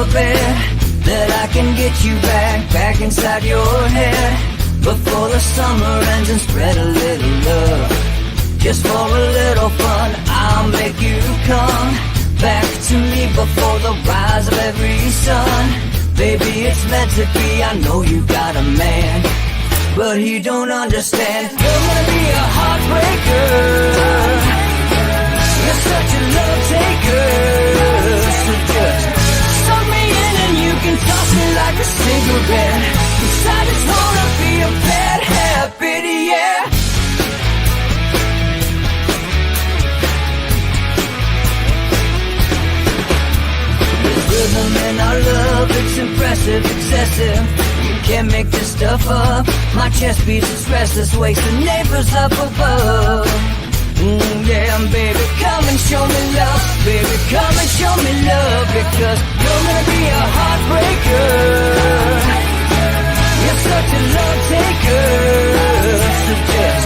your bed, that I can get you back inside your head, before the summer ends, and spread a little love. Just for a little fun, I'll make you come back to me before the rise of every sun. Baby, it's meant to be, I know you got a man, but he don't understand. You're gonna be a heartbreaker, you're such a love taker. So just suck me in and you can toss me like a cigarette, 'cause I just wanna be a bad habit, yeah. There's rhythm in our love, it's impressive, excessive. You can't make this stuff up. My chest beats, it's restless, wakes the neighbors up above. Yeah, baby, come and show me love. Baby, come and show me love, because you're gonna be a heartbreaker, you're such a love taker. So just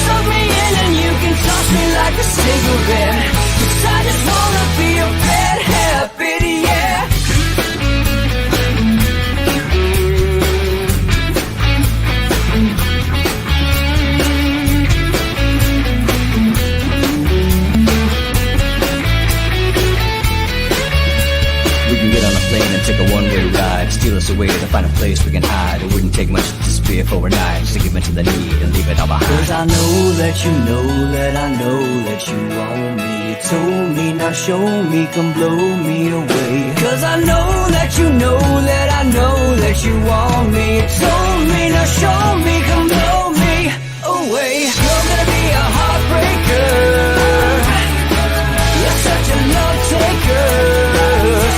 suck me in and you can toss me like a cigarette, 'cause I just wanna be a bad habit, yeah. And take a one-way ride, steal us away to find a place we can hide. It wouldn't take much to spear for a night, just to give in to the need and leave it all behind. 'Cause I know that you know that I know that you want me. You told me, now show me, come blow me away. 'Cause I know that you know that I know that you want me. You told me, now show me, come blow me away. You're gonna be a heartbreaker, you're such a love taker.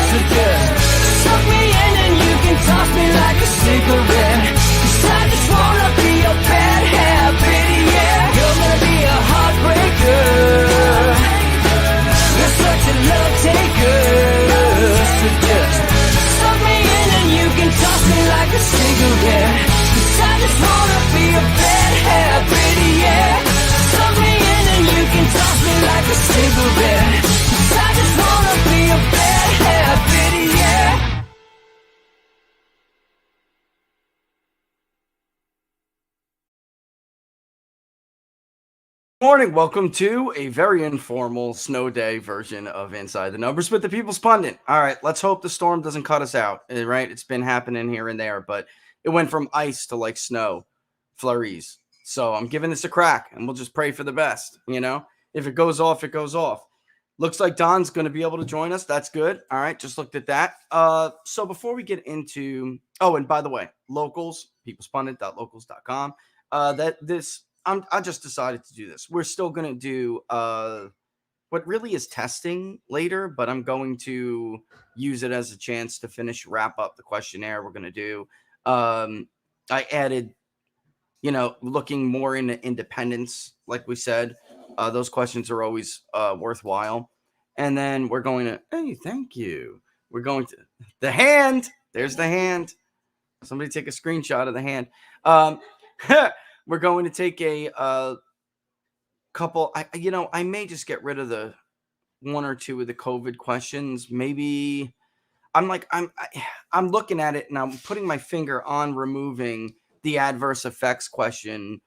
So just suck me in and you can toss me like a cigarette, 'cause I just wanna be a bad habit, yeah. You're gonna be a heartbreaker, you're such a love taker. So just suck me in and you can toss me like a cigarette, 'cause I just wanna be a bad habit, yeah. Suck me in and you can toss me like a cigarette, 'cause I just wanna be a bad habit, yeah. Morning, welcome to a very informal snow day version of Inside the Numbers with the People's Pundit. All right, let's hope the storm doesn't cut us out, right? It's been happening here and there, but it went from ice to like snow flurries. So I'm giving this a crack, and we'll just pray for the best, you know? If it goes off, it goes off. Looks like Don's going to be able to join us. That's good. All right, just looked at that. So before we get into... Oh, and by the way, locals, peoplespundit.locals.com. I just decided to do this. We're still going to do what really is testing later, but I'm going to use it as a chance to wrap up the questionnaire we're going to do. I added, looking more into independence, like we said. Those questions are always worthwhile. And then we're going to, hey, thank you. We're going to, the hand. There's the hand. Somebody take a screenshot of the hand. We're going to take a couple. I may just get rid of the one or two of the COVID questions. Maybe I'm looking at it and I'm putting my finger on removing the adverse effects question,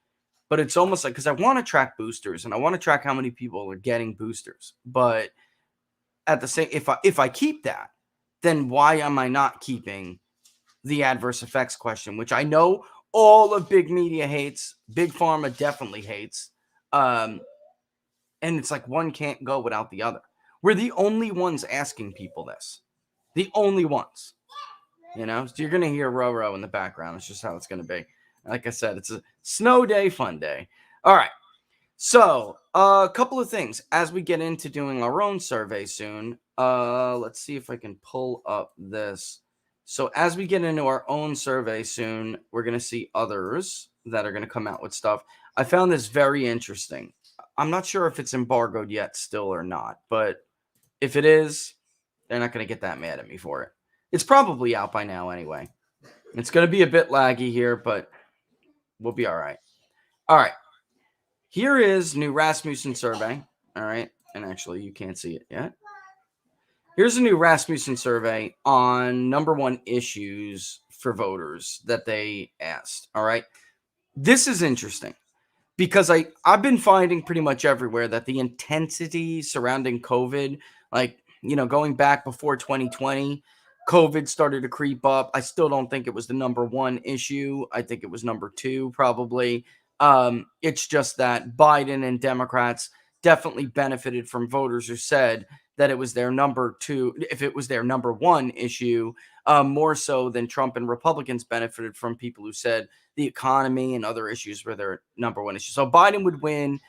but it's almost like, because I want to track boosters and I want to track how many people are getting boosters. But at the same, if I keep that, then why am I not keeping the adverse effects question, which I know all of big media hates, big pharma definitely hates. And it's like one can't go without the other. We're the only ones asking people this. The only ones. So you're going to hear Roro in the background. It's just how it's going to be. Like I said, it's a snow day, fun day. All right. So a couple of things as we get into doing our own survey soon. Let's see if I can pull up this. So as we get into our own survey soon, we're going to see others that are going to come out with stuff. I found this very interesting. I'm not sure if it's embargoed yet still or not, but if it is, they're not going to get that mad at me for it. It's probably out by now anyway. It's going to be a bit laggy here, but we'll be all right. All right. Here is new Rasmussen survey. All right. And actually, you can't see it yet. Here's a new Rasmussen survey on number one issues for voters that they asked. All right. This is interesting because I've been finding pretty much everywhere that the intensity surrounding COVID, like, going back before 2020, COVID started to creep up. I still don't think it was the number one issue. I think it was number two, probably. It's just that Biden and Democrats definitely benefited from voters who said that it was their number two, if it was their number one issue, more so than Trump and Republicans benefited from people who said the economy and other issues were their number one issue. So Biden would win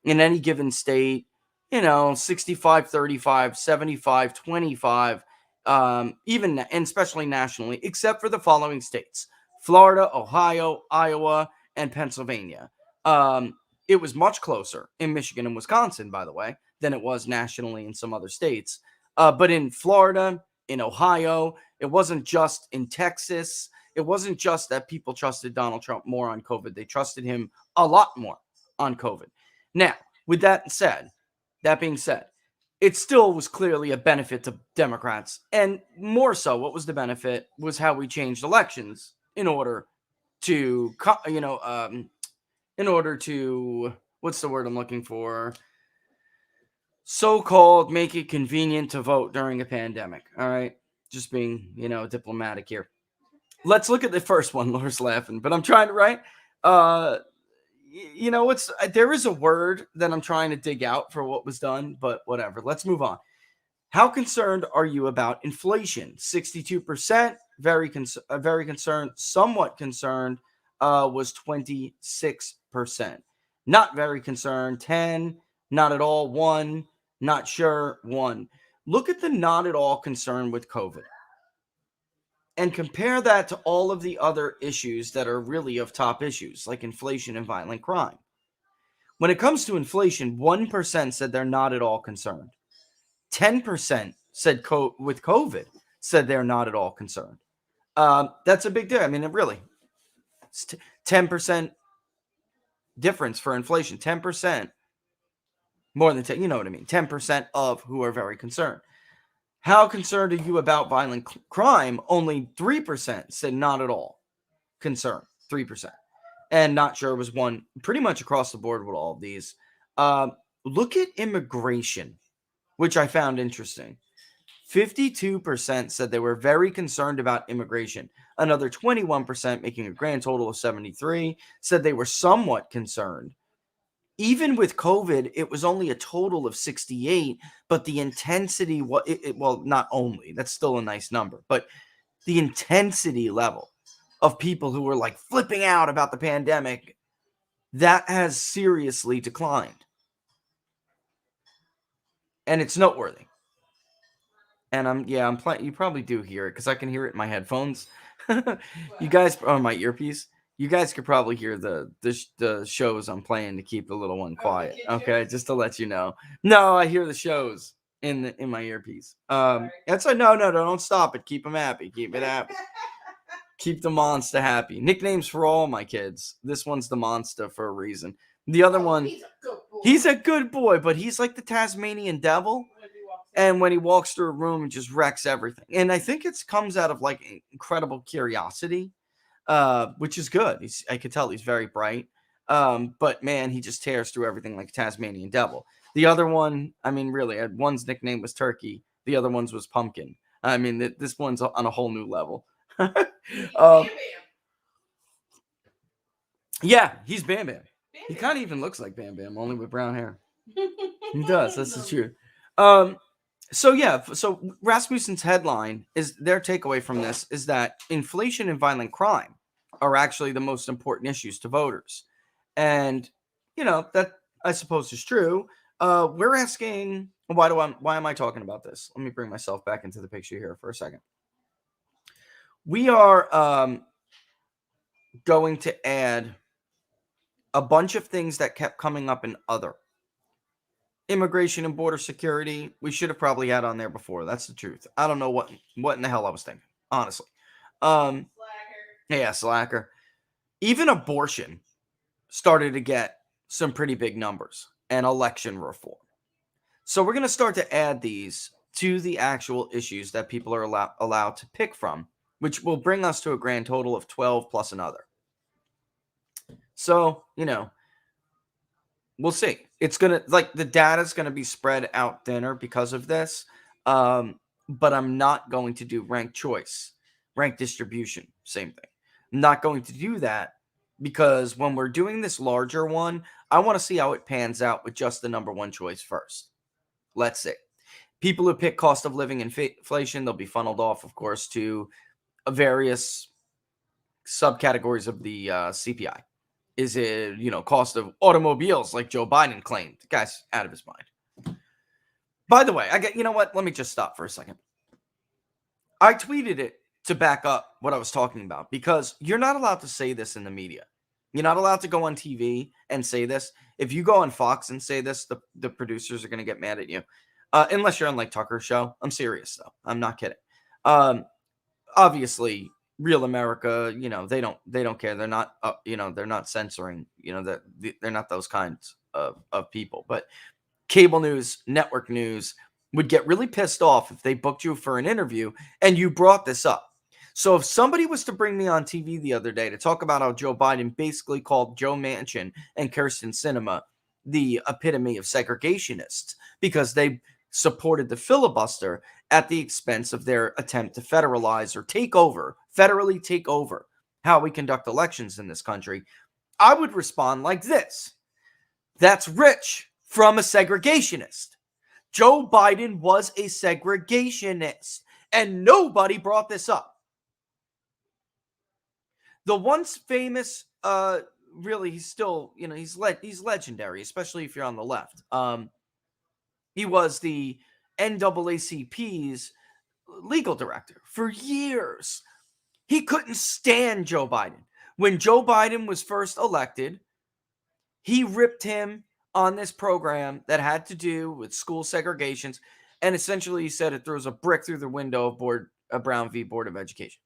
in any given state, 65-35, 75-25, even and especially nationally, except for the following states: Florida, Ohio, Iowa, and Pennsylvania. It was much closer in Michigan and Wisconsin, by the way, than it was nationally in some other states. But in Florida, in Ohio, it wasn't just in Texas. It wasn't just that people trusted Donald Trump more on COVID. They trusted him a lot more on COVID. Now, with that being said, it still was clearly a benefit to Democrats. And more so, what was the benefit was how we changed elections in order to, what's the word I'm looking for? So-called make it convenient to vote during a pandemic. All right. Just being, diplomatic here. Let's look at the first one. Laura's laughing, but I'm trying to write. There is a word that I'm trying to dig out for what was done, but whatever. Let's move on. How concerned are you about inflation? 62%, very concerned, somewhat concerned, was 26%. Not very concerned, 10, not at all, 1, not sure, 1. Look at the not at all concerned with COVID and compare that to all of the other issues that are really of top issues, like inflation and violent crime. When it comes to inflation, 1% said they're not at all concerned. 10% said with COVID said they're not at all concerned. That's a big deal. I mean, it really, it's 10% difference for inflation. 10%, more than 10, you know what I mean? 10% of who are very concerned. How concerned are you about violent crime? Only 3% said not at all concerned. 3%. And not sure was 1, pretty much across the board with all of these. Look at immigration, which I found interesting. 52% said they were very concerned about immigration. Another 21%, making a grand total of 73, said they were somewhat concerned. Even with COVID, it was only a total of 68, but the intensity, well, not only, that's still a nice number, but the intensity level of people who were like flipping out about the pandemic, that has seriously declined. And it's noteworthy. And I'm playing, you probably do hear it because I can hear it in my headphones. You guys, on my earpiece. You guys could probably hear the shows I'm playing to keep the little one quiet. Okay, just to let you know. No, I hear the shows in my earpiece. That's a no, don't stop it. Keep them happy. Keep it happy. Keep the monster happy. Nicknames for all my kids. This one's the monster for a reason. The other one, he's a good boy, but he's like the Tasmanian devil. And when he walks through a room, it just wrecks everything. And I think it comes out of like incredible curiosity. Which is good. I could tell he's very bright. But man, he just tears through everything like a Tasmanian devil. The other one, I mean, really, one's nickname was Turkey. The other one's was Pumpkin. I mean, this one's on a whole new level. Yeah, he's Bam Bam. He kind of even looks like Bam Bam, only with brown hair. He does. That's the truth. So Rasmussen's headline is their takeaway from this is that inflation and violent crime are actually the most important issues to voters. And, that I suppose is true. We're asking, why am I talking about this? Let me bring myself back into the picture here for a second. We are going to add a bunch of things that kept coming up in other. Immigration and border security, we should have probably had on there before. That's the truth. I don't know what in the hell I was thinking, honestly. Slacker. Yeah, slacker. Even abortion started to get some pretty big numbers, and election reform. So we're going to start to add these to the actual issues that people are allowed to pick from, which will bring us to a grand total of 12 plus another. So, we'll see. It's going to, like, the data is going to be spread out thinner because of this. But I'm not going to do ranked choice, ranked distribution, same thing. I'm not going to do that because when we're doing this larger one, I want to see how it pans out with just the number one choice first. Let's see. People who pick cost of living inflation, they'll be funneled off, of course, to various subcategories of the CPI. Is it, cost of automobiles like Joe Biden claimed? The guy's out of his mind. By the way, you know what? Let me just stop for a second. I tweeted it to back up what I was talking about because you're not allowed to say this in the media. You're not allowed to go on TV and say this. If you go on Fox and say this, the producers are going to get mad at you. Unless you're on like Tucker's show. I'm serious though. I'm not kidding. Obviously, Real America, they don't care. They're not, they're not censoring. They're not those kinds of people. But cable news, network news would get really pissed off if they booked you for an interview and you brought this up. So if somebody was to bring me on TV the other day to talk about how Joe Biden basically called Joe Manchin and Kirsten Sinema the epitome of segregationists because they supported the filibuster at the expense of their attempt to federalize or federally take over how we conduct elections in this country, I would respond like this. That's rich from a segregationist. Joe Biden was a segregationist, and nobody brought this up. The once famous, really, he's still, he's legendary, especially if you're on the left. He was the NAACP's legal director for years. He couldn't stand Joe Biden. When Joe Biden was first elected, he ripped him on this program that had to do with school segregations, and essentially he said it throws a brick through the window of Brown v. Board of Education.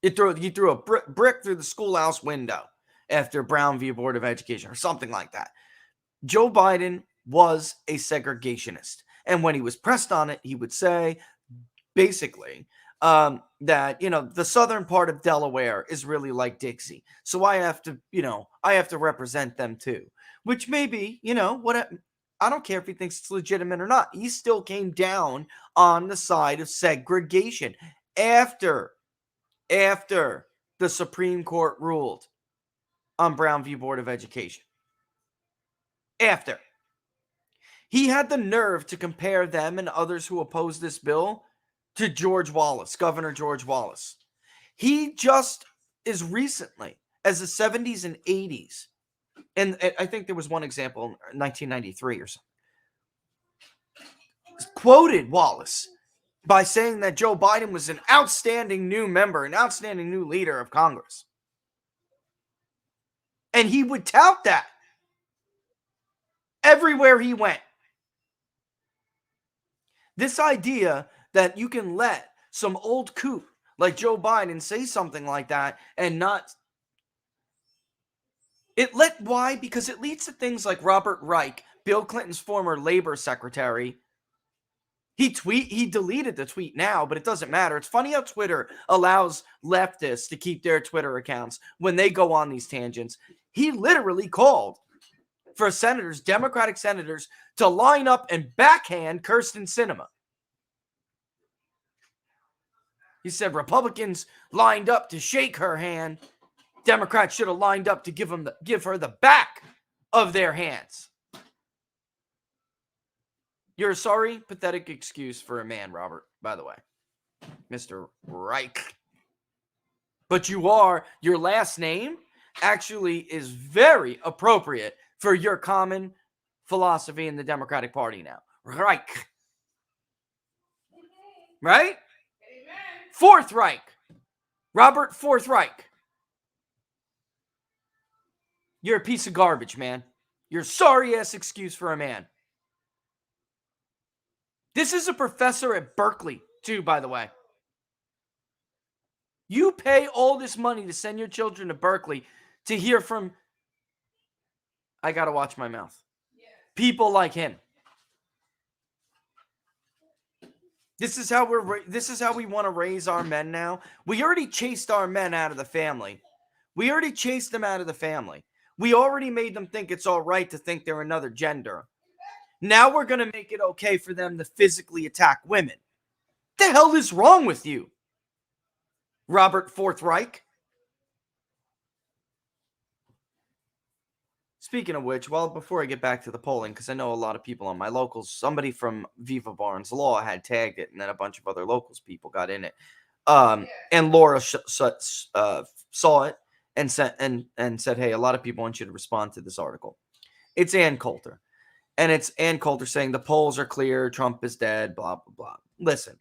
He threw a brick through the schoolhouse window after Brown v. Board of Education or something like that. Joe Biden was a segregationist. And when he was pressed on it, he would say, basically, that, the southern part of Delaware is really like Dixie. So I have to represent them too. Which maybe, I don't care if he thinks it's legitimate or not. He still came down on the side of segregation after the Supreme Court ruled on Brown v. Board of Education. After. He had the nerve to compare them and others who opposed this bill to George Wallace, Governor George Wallace. He just as recently as the 70s and 80s, and I think there was one example in 1993 or something, quoted Wallace by saying that Joe Biden was an outstanding new member, an outstanding new leader of Congress. And he would tout that everywhere he went. This idea that you can let some old coot like Joe Biden say something like that and not... Why? Because it leads to things like Robert Reich, Bill Clinton's former labor secretary. He deleted the tweet now, but it doesn't matter. It's funny how Twitter allows leftists to keep their Twitter accounts when they go on these tangents. He literally called for senators, Democratic senators, to line up and backhand Kirsten Sinema. He said Republicans lined up to shake her hand. Democrats should have lined up to give her the back of their hands. You're a sorry, pathetic excuse for a man, Robert, by the way. Mr. Reich. But your last name actually is very appropriate for your common philosophy in the Democratic Party now. Reich. Right? Fourth Reich. Robert Fourth Reich. You're a piece of garbage, man. You're a sorry-ass excuse for a man. This is a professor at Berkeley, too, by the way. You pay all this money to send your children to Berkeley to hear from, I gotta watch my mouth, people like him. This is how we want to raise our men now. We already chased our men out of the family. We already chased them out of the family. We already made them think it's all right to think they're another gender. Now we're going to make it okay for them to physically attack women. The hell is wrong with you, Robert Fourth Reich? Speaking of which, well, before I get back to the polling, because I know a lot of people on my locals, somebody from Viva Barnes Law had tagged it, and then a bunch of other locals people got in it. And Laura saw it and said, hey, a lot of people want you to respond to this article. It's Ann Coulter. And it's Ann Coulter saying the polls are clear, Trump is dead, blah, blah, blah. Listen,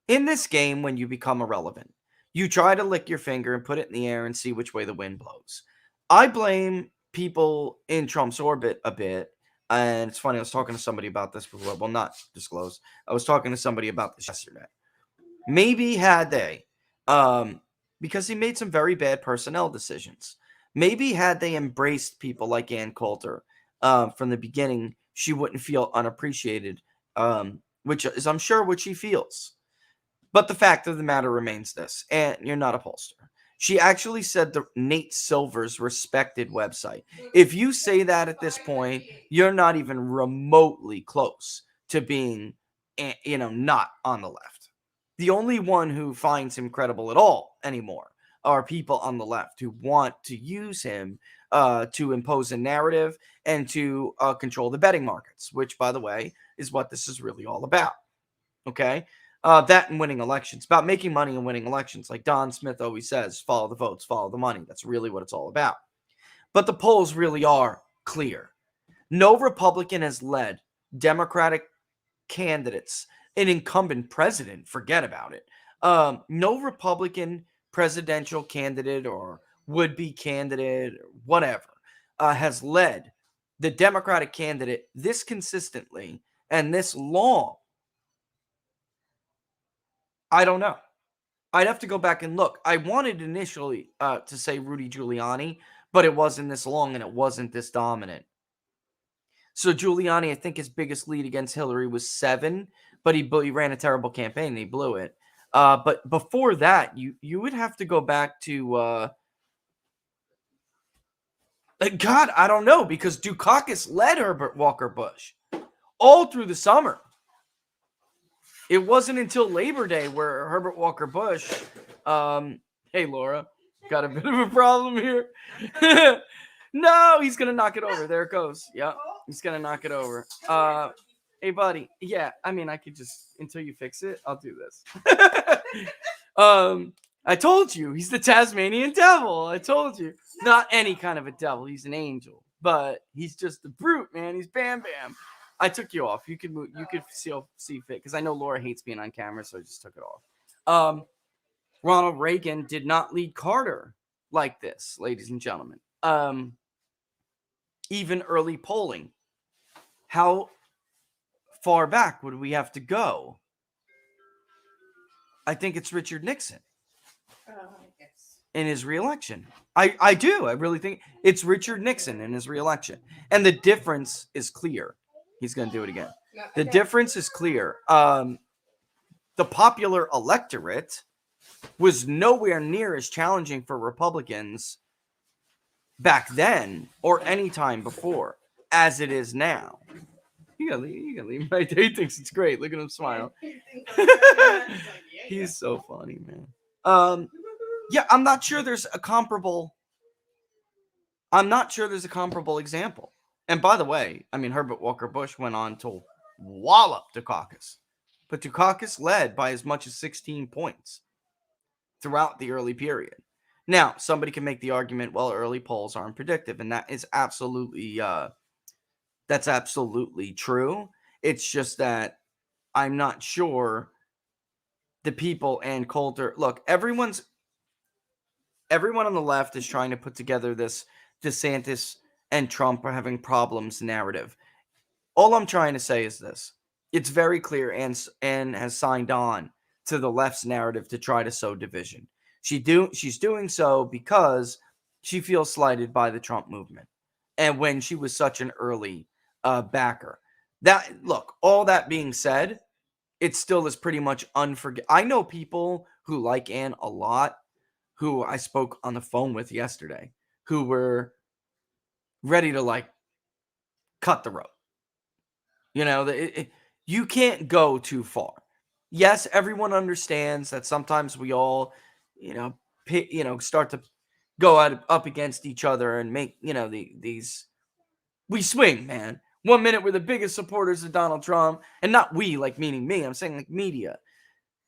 in this game, when you become irrelevant, you try to lick your finger and put it in the air and see which way the wind blows. I blame people in Trump's orbit a bit. And it's funny, I was talking to somebody about this before. Well, not disclosed. I was talking to somebody about this yesterday. Maybe had they, because he made some very bad personnel decisions. Maybe had they embraced people like Ann Coulter from the beginning, she wouldn't feel unappreciated, which is, I'm sure, what she feels. But the fact of the matter remains this, and you're not a pollster. She actually said the Nate Silver's respected website. If you say that at this point, you're not even remotely close to being, not on the left. The only one who finds him credible at all anymore are people on the left who want to use him to impose a narrative and to control the betting markets, which, by the way, is what this is really all about. Okay? That and winning elections, about making money and winning elections. Like Don Smith always says, follow the votes, follow the money. That's really what it's all about. But the polls really are clear. No Republican has led Democratic candidates, an incumbent president, forget about it. No Republican presidential candidate or would-be candidate, or whatever, has led the Democratic candidate this consistently and this long. I don't know. I'd have to go back and look. I wanted initially to say Rudy Giuliani, but it wasn't this long and it wasn't this dominant. So Giuliani, I think his biggest lead against Hillary was 7, but he ran a terrible campaign and he blew it. But before that, you would have to go back to God, I don't know, because Dukakis led Herbert Walker Bush all through the summer. It wasn't until Labor Day where Herbert Walker Bush, hey, Laura, got a bit of a problem here. No, he's going to knock it over. There it goes. Yeah, he's going to knock it over. Hey, buddy. Yeah, I mean, I could just, until you fix it, I'll do this. I told you, he's the Tasmanian devil. I told you. Not any kind of a devil. He's an angel. But he's just a brute, man. He's Bam Bam. I took you off. You could move. You could see fit because I know Laura hates being on camera, so I just took it off. Ronald Reagan did not lead Carter like this, ladies and gentlemen. Even early polling. How far back would we have to go? I think it's Richard Nixon in his reelection. I do. I really think it's Richard Nixon in his reelection. And the difference is clear. He's going to do it again. The difference is clear. The popular electorate was nowhere near as challenging for Republicans back then or any time before as it is now. You gotta leave. My date thinks it's great. Look at him smile. He's so funny, man. Yeah, I'm not sure there's a comparable example. And by the way, I mean, Herbert Walker Bush went on to wallop Dukakis. But Dukakis led by as much as 16 points throughout the early period. Now, somebody can make the argument, well, early polls aren't predictive. And that is absolutely, that's absolutely true. It's just that I'm not sure the people and Coulter, look, everyone on the left is trying to put together this DeSantis and Trump are having problems narrative. All I'm trying to say is this. It's very clear and has signed on to the left's narrative to try to sow division. She's doing so because she feels slighted by the Trump movement. And when she was such an early backer. All that being said, it still is pretty much unforgettable. I know people who like Ann a lot, who I spoke on the phone with yesterday, who were ready to like cut the rope. You know, you can't go too far. Yes, everyone understands that sometimes we all, start to go up against each other and make, these we swing, man. 1 minute we're the biggest supporters of Donald Trump, and not we, like meaning me. I'm saying like media.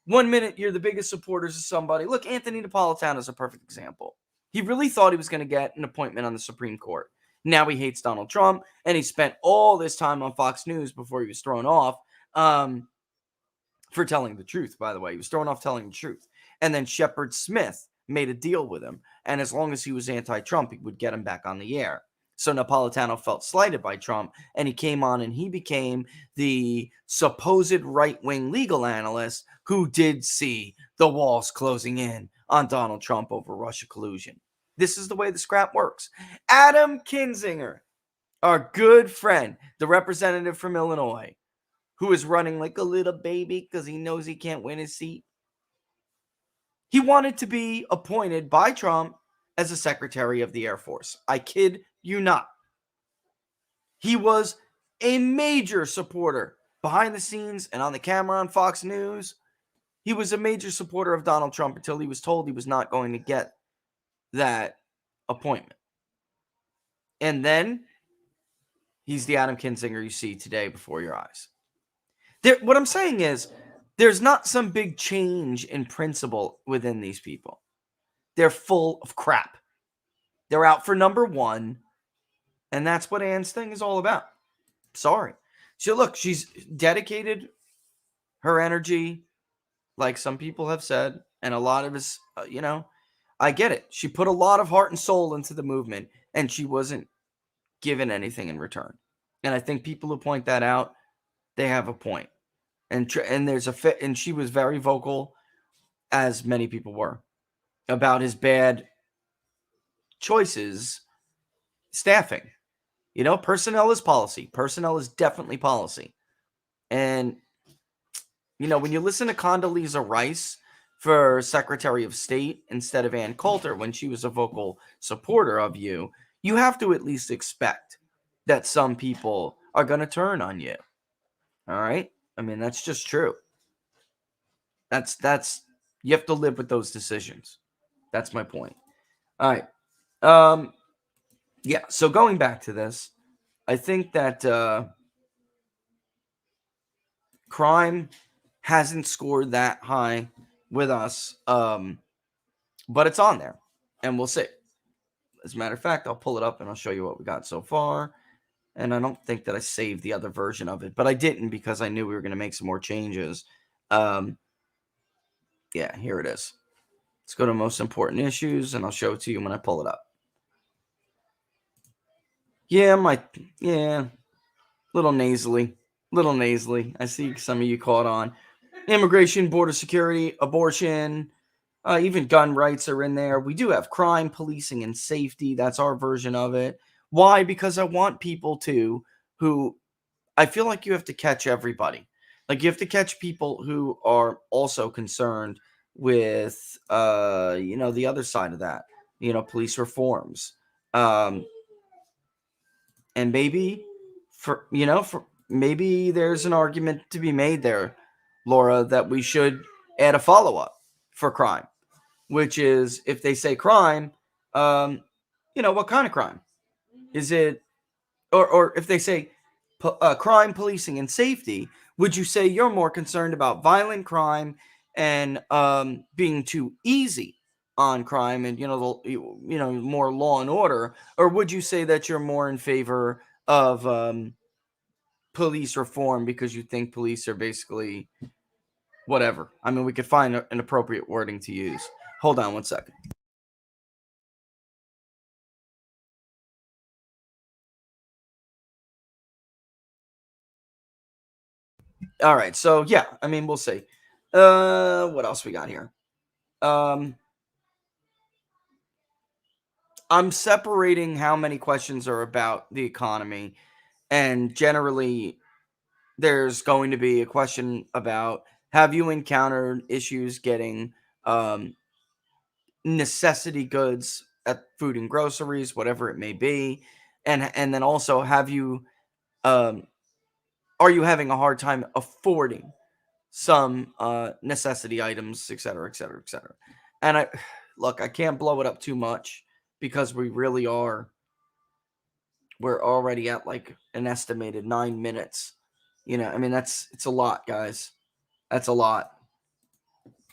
1 minute you're the biggest supporters of somebody. Look, Anthony Napolitano is a perfect example. He really thought he was going to get an appointment on the Supreme Court. Now he hates Donald Trump, and he spent all this time on Fox News before he was thrown off for telling the truth, by the way. He was thrown off telling the truth. And then Shepard Smith made a deal with him, and as long as he was anti-Trump, he would get him back on the air. So Napolitano felt slighted by Trump, and he came on and he became the supposed right-wing legal analyst who did see the walls closing in on Donald Trump over Russia collusion. This is the way the scrap works. Adam Kinzinger, our good friend, the representative from Illinois, who is running like a little baby because he knows he can't win his seat. He wanted to be appointed by Trump as a Secretary of the Air Force. I kid you not. He was a major supporter behind the scenes and on the camera on Fox News. He was a major supporter of Donald Trump until he was told he was not going to get that appointment. And then he's the Adam Kinzinger you see today before your eyes. What I'm saying is, there's not some big change in principle within these people. They're full of crap. They're out for number one, and that's what Ann's thing is all about. Sorry. So look, she's dedicated her energy, like some people have said, and a lot of us, I get it. She put a lot of heart and soul into the movement, and she wasn't given anything in return. And I think people who point that out, they have a point. And there's a fit, and she was very vocal, as many people were, about his bad choices, staffing. Personnel is policy. Personnel is definitely policy. And, when you listen to Condoleezza Rice for Secretary of State instead of Ann Coulter when she was a vocal supporter of you, you have to at least expect that some people are going to turn on you. All right? I mean, that's just true. That's you have to live with those decisions. That's my point. All right. Yeah, so going back to this, I think that crime hasn't scored that high with us, but it's on there, and we'll see. As a matter of fact, I'll pull it up and I'll show you what we got so far. And I don't think that I saved the other version of it, but I didn't because I knew we were going to make some more changes. Yeah, here it is. Let's go to most important issues, and I'll show it to you when I pull it up. Yeah, little nasally. I see some of you caught on. Immigration, border security, abortion, even gun rights are in there. We do have crime, policing, and safety. That's our version of it. Why? Because I want people who I feel like you have to catch everybody. Like you have to catch people who are also concerned with, the other side of that, police reforms. And maybe maybe there's an argument to be made there, Laura, that we should add a follow-up for crime, which is if they say crime, what kind of crime? Is it, or if they say crime, policing, and safety, would you say you're more concerned about violent crime and being too easy on crime and, more law and order? Or would you say that you're more in favor of police reform because you think police are basically whatever? I mean, we could find an appropriate wording to use. Hold on one second. All right, so yeah, I mean, we'll see. What else we got here? I'm separating how many questions are about the economy and generally there's going to be a question about, have you encountered issues getting necessity goods at food and groceries, whatever it may be, and then also, have you are you having a hard time affording some necessity items, et cetera, et cetera, et cetera. And I can't blow it up too much because we're already at like an estimated 9 minutes. I mean, it's a lot, guys. That's a lot.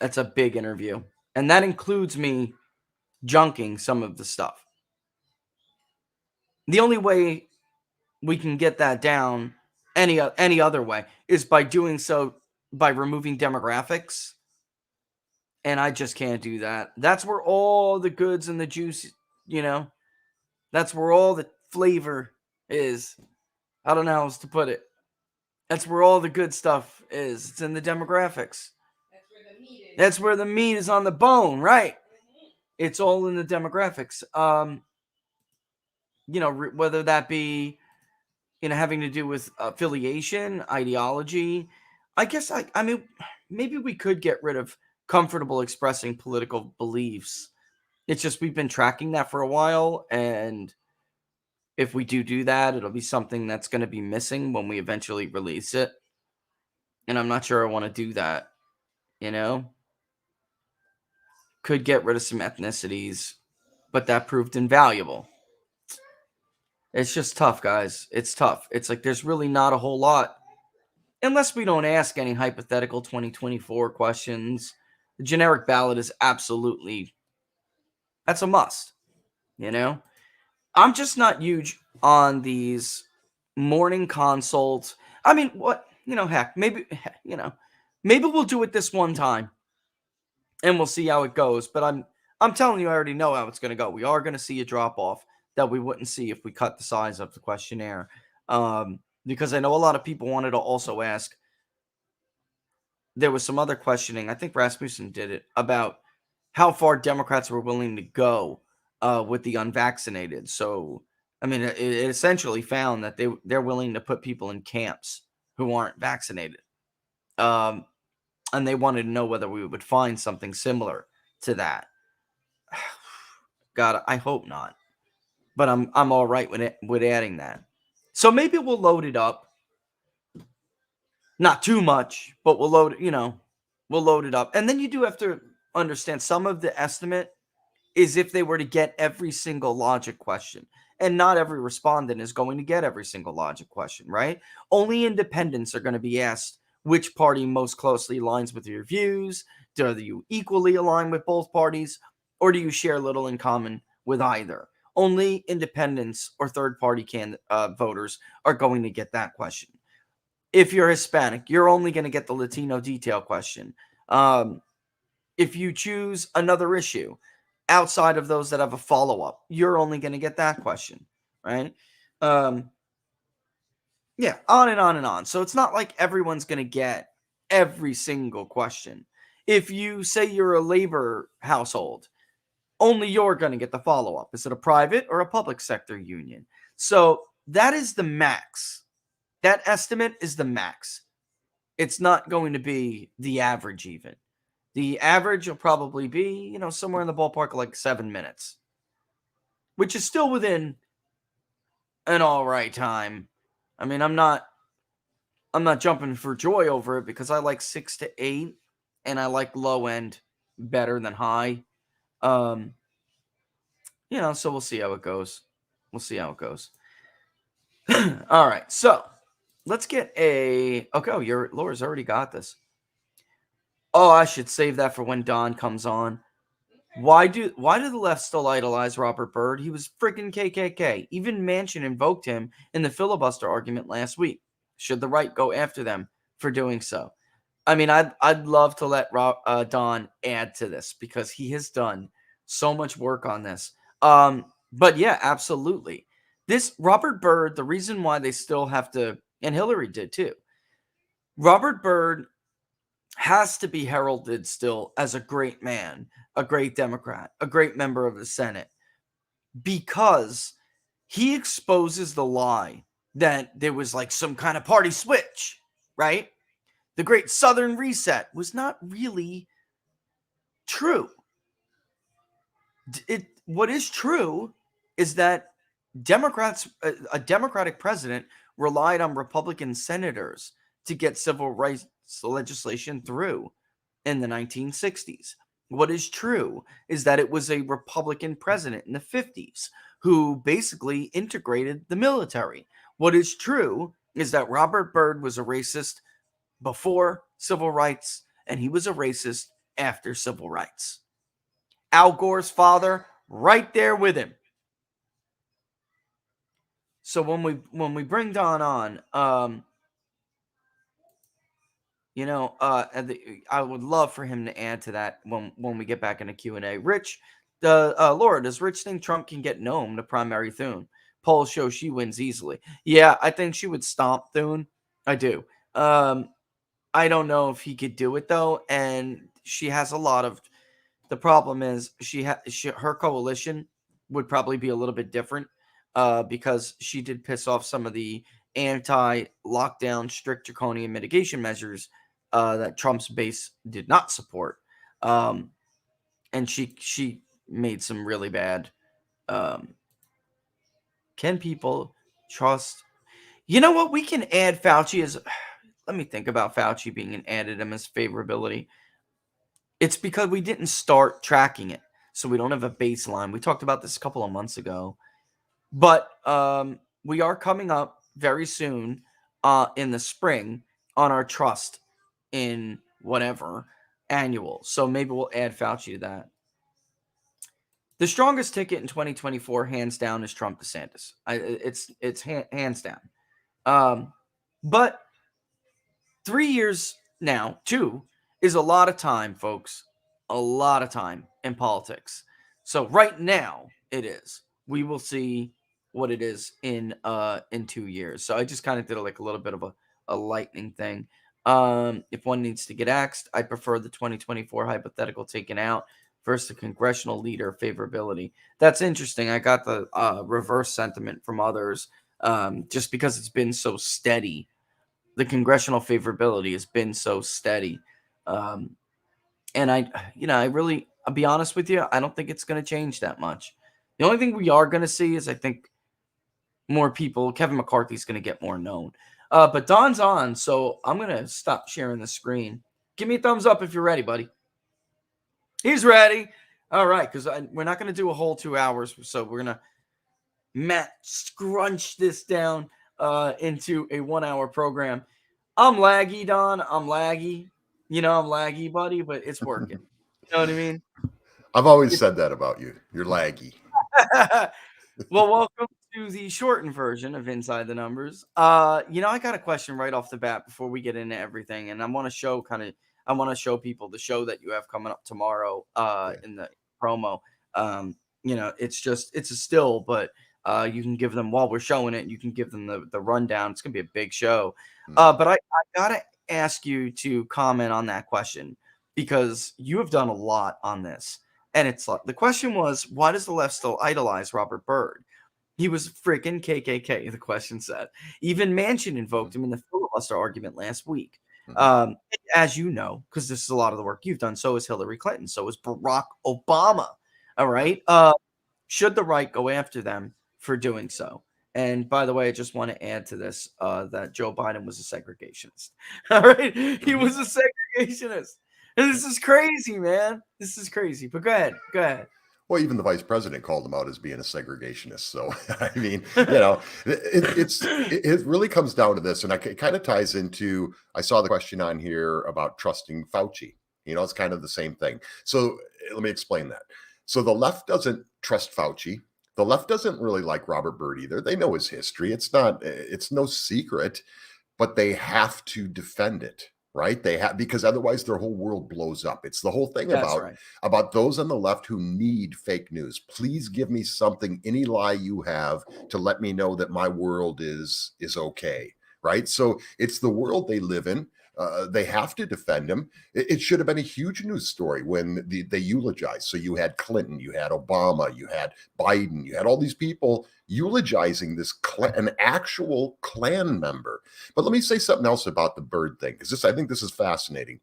That's a big interview. And that includes me junking some of the stuff. The only way we can get that down any other way is by doing so by removing demographics. And I just can't do that. That's where all the goods and the juice, that's where all the flavor is. I don't know how else to put it. That's where all the good stuff is. It's in the demographics. That's where the meat is on the bone, right? It's all in the demographics. Whether that be, having to do with affiliation, ideology. I guess I mean, maybe we could get rid of comfortable expressing political beliefs. It's just we've been tracking that for a while, and if we do that, it'll be something that's going to be missing when we eventually release it. And I'm not sure I want to do that, Could get rid of some ethnicities, but that proved invaluable. It's just tough, guys. It's tough. It's like there's really not a whole lot. Unless we don't ask any hypothetical 2024 questions. The generic ballot is absolutely, that's a must, I'm just not huge on these morning consults. I mean, what, heck, maybe we'll do it this one time and we'll see how it goes. But I'm telling you, I already know how it's going to go. We are going to see a drop off that we wouldn't see if we cut the size of the questionnaire. Because I know a lot of people wanted to also ask. There was some other questioning, I think Rasmussen did it, about how far Democrats were willing to go with the unvaccinated. So, I mean, it essentially found that they're willing to put people in camps who aren't vaccinated. And they wanted to know whether we would find something similar to that. God, I hope not. But I'm all right with adding that. So maybe we'll load it up. Not too much, but we'll load it up. And then you do have to understand some of the estimate is if they were to get every single logic question. And not every respondent is going to get every single logic question, right? Only independents are going to be asked which party most closely aligns with your views. Do you equally align with both parties? Or do you share little in common with either? Only independents or third-party voters are going to get that question. If you're Hispanic, you're only going to get the Latino detail question. If you choose another issue outside of those that have a follow-up, you're only going to get that question, right? Yeah, on and on and on. So it's not like everyone's going to get every single question. If you say you're a labor household, only you're going to get the follow-up. Is it a private or a public sector union? So that is the max. That estimate is the max. It's not going to be the average even. The average will probably be, somewhere in the ballpark of like 7 minutes, which is still within an all right time. I mean, I'm not jumping for joy over it because I like 6 to 8 and I like low end better than high. So we'll see how it goes. All right. So let's get Laura's already got this. Oh, I should save that for when Don comes on. Why do the left still idolize Robert Byrd? He was freaking KKK. Even Manchin invoked him in the filibuster argument last week. Should the right go after them for doing so? I mean, I'd love to let Don add to this because he has done so much work on this. But yeah, absolutely. This Robert Byrd, the reason why they still have to, and Hillary did too. Robert Byrd has to be heralded still as a great man, a great Democrat, a great member of the Senate, because he exposes the lie that there was like some kind of party switch right? The Great Southern Reset was not really true. What is true is that a Democratic president relied on Republican senators to get civil rights legislation through in the 1960s. What is true is that it was a Republican president in the 50s who basically integrated the military. What is true is that Robert Byrd was a racist before civil rights, and he was a racist after civil rights. Al Gore's father, right there with him. So when we bring Don on, I would love for him to add to that when we get back into Q&A. Rich, Laura, does Rich think Trump can get Noam to primary Thune? Polls show she wins easily. Yeah, I think she would stomp Thune. I do. I don't know if he could do it though, and she has a lot of. The problem is her coalition would probably be a little bit different because she did piss off some of the anti-lockdown, strict draconian mitigation measures that Trump's base did not support, and she made some really bad. Can people trust? You know what? We can add Fauci as. Let me think about Fauci being added him as favorability. It's because we didn't start tracking it, so we don't have a baseline. We talked about this a couple of months ago, but we are coming up very soon in the spring on our trust in whatever annual. So maybe we'll add Fauci to that. The strongest ticket in 2024, hands down, is Trump DeSantis. It's hands down. But 3 years now, 2, is a lot of time, folks. A lot of time in politics. So right now it is. We will see what it is in 2 years. So I just kind of did like a little bit of a lightning thing. If one needs to get axed, I prefer the 2024 hypothetical taken out versus the congressional leader favorability. That's interesting. I got the reverse sentiment from others just because it's been so steady. The congressional favorability has been so steady. And I'll be honest with you, I don't think it's going to change that much. The only thing we are going to see is I think more people, Kevin McCarthy's going to get more known. But Don's on, so I'm going to stop sharing the screen. Give me a thumbs up if you're ready, buddy. He's ready. All right, because we're not going to do a whole 2 hours, so we're going to scrunch this down into a 1 hour program. I'm laggy, Don. I'm laggy. I'm laggy, buddy, but it's working. You know what I mean? I've always said that about you. You're laggy. Well, welcome to the shortened version of Inside the Numbers. I got a question right off the bat before we get into everything, and I want to show people the show that you have coming up tomorrow in the promo. It's a still, but you can give them while we're showing it. You can give them the rundown. It's gonna be a big show. But I gotta ask you to comment on that question because you have done a lot on this. And it's like the question was, why does the left still idolize Robert Byrd? He was freaking KKK, the question said. Even Manchin invoked him in the filibuster argument last week. As you know, because this is a lot of the work you've done, so is Hillary Clinton, so is Barack Obama. All right. Should the right go after them for doing so? And by the way, I just want to add to this that Joe Biden was a segregationist. All right. He was a segregationist. And this is crazy, man. This is crazy. But go ahead. Go ahead. Well, even the vice president called him out as being a segregationist. So, I mean, it really comes down to this. And it kind of ties into, I saw the question on here about trusting Fauci. It's kind of the same thing. So let me explain that. So the left doesn't trust Fauci. The left doesn't really like Robert Byrd either. They know his history. It's no secret, but they have to defend it. Right? They have, because otherwise their whole world blows up. It's the whole thing about those on the left who need fake news. Please give me something, any lie you have to let me know that my world is okay. Right? So it's the world they live in. They have to defend him. It should have been a huge news story when they eulogized. So you had Clinton, you had Obama, you had Biden, you had all these people eulogizing this an actual Klan member. But let me say something else about the Byrd thing, because I think this is fascinating.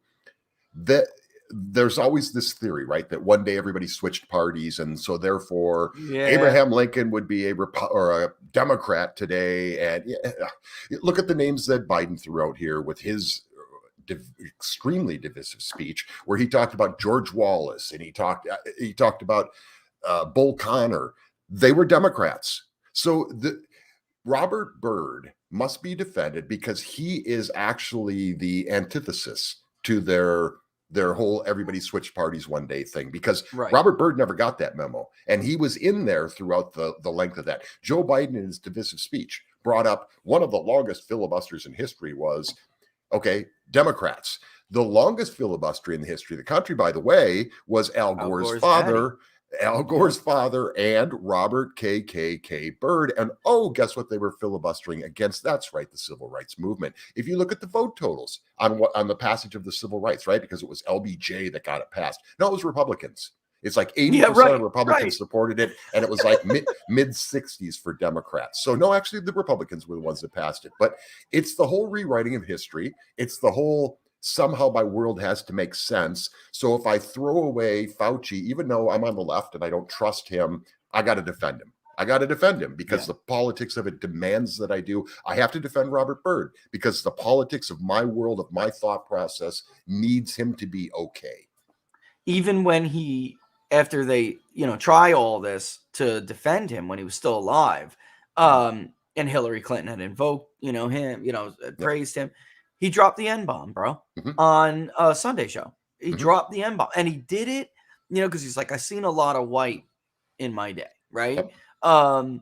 That there's always this theory, right, that one day everybody switched parties, and so therefore Abraham Lincoln would be a Democrat today. And look at the names that Biden threw out here with his extremely divisive speech, where he talked about George Wallace and he talked about Bull Connor. They were Democrats. So Robert Byrd must be defended because he is actually the antithesis to their whole everybody switched parties one day thing, because Robert Byrd never got that memo, and he was in there throughout the length of that. Joe Biden in his divisive speech brought up one of the longest filibusters in history was, okay, Democrats. The longest filibuster in the history of the country, by the way, was Al Gore's father. Al Gore's father and Robert KKK Byrd. And guess what they were filibustering against? That's right, the civil rights movement. If you look at the vote totals on the passage of the civil rights, right, because it was LBJ that got it passed. No, it was Republicans. It's like 80% of Republicans supported it, and it was like mid 60s for Democrats. So no, actually the Republicans were the ones that passed it. But it's the whole rewriting of history. It's the whole somehow my world has to make sense. So if I throw away Fauci, even though I'm on the left and I don't trust him, I got to defend him. I got to defend him because the politics of it demands that I do. I have to defend Robert Byrd because the politics of my world, of my thought process, needs him to be okay. Even when after they, try all this to defend him when he was still alive, and Hillary Clinton had invoked, him, praised him. He dropped the N-bomb, bro, on a Sunday show. He dropped the N-bomb, and he did it, because he's like, I've seen a lot of white in my day, right? And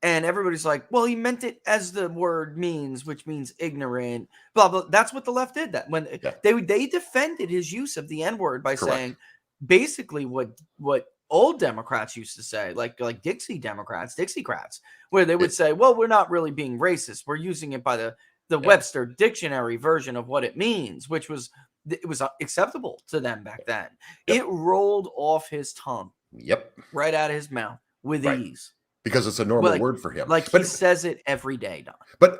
everybody's like, well, he meant it as the word means, which means ignorant, blah, blah. That's what the left did. That when they defended his use of the N-word by saying basically what old Democrats used to say, like Dixiecrats, where they would say, well, we're not really being racist. We're using it by the Webster dictionary version of what it means, which was acceptable to them back then. It rolled off his tongue. Right out of his mouth with ease. Because it's a normal word for him. He says it every day, Don. But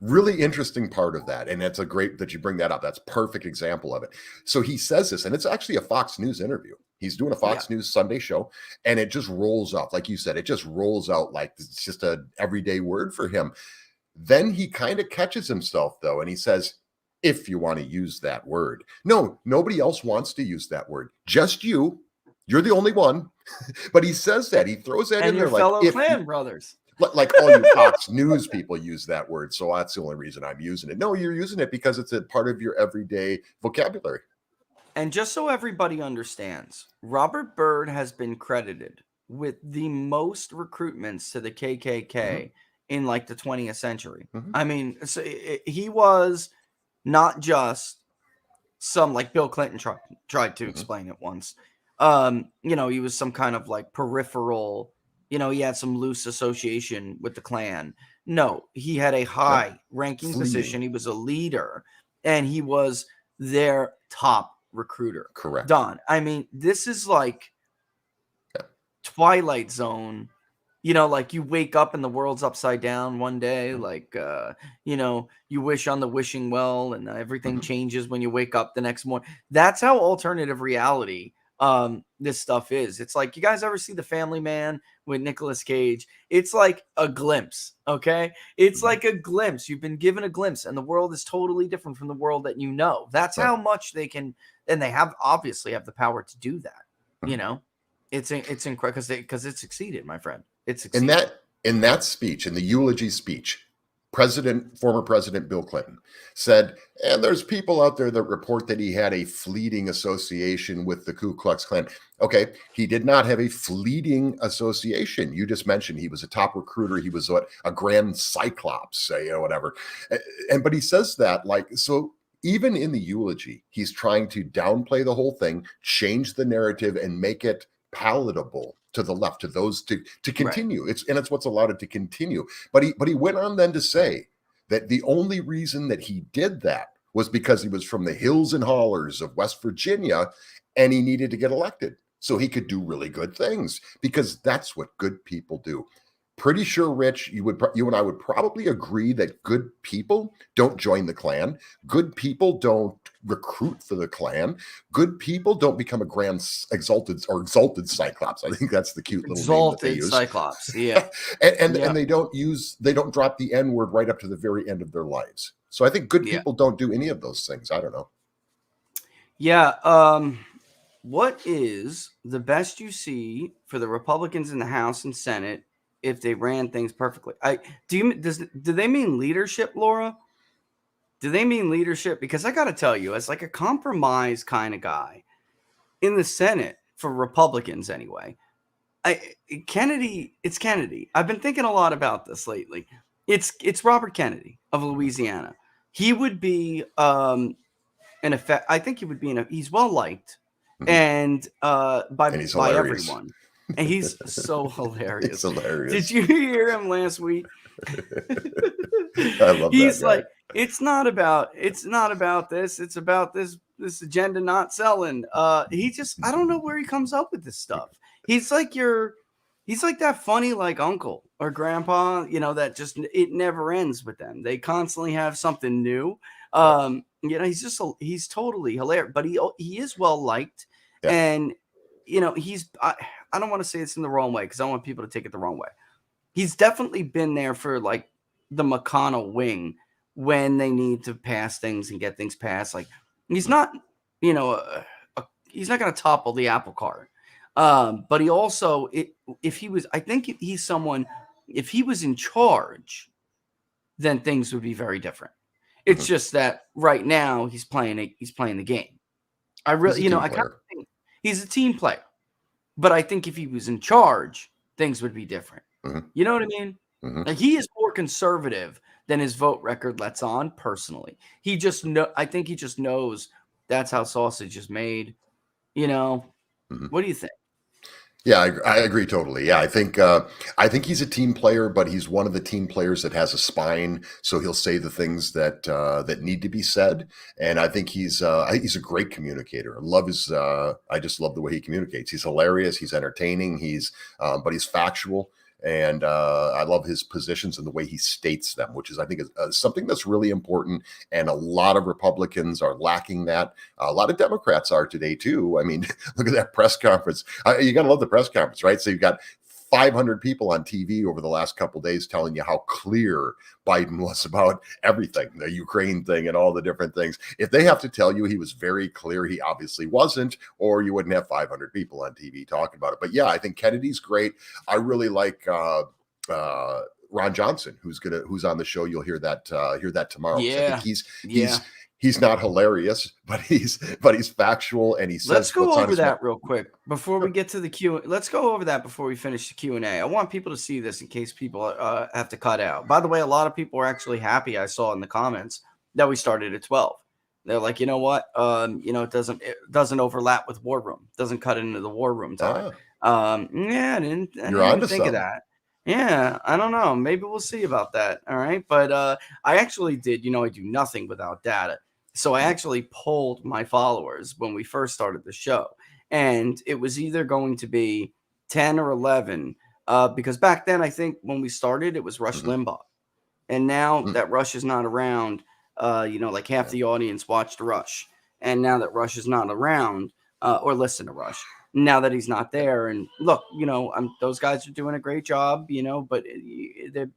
really interesting part of that, and it's a great that you bring that up. That's a perfect example of it. So he says this, and it's actually a Fox News interview. He's doing a Fox News Sunday show, and it just rolls off. Like you said, it just rolls out like it's just an everyday word for him. Then he kind of catches himself, though, and he says, if you want to use that word. No, nobody else wants to use that word. Just you. You're the only one. But he says that. He throws that in there like fellow Klan brothers. Like all you Fox News people use that word, so that's the only reason I'm using it. No, you're using it because it's a part of your everyday vocabulary. And just so everybody understands, Robert Byrd has been credited with the most recruitments to the KKK in like the 20th century. I mean, so he was not just some, like Bill Clinton tried to explain it once. He was some kind of like peripheral, he had some loose association with the Klan. No, he had a high ranking position. He was a leader and he was their top recruiter. Correct. Don, I mean, this is like Twilight Zone. Like you wake up and the world's upside down one day, like, you wish on the wishing well and everything changes when you wake up the next morning. That's how alternative reality this stuff is. It's like, you guys ever see The Family Man with Nicolas Cage? It's like a glimpse. Okay. It's like a glimpse. You've been given a glimpse and the world is totally different from the world that you know. That's how much they can, and they obviously have the power to do that. It's incredible because it succeeded, my friend. It succeeded. In that speech, in the eulogy speech, former President Bill Clinton said, and there's people out there that report that he had a fleeting association with the Ku Klux Klan. Okay, he did not have a fleeting association. You just mentioned he was a top recruiter. He was a grand cyclops, whatever. But he says that so even in the eulogy, he's trying to downplay the whole thing, change the narrative, and make it palatable to the left, to those to continue. It's what's allowed it to continue. But he went on then to say that the only reason that he did that was because he was from the hills and hollers of West Virginia and he needed to get elected so he could do really good things, because that's what good people do. Pretty sure, Rich, you and I would probably agree that good people don't join the Klan. Good people don't recruit for the Klan. Good people don't become a grand exalted Cyclops. I think that's the cute little name that they use. Cyclops, yeah. and they don't drop the N-word right up to the very end of their lives. So I think good people don't do any of those things. I don't know. Yeah. What is the best you see for the Republicans in the House and Senate if they ran things perfectly? Do they mean leadership, Laura? Do they mean leadership? Because I got to tell you, as like a compromise kind of guy in the Senate for Republicans anyway, it's Kennedy. I've been thinking a lot about this lately. It's Robert Kennedy of Louisiana. He would be in effect. I think he would be he's well liked and by everyone. And he's so hilarious. It's hilarious. Did you hear him last week? I love He's that guy. like, it's not about this. It's about this agenda not selling. I don't know where he comes up with this stuff. He's like that funny like uncle or grandpa, that just it never ends with them. They constantly have something new. He's totally hilarious, but he is well liked, and I don't want to say this in the wrong way because I don't want people to take it the wrong way. He's definitely been there for like the McConnell wing when they need to pass things and get things passed. Like he's not, he's not going to topple the apple cart. But he also, if he was in charge, then things would be very different. It's just that right now he's playing the game. I kind of think he's a team player. But I think if he was in charge, things would be different. You know what I mean? Like he is more conservative than his vote record lets on. Personally, I think he just knows that's how sausage is made. What do you think? Yeah, I agree totally. Yeah, I think he's a team player, but he's one of the team players that has a spine, so he'll say the things that need to be said. And I think he's a great communicator. I just love the way he communicates. He's hilarious. He's entertaining. But he's factual. And I love his positions and the way he states them, which I think is something that's really important. And a lot of Republicans are lacking that. A lot of Democrats are today, too. I mean, look at that press conference. You got to love the press conference, right? So you've got 500 people on TV over the last couple of days telling you how clear Biden was about everything, the Ukraine thing and all the different things. If they have to tell you he was very clear, he obviously wasn't, or you wouldn't have 500 people on TV talking about it. But yeah, I think Kennedy's great. I really like Ron Johnson, who's on the show. You'll hear that tomorrow. Yeah. I think he's not hilarious, but he's factual, and he says. Let's go over that real quick before we get to the Q. Let's go over that before we finish the Q&A. I want people to see this in case people have to cut out. By the way, a lot of people are actually happy. I saw in the comments that we started at 12. They're like, you know what? It doesn't overlap with War Room. Doesn't cut into the War Room time. I didn't even think of that. Yeah, I don't know. Maybe we'll see about that. All right. But I actually did, I do nothing without data. So I actually polled my followers when we first started the show. And it was either going to be 10 or 11. Because back then, I think when we started, it was Rush Limbaugh. And now that Rush is not around, like half the audience watched Rush. And now that Rush is not around, or listen to Rush. Now that he's not there, and look, those guys are doing a great job, but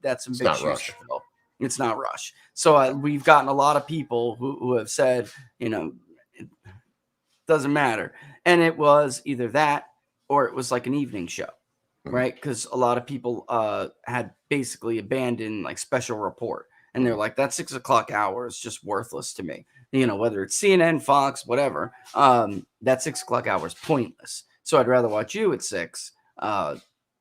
that's some big shoes to fill. It's not Rush. So we've gotten a lot of people who have said, it doesn't matter. And it was either that or it was like an evening show, right? Because a lot of people had basically abandoned like Special Report. And they're like, that 6 o'clock hour is just worthless to me. Whether it's CNN, Fox, whatever, that 6 o'clock hour is pointless. So I'd rather watch you at 6.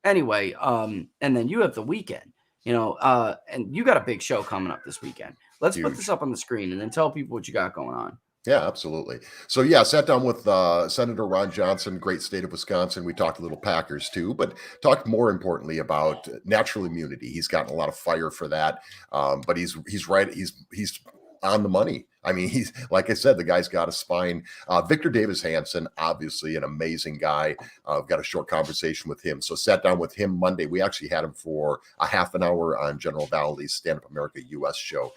Anyway, and then you have the weekend, and you got a big show coming up this weekend. Let's put this up on the screen and then tell people what you got going on. Yeah, absolutely. So yeah, sat down with Senator Ron Johnson, great state of Wisconsin. We talked a little Packers too, but talked more importantly about natural immunity. He's gotten a lot of fire for that, but he's right. He's on the money I mean, he's, like I said, the guy's got a spine. Victor Davis Hanson, obviously an amazing guy. I've got a short conversation with him. So sat down with him Monday. We actually had him for a half an hour on General Valley's Stand Up America US show.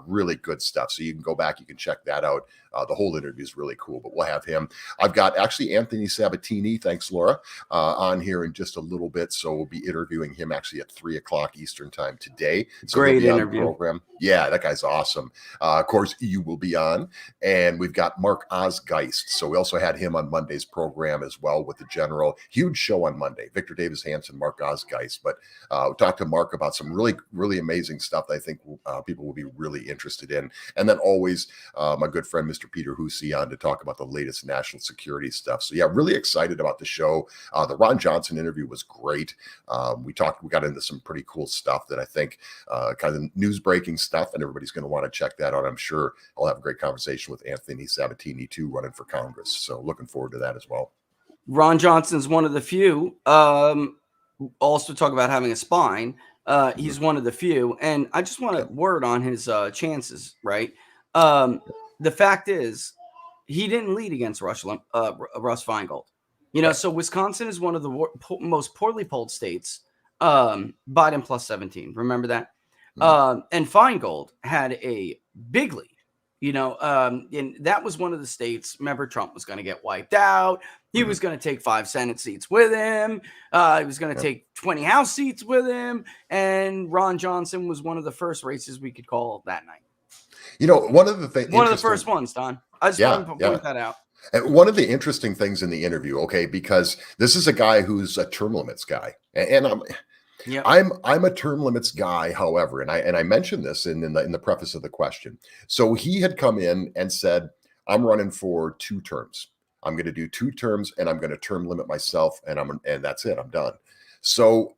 Really good stuff. So you can go back, you can check that out. The whole interview is really cool, but we'll have him. I've got actually Anthony Sabatini, thanks Laura, on here in just a little bit. So we'll be interviewing him actually at 3:00 Eastern time today. So Great interview. Program. Yeah, that guy's awesome. Of course, you will be on. And we've got Mark Osgeist. So we also had him on Monday's program as well with the general. Huge show on Monday. Victor Davis Hanson, Mark Osgeist. But we talked to Mark about some really, really amazing stuff that I think people will be really interested in. And then always my good friend, Mr. Peter Hussey, on to talk about the latest national security stuff. So yeah, really excited about the show. The Ron Johnson interview was great. We got into some pretty cool stuff that I think kind of news breaking stuff, and everybody's going to want to check that out. I'm sure I'll have a great conversation with Anthony Sabatini too, running for Congress. So looking forward to that as well. Ron Johnson's one of the few. Also talk about having a spine. He's one of the few, and I just want to word on his chances, right? The fact is, he didn't lead against Russ Feingold. You know, so Wisconsin is one of the most poorly polled states. Biden plus 17. Remember that? And Feingold had a big lead. You know, and that was one of the states. Remember, Trump was going to get wiped out. He was going to take 5 Senate seats with him. He was going to take 20 House seats with him. And Ron Johnson was one of the first races we could call that night. You know, one of the first ones, Don. I just want to point that out. And one of the interesting things in the interview, okay, because this is a guy who's a term limits guy, and I'm a term limits guy. However, and I mentioned this in the preface of the question. So he had come in and said, "I'm running for 2 terms. I'm going to do 2 terms, and I'm going to term limit myself, and that's it. I'm done." So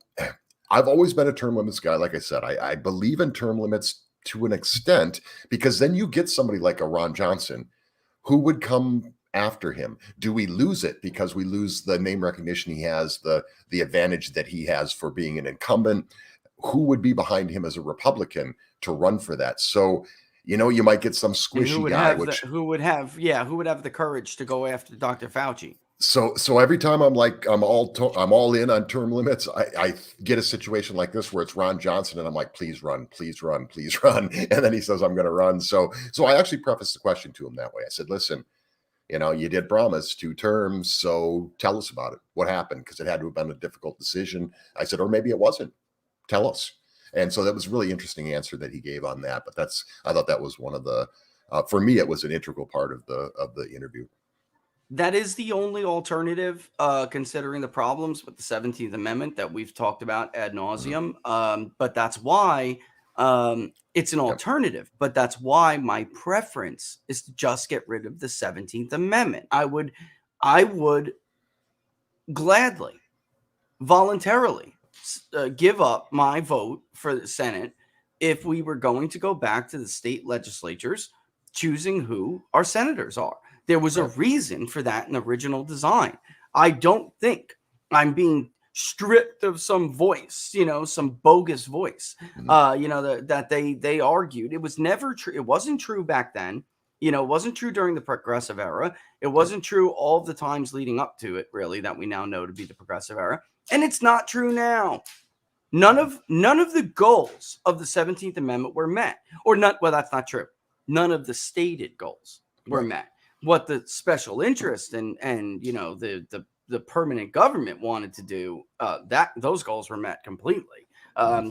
I've always been a term limits guy. Like I said, I believe in term limits to an extent, because then you get somebody like a Ron Johnson who would come after him. Do we lose it because we lose the name recognition he has, the advantage that he has for being an incumbent? Who would be behind him as a Republican to run for that? So, you know, you might get some squishy guy. Who would have the courage to go after Dr. Fauci? So every time I'm like, I'm all in on term limits, I get a situation like this where it's Ron Johnson and I'm like, please run, please run, please run. And then he says, I'm going to run. So I actually prefaced the question to him that way. I said, listen, you know, you did promise 2 terms. So tell us about it. What happened? Because it had to have been a difficult decision. I said, or maybe it wasn't. Tell us. And so that was a really interesting answer that he gave on that. But I thought that was one of the, for me, it was an integral part of the interview. That is the only alternative, considering the problems with the 17th Amendment that we've talked about ad nauseum. But that's why it's an alternative. But that's why my preference is to just get rid of the 17th Amendment. I would gladly, voluntarily give up my vote for the Senate if we were going to go back to the state legislatures choosing who our senators are. There was a reason for that in the original design. I don't think I'm being stripped of some voice, you know, some bogus voice, you know, that they argued. It was never true. It wasn't true back then. You know, it wasn't true during the progressive era. It wasn't true all of the times leading up to it, really, that we now know to be the progressive era. And it's not true now. None of the goals of the 17th Amendment were met. Or not. Well, that's not true. None of the stated goals were met. What the special interest and you know the permanent government wanted to do, that those goals were met completely.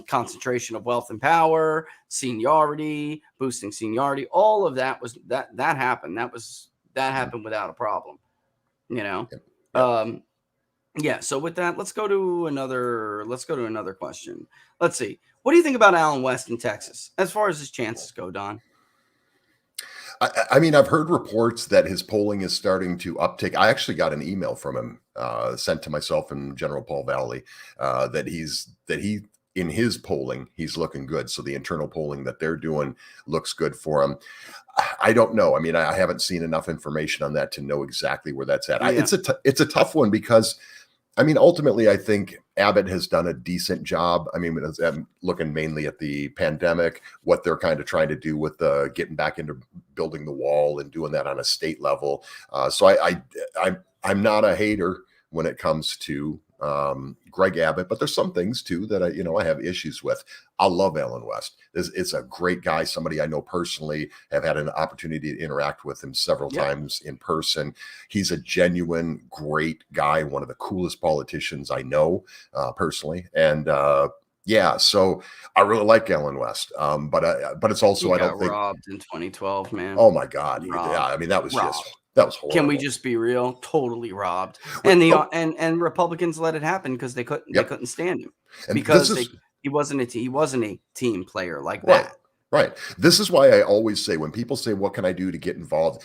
Concentration of wealth and power, seniority, boosting seniority, all of that was that happened. That happened without a problem. You know. Yeah. So with that, let's go to another question. Let's see. What do you think about Alan West in Texas as far as his chances go, Don? I mean, I've heard reports that his polling is starting to uptick. I actually got an email from him sent to myself and General Paul Valley that he in his polling, he's looking good. So the internal polling that they're doing looks good for him. I don't know. I mean, I haven't seen enough information on that to know exactly where that's at. Yeah. It's a tough one because, I mean, ultimately, I think Abbott has done a decent job. I mean, I'm looking mainly at the pandemic, what they're kind of trying to do with getting back into building the wall and doing that on a state level. I'm not a hater when it comes to Greg Abbott, but there's some things too that I have issues with. I love Alan West. It's a great guy, somebody I know personally, have had an opportunity to interact with him several times in person. He's a genuine, great guy, one of the coolest politicians I know personally. And so I really like Alan West. But it's also, He I got don't think robbed in 2012, man. Oh my God. Robbed. Yeah, I mean, that was Robbed. that was horrible. Can we just be real? Totally robbed. But- And but- and Republicans let it happen because they couldn't stand him And because this is- he wasn't a team player like Right. that. Right. This is why I always say, when people say, what can I do to get involved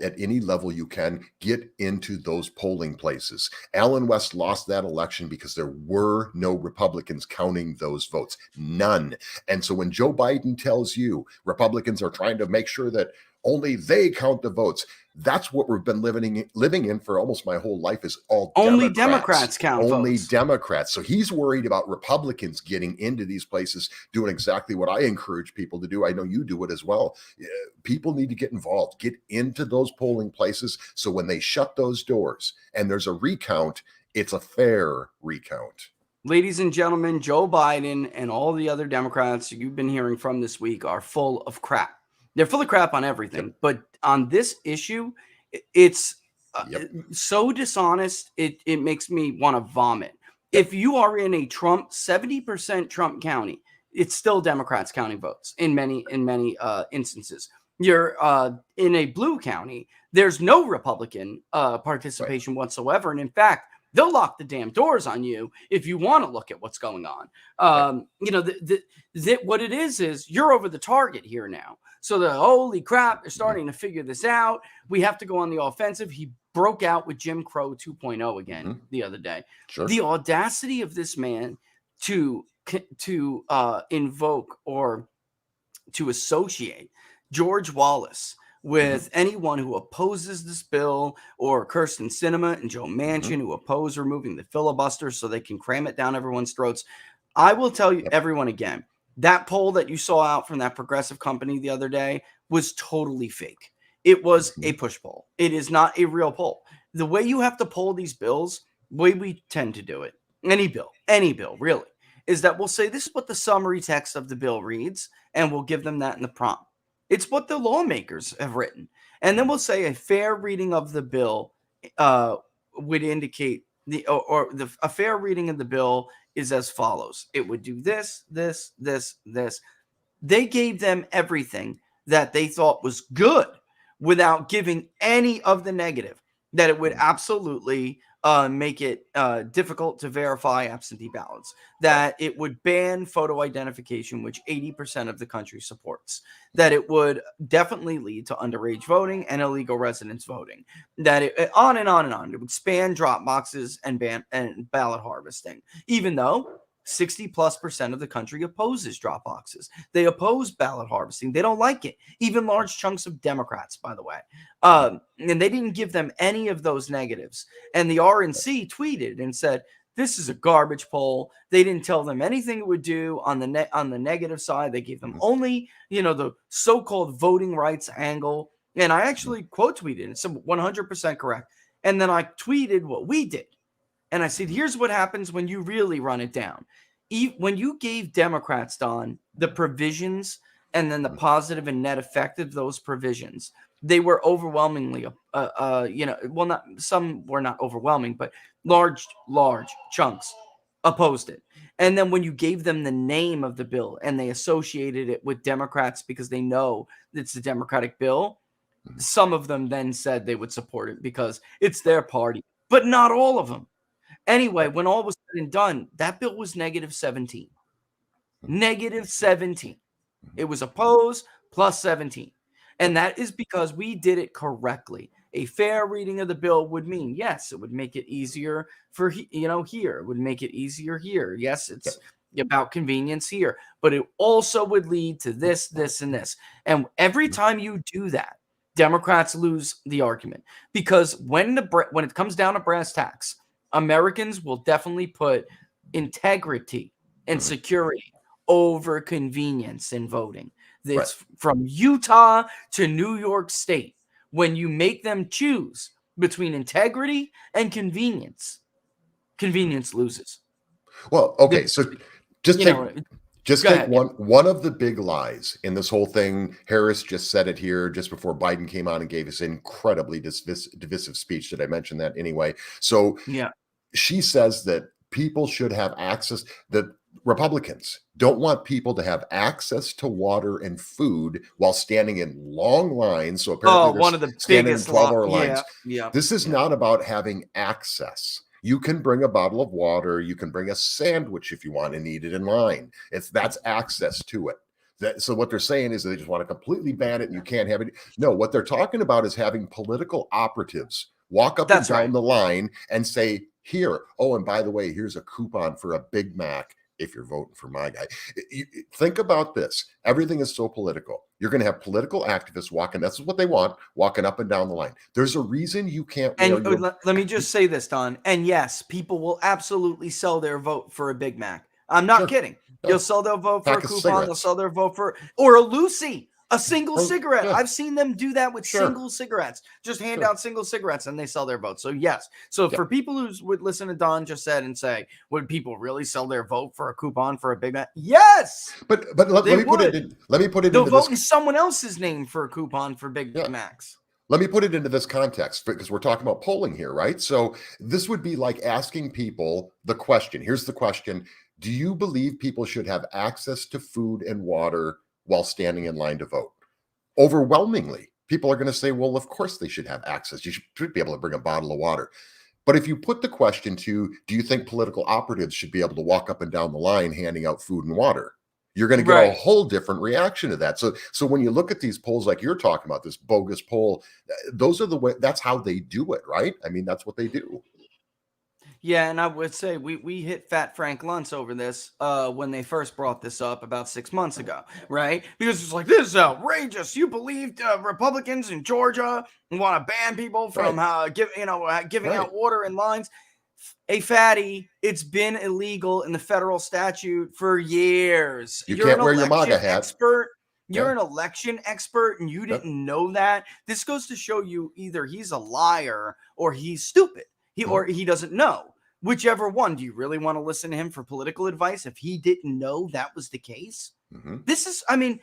at any level you can. Get into those polling places. Alan West lost that election because there were no Republicans counting those votes. None. And so when Joe Biden tells you Republicans are trying to make sure that only they count the votes, that's what we've been living in for almost my whole life, is Only Democrats count Only votes. Democrats. So he's worried about Republicans getting into these places, doing exactly what I encourage people to do. I know you do it as well. People need to get involved, get into those polling places. So when they shut those doors and there's a recount, it's a fair recount. Ladies and gentlemen, Joe Biden and all the other Democrats you've been hearing from this week are full of crap. They're full of crap on everything, but on this issue, it's so dishonest. It makes me want to vomit. If you are in a 70% Trump county, it's still Democrats counting votes in many instances. You're in a blue county, there's no Republican participation whatsoever, and in fact, they'll lock the damn doors on you if you want to look at what's going on. What it is you're over the target here now. So holy crap, they're starting to figure this out. We have to go on the offensive. He broke out with Jim Crow 2.0 again the other day. Sure. The audacity of this man to invoke or to associate George Wallace with anyone who opposes this bill, or Kirsten Sinema and Joe Manchin who oppose removing the filibuster so they can cram it down everyone's throats. I will tell you, everyone again, that poll that you saw out from that progressive company the other day was totally fake. It was a push poll. It is not a real poll. The way you have to poll these bills, the way we tend to do it, any bill really, is that we'll say this is what the summary text of the bill reads, and we'll give them that in the prompt. It's what the lawmakers have written. And then we'll say a fair reading of the bill would indicate a fair reading of the bill is as follows. It would do this, this, this, this. They gave them everything that they thought was good without giving any of the negative, that it would absolutely make it difficult to verify absentee ballots, that it would ban photo identification, which 80% of the country supports, that it would definitely lead to underage voting and illegal residence voting, that it on and on and on. It would span drop boxes and ban and ballot harvesting, even though 60+% of the country opposes drop boxes. They oppose ballot harvesting. They don't like it. Even large chunks of Democrats, by the way. And they didn't give them any of those negatives. And the RNC tweeted and said, this is a garbage poll. They didn't tell them anything it would do on the negative side. They gave them only, the so-called voting rights angle. And I actually quote tweeted and said 100% correct. And then I tweeted what we did. And I said, here's what happens when you really run it down. When you gave Democrats, Don, the provisions and then the positive and net effect of those provisions, they were overwhelmingly, some were not overwhelming, but large chunks opposed it. And then when you gave them the name of the bill and they associated it with Democrats because they know it's a Democratic bill, some of them then said they would support it because it's their party, but not all of them. Anyway, when all was said and done, that bill was -17. -17. It was opposed plus 17. And that is because we did it correctly. A fair reading of the bill would mean, yes, it would make it easier for, here. It would make it easier here. Yes, it's about convenience here. But it also would lead to this, this, and this. And every time you do that, Democrats lose the argument. Because when it comes down to brass tacks, Americans will definitely put integrity and security over convenience in voting. Right. It's from Utah to New York State. When you make them choose between integrity and convenience loses. Well, okay, so just You take know, just go take ahead. one of the big lies in this whole thing. Harris just said it here just before Biden came on and gave his incredibly divisive speech. Did I mention that anyway? So Yeah. she says that people should have access, that Republicans don't want people to have access to water and food while standing in long lines. So apparently one they're of the standing in biggest 12-hour lines. Yeah. This is not about having access. You can bring a bottle of water, you can bring a sandwich if you want and eat it in line. That's access to it. So what they're saying is they just want to completely ban it and you can't have it. No, what they're talking about is having political operatives walk up and down the line and say, here, oh, and by the way, here's a coupon for a Big Mac if you're voting for my guy. Think about this. Everything is so political. You're going to have political activists walking. That's what they want, walking up and down the line. There's a reason you can't. And let me just say this, Don. And yes, people will absolutely sell their vote for a Big Mac. I'm not kidding. You'll sell their vote for a coupon. They'll sell their vote or a Lucy. A single cigarette. Yeah. I've seen them do that with single cigarettes. Just hand out single cigarettes and they sell their vote. So yes. So for people who would listen to Don just said and say, would people really sell their vote for a coupon for a Big Mac? Yes. But let me put it in. Let me put it. They'll vote in someone else's name for a coupon for Big Macs. Let me put it into this context because we're talking about polling here, right? So this would be like asking people the question. Here's the question. Do you believe people should have access to food and water while standing in line to vote? Overwhelmingly, people are going to say, well, of course they should have access. You should be able to bring a bottle of water. But if you put the question to, do you think political operatives should be able to walk up and down the line handing out food and water? You're going to get a whole different reaction to that. So when you look at these polls, like you're talking about, this bogus poll, those are the way, that's how they do it, right? I mean, that's what they do. Yeah, and I would say we hit Fat Frank Luntz over this when they first brought this up about 6 months ago, right? Because it's like, this is outrageous. You believed Republicans in Georgia want to ban people from giving out water in lines. Hey, Fatty, it's been illegal in the federal statute for years. You're can't wear your MAGA hat. Expert. You're an election expert and you didn't know that. This goes to show you either he's a liar or he's stupid. Or he doesn't know. Whichever one. Do you really want to listen to him for political advice if he didn't know that was the case? This is, I mean,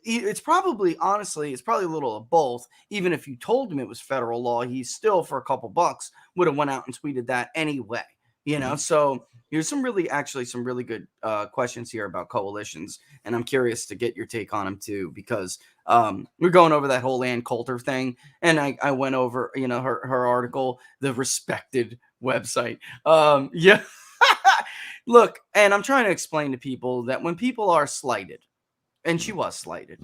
it's probably, honestly, it's probably a little of both. Even if you told him it was federal law, he still, for a couple bucks, would have went out and tweeted that anyway. You know, so here's some really good questions here about coalitions. And I'm curious to get your take on them too, because we're going over that whole Ann Coulter thing. And I went over, her article, the respected website. Look, and I'm trying to explain to people that when people are slighted, and she was slighted,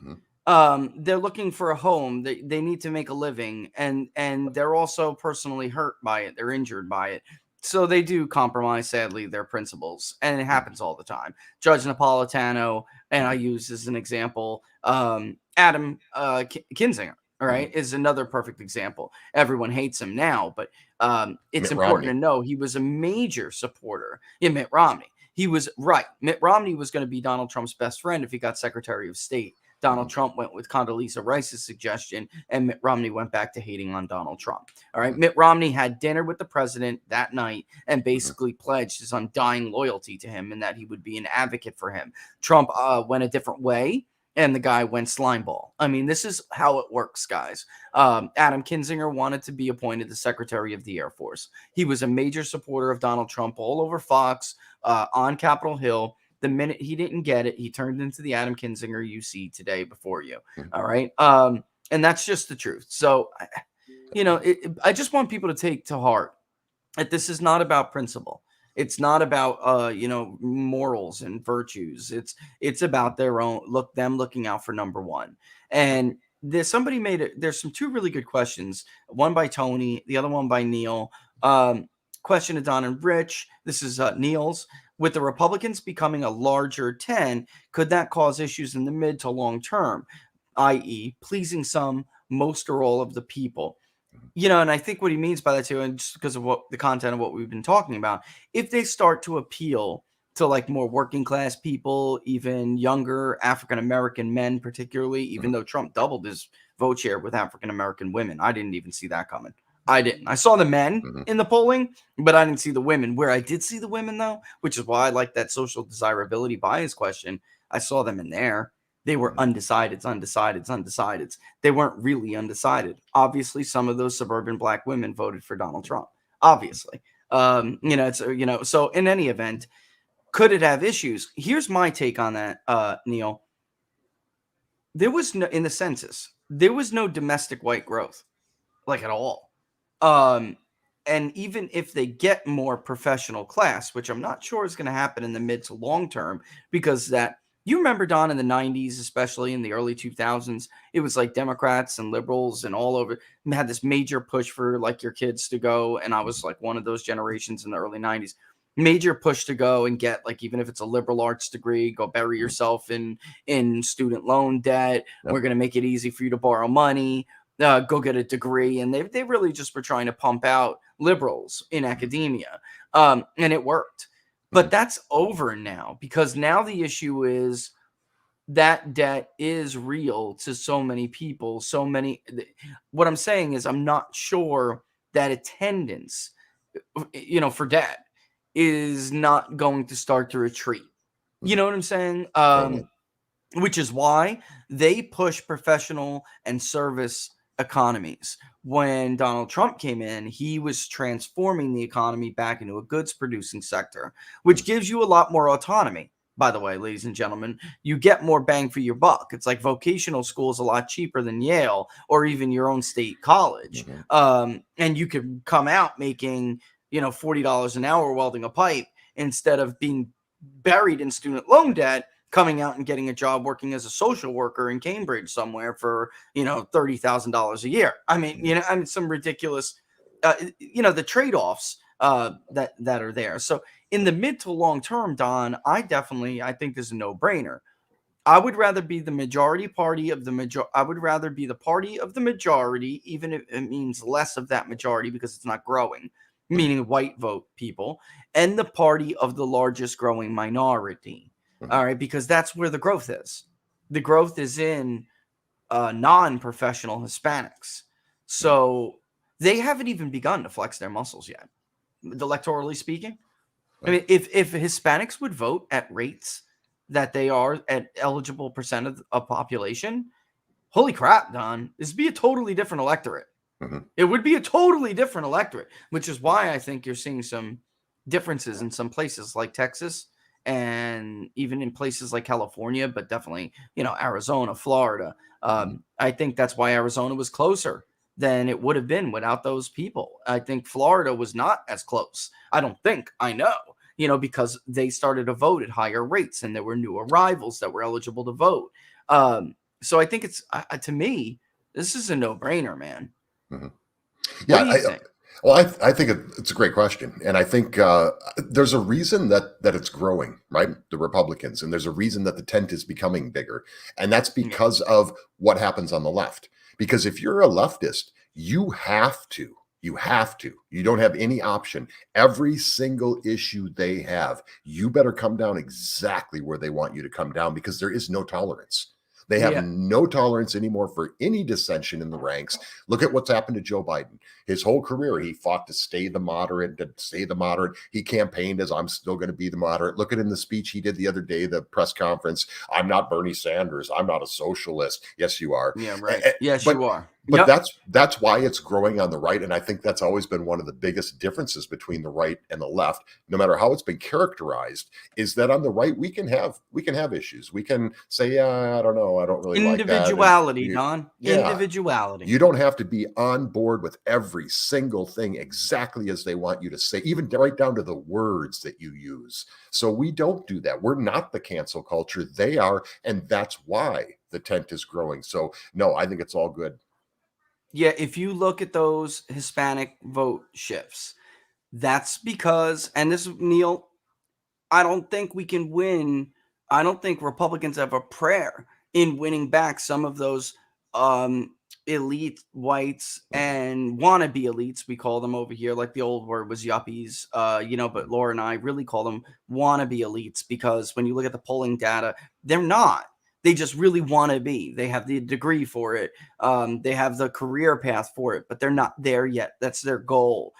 they're looking for a home. They need to make a living. And they're also personally hurt by it. They're injured by it. So they do compromise, sadly, their principles, and it happens all the time. Judge Napolitano, and I use as an example, Adam Kinzinger, all right, is another perfect example. Everyone hates him now, but it's important to know he was a major supporter in Mitt Romney. He was right. Mitt Romney was going to be Donald Trump's best friend if he got Secretary of State. Donald Trump went with Condoleezza Rice's suggestion, and Mitt Romney went back to hating on Donald Trump. All right. Mitt Romney had dinner with the president that night and basically pledged his undying loyalty to him and that he would be an advocate for him. Trump went a different way, and the guy went slimeball. I mean, this is how it works, guys. Adam Kinzinger wanted to be appointed the Secretary of the Air Force. He was a major supporter of Donald Trump all over Fox, on Capitol Hill. The minute he didn't get it, he turned into the Adam Kinzinger you see today before you. All right. And that's just the truth. So, I just want people to take to heart that this is not about principle. It's not about, morals and virtues. It's about their own them looking out for number one. And there's some two really good questions. One by Tony, the other one by Neil. Question to Don and Rich. This is Neil's. With the Republicans becoming a larger 10, could that cause issues in the mid to long term, i.e., pleasing some, most, or all of the people? And I think what he means by that too, and just because of what the content of what we've been talking about, if they start to appeal to like more working class people, even younger African American men, particularly, even though Trump doubled his vote share with African American women, I didn't even see that coming. I didn't. I saw the men in the polling, but I didn't see the women. Where I did see the women, though, which is why I like that social desirability bias question, I saw them in there. They were undecideds. They weren't really undecided. Obviously, some of those suburban black women voted for Donald Trump. Obviously, so in any event, could it have issues? Here's my take on that, Neil. There was no, in the census, there was no domestic white growth, like at all. And even if they get more professional class, which I'm not sure is going to happen in the mid to long term, because you remember, Don, in the 90s, especially in the early 2000s, it was like Democrats and liberals and all over had this major push for like your kids to go. And I was like one of those generations in the early 90s, major push to go and get, like, even if it's a liberal arts degree, go bury yourself in student loan debt. Yep. We're going to make it easy for you to borrow money. Go get a degree. And they really just were trying to pump out liberals in academia. And it worked. But that's over now, because now the issue is that debt is real to so many people. What I'm saying is I'm not sure that attendance, for debt is not going to start to retreat. You know what I'm saying? Which is why they push professional and service economies. When Donald Trump came in, he was transforming the economy back into a goods producing sector, which gives you a lot more autonomy. By the way, ladies and gentlemen, you get more bang for your buck. It's like vocational school is a lot cheaper than Yale or even your own state college. And you could come out making, $40 an hour welding a pipe instead of being buried in student loan debt, coming out and getting a job working as a social worker in Cambridge somewhere for, $30,000 a year. I mean, some ridiculous, the trade-offs that are there. So in the mid to long term, Don, I think this is a no-brainer. I would rather be the majority party of I would rather be the party of the majority, even if it means less of that majority because it's not growing, meaning white vote people, and the party of the largest growing minority. All right, because that's where the growth is. The growth is in non-professional Hispanics. So they haven't even begun to flex their muscles yet, electorally speaking. I mean, if Hispanics would vote at rates that they are at eligible percent of a population, holy crap, Don, this would be a totally different electorate. It would be a totally different electorate, which is why I think you're seeing some differences in some places like Texas and even in places like California, but definitely, Arizona, Florida. I think that's why Arizona was closer than it would have been without those people. I think Florida was not as close. I don't think, I know, because they started to vote at higher rates and there were new arrivals that were eligible to vote. So I think it's, to me, this is a no-brainer, man. Yeah, What do you think? Well, I think it's a great question. And I think there's a reason that it's growing, right? The Republicans. And there's a reason that the tent is becoming bigger. And that's because of what happens on the left. Because if you're a leftist, you have to. You don't have any option. Every single issue they have, you better come down exactly where they want you to come down, because there is no tolerance. They have no tolerance anymore for any dissension in the ranks. Look at what's happened to Joe Biden. His whole career, he fought to stay the moderate, He campaigned as, I'm still going to be the moderate. Look at in the speech he did the other day, the press conference. I'm not Bernie Sanders. I'm not a socialist. Yes, you are. Yeah, right. Yes, you are. But that's why it's growing on the right. And I think that's always been one of the biggest differences between the right and the left, no matter how it's been characterized, is that on the right, we can have issues. We can say, I don't know, I don't really like that. Individuality, Don. Individuality. You don't have to be on board with every single thing exactly as they want you to say, even right down to the words that you use. So we don't do that. We're not the cancel culture. They are. And that's why the tent is growing. So no, I think it's all good. Yeah, if you look at those Hispanic vote shifts, that's because, and this, Neil, I don't think we can win. I don't think Republicans have a prayer in winning back some of those elite whites and wannabe elites, we call them over here, like the old word was yuppies, but Laura and I really call them wannabe elites, because when you look at the polling data, they're not. They just really want to be. They have the degree for it. They have the career path for it, but they're not there yet. That's their goal.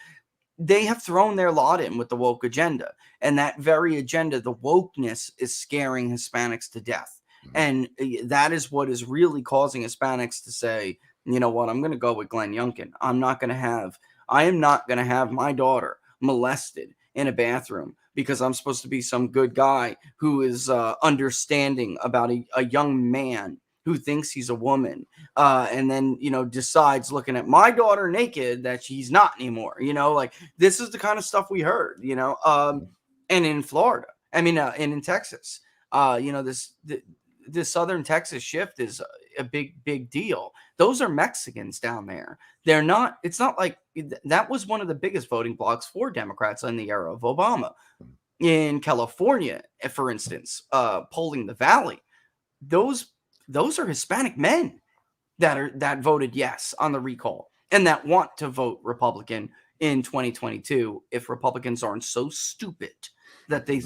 They have thrown their lot in with the woke agenda. And that very agenda, the wokeness, is scaring Hispanics to death. And that is what is really causing Hispanics to say, you know what, I'm going to go with Glenn Youngkin. I am not going to have my daughter molested in a bathroom because I'm supposed to be some good guy who is understanding about a young man who thinks he's a woman, and then, decides looking at my daughter naked that she's not anymore. Like, this is the kind of stuff we heard, and in Florida, and in Texas, this Southern Texas shift is a big deal. Those are Mexicans down there. They're not, it's not like that was one of the biggest voting blocks for Democrats in the era of Obama. In California, for instance, polling the Valley, those are Hispanic men that voted yes on the recall and that want to vote Republican in 2022 if Republicans aren't so stupid that they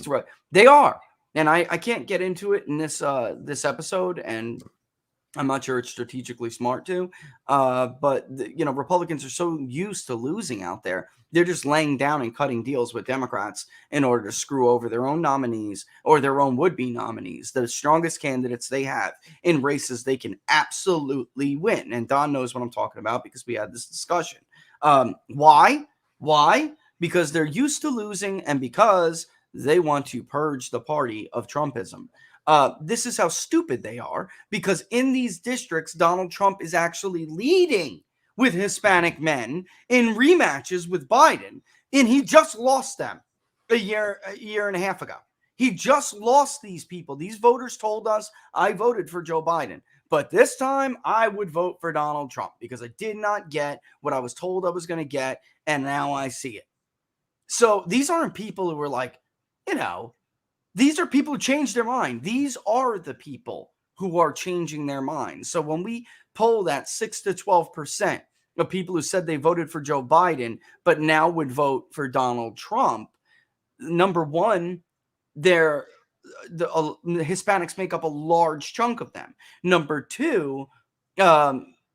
are. And I can't get into it in this episode, and I'm not sure it's strategically smart to, but Republicans are so used to losing out there. They're just laying down and cutting deals with Democrats in order to screw over their own nominees or their own would-be nominees, the strongest candidates they have in races they can absolutely win. And Don knows what I'm talking about because we had this discussion. Why? Because they're used to losing and because they want to purge the party of Trumpism. This is how stupid they are, because in these districts, Donald Trump is actually leading with Hispanic men in rematches with Biden, and he just lost them a year and a half ago. He just lost these people. These voters told us, I voted for Joe Biden, but this time I would vote for Donald Trump because I did not get what I was told I was going to get, and now I see it. So these aren't people who were like, these are people who changed their mind. These are the people who are changing their minds. So when we poll that 6 to 12% of people who said they voted for Joe Biden, but now would vote for Donald Trump, number one, the Hispanics make up a large chunk of them. Number two,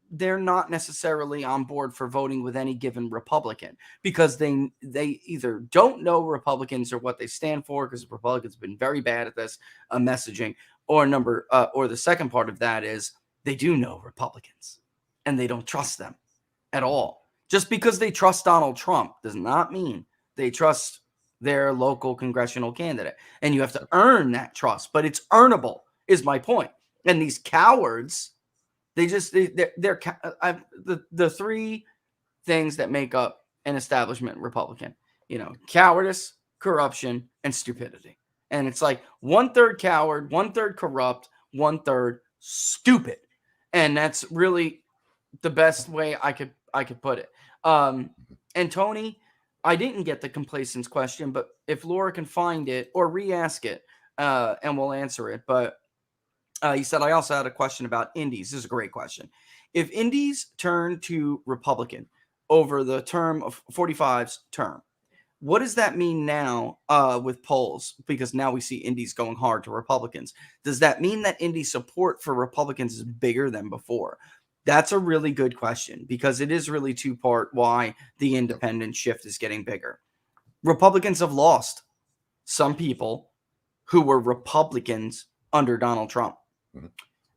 they're not necessarily on board for voting with any given Republican because they either don't know Republicans or what they stand for, because Republicans have been very bad at this messaging, or the second part of that is they do know Republicans and they don't trust them at all. Just because they trust Donald Trump does not mean they trust their local congressional candidate, and you have to earn that trust, but it's earnable is my point. And these cowards, they're the three things that make up an establishment Republican, cowardice, corruption, and stupidity. And it's like 1/3 coward, 1/3 corrupt, 1/3 stupid. And that's really the best way I could put it. And Tony, I didn't get the complacence question, but if Laura can find it or re-ask it, and we'll answer it. But he said, I also had a question about indies. This is a great question. If indies turn to Republican over the term of 45's term, what does that mean now with polls? Because now we see indies going hard to Republicans. Does that mean that indie support for Republicans is bigger than before? That's a really good question, because it is really two-part why the independent shift is getting bigger. Republicans have lost some people who were Republicans under Donald Trump.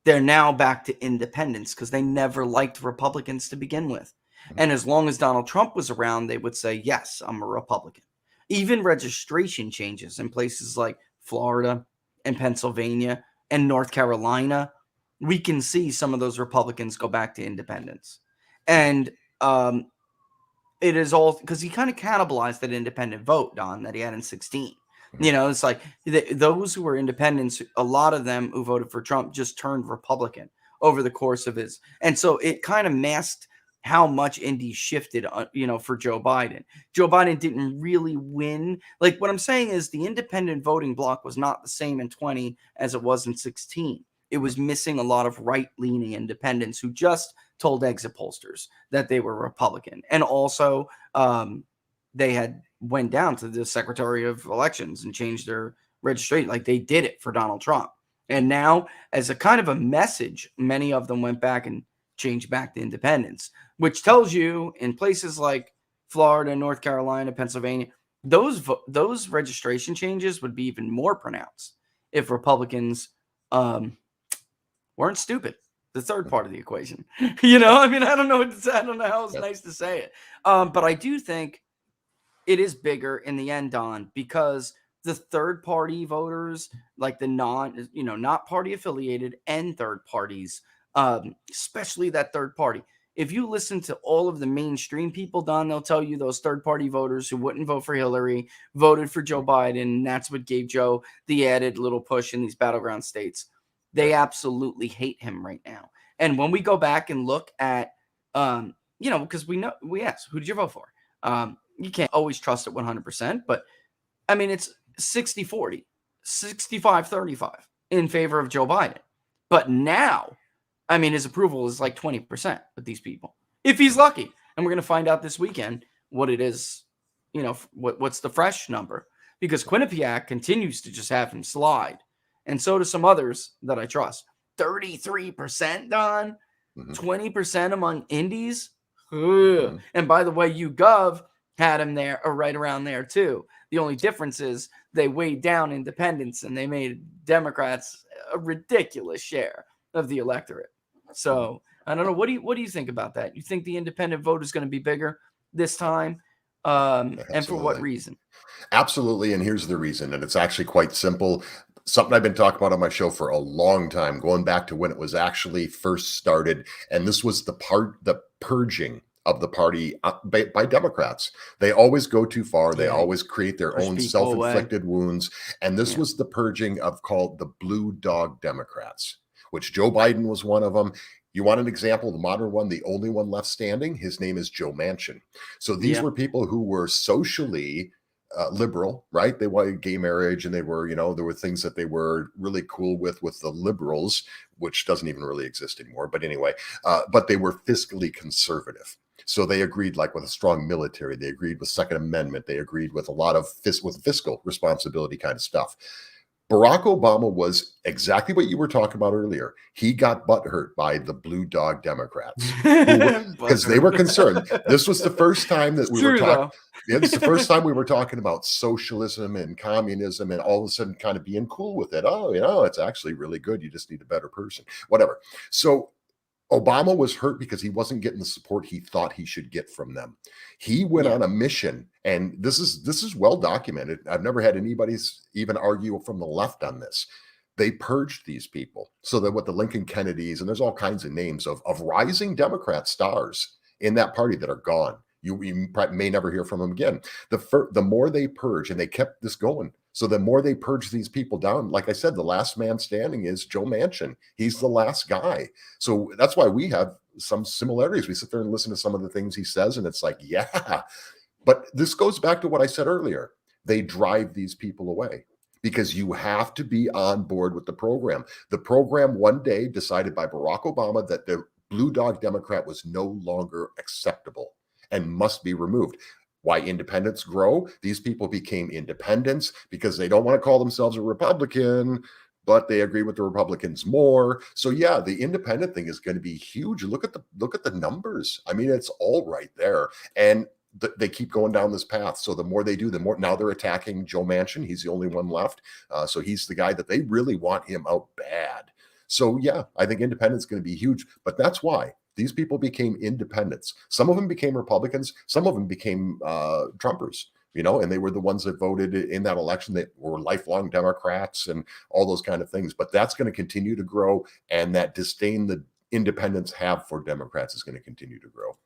They're now back to independents because they never liked Republicans to begin with. And as long as Donald Trump was around, they would say, yes, I'm a Republican. Even registration changes in places like Florida and Pennsylvania and North Carolina, we can see some of those Republicans go back to independents. And it is all because he kind of cannibalized that independent vote, Don, that he had in 2016. It's like those who were independents, a lot of them who voted for Trump just turned Republican over the course of his. And so it kind of masked how much Indy shifted, for Joe Biden. Joe Biden didn't really win. Like, what I'm saying is the independent voting bloc was not the same in 20 as it was in 16. It was missing a lot of right-leaning independents who just told exit pollsters that they were Republican. And also they had went down to the Secretary of Elections and changed their registration. Like they did it for Donald Trump. And now, as a kind of a message, many of them went back and changed back to independence, which tells you in places like Florida, North Carolina, Pennsylvania, those registration changes would be even more pronounced if Republicans weren't stupid. The third part of the equation, you know, I mean, I don't know how it's nice to say it. But I do think it is bigger in the end, Don, because the third party voters, like the not party affiliated and third parties, especially that third party. If you listen to all of the mainstream people, Don, they'll tell you those third party voters who wouldn't vote for Hillary voted for Joe Biden. And that's what gave Joe the added little push in these battleground states. They absolutely hate him right now. And when we go back and look at, because we ask, who did you vote for? You can't always trust it 100%, but I mean, it's 60-40, 65-35 in favor of Joe Biden. But now, I mean, his approval is like 20% with these people, if he's lucky. And we're going to find out this weekend what it is, what's the fresh number, because Quinnipiac continues to just have him slide. And so do some others that I trust. 33%, Don, 20% among indies. And by the way, YouGov had him there or right around there too. The only difference is they weighed down independents and they made Democrats a ridiculous share of the electorate. So I don't know. What do you think about that? You think the independent vote is going to be bigger this time? And for what reason? Absolutely. And here's the reason. And it's actually quite simple. Something I've been talking about on my show for a long time, going back to when it was actually first started. And this was the purging of the party by Democrats. They always go too far. They always create their own self-inflicted wounds. And this was the purging called the Blue Dog Democrats, which Joe Biden was one of them. You want an example, the modern one, the only one left standing? His name is Joe Manchin. So these were people who were socially liberal, right? They wanted gay marriage, and they were, there were things that they were really cool with the liberals, which doesn't even really exist anymore. But anyway, but they were fiscally conservative. So they agreed with a strong military. They agreed with Second Amendment. They agreed with a lot of fiscal responsibility kind of stuff. Barack Obama was exactly what you were talking about earlier. He got butthurt by the Blue Dog Democrats because they were concerned. This was the first time that we were talking. It's the first time we were talking about socialism and communism, and all of a sudden kind of being cool with it. Oh, it's actually really good. You just need a better person, whatever. So Obama was hurt because he wasn't getting the support he thought he should get from them. He went on a mission, and this is well documented. I've never had anybody even argue from the left on this. They purged these people so that with the Lincoln Kennedys, and there's all kinds of names of rising Democrat stars in that party that are gone. You may never hear from them again. The more they purge, and they kept this going. So the more they purge these people down, like I said, the last man standing is Joe Manchin. He's the last guy. So that's why we have some similarities. We sit there and listen to some of the things he says, and it's like, yeah. But this goes back to what I said earlier. They drive these people away because you have to be on board with the program. The program one day decided by Barack Obama that the Blue Dog Democrat was no longer acceptable and must be removed. Why independents grow? These people became independents because they don't want to call themselves a Republican, but they agree with the Republicans more. So yeah, the independent thing is going to be huge. Look at the numbers. I mean, it's all right there. And they keep going down this path. So the more they do, the more now they're attacking Joe Manchin. He's the only one left. So he's the guy that they really want him out bad. So yeah, I think independence is going to be huge, but that's why these people became independents. Some of them became Republicans. Some of them became Trumpers, and they were the ones that voted in that election that were lifelong Democrats and all those kind of things. But that's going to continue to grow. And that disdain the independents have for Democrats is going to continue to grow.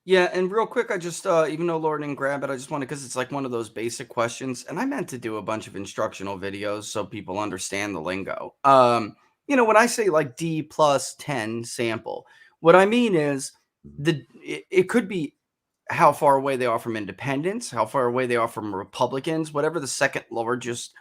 Yeah. And real quick, I just, even though Laura didn't grab it, I just wanted, because it's like one of those basic questions. And I meant to do a bunch of instructional videos so people understand the lingo. When I say like D plus 10 sample, what I mean is it could be how far away they are from independents, how far away they are from Republicans, whatever the second largest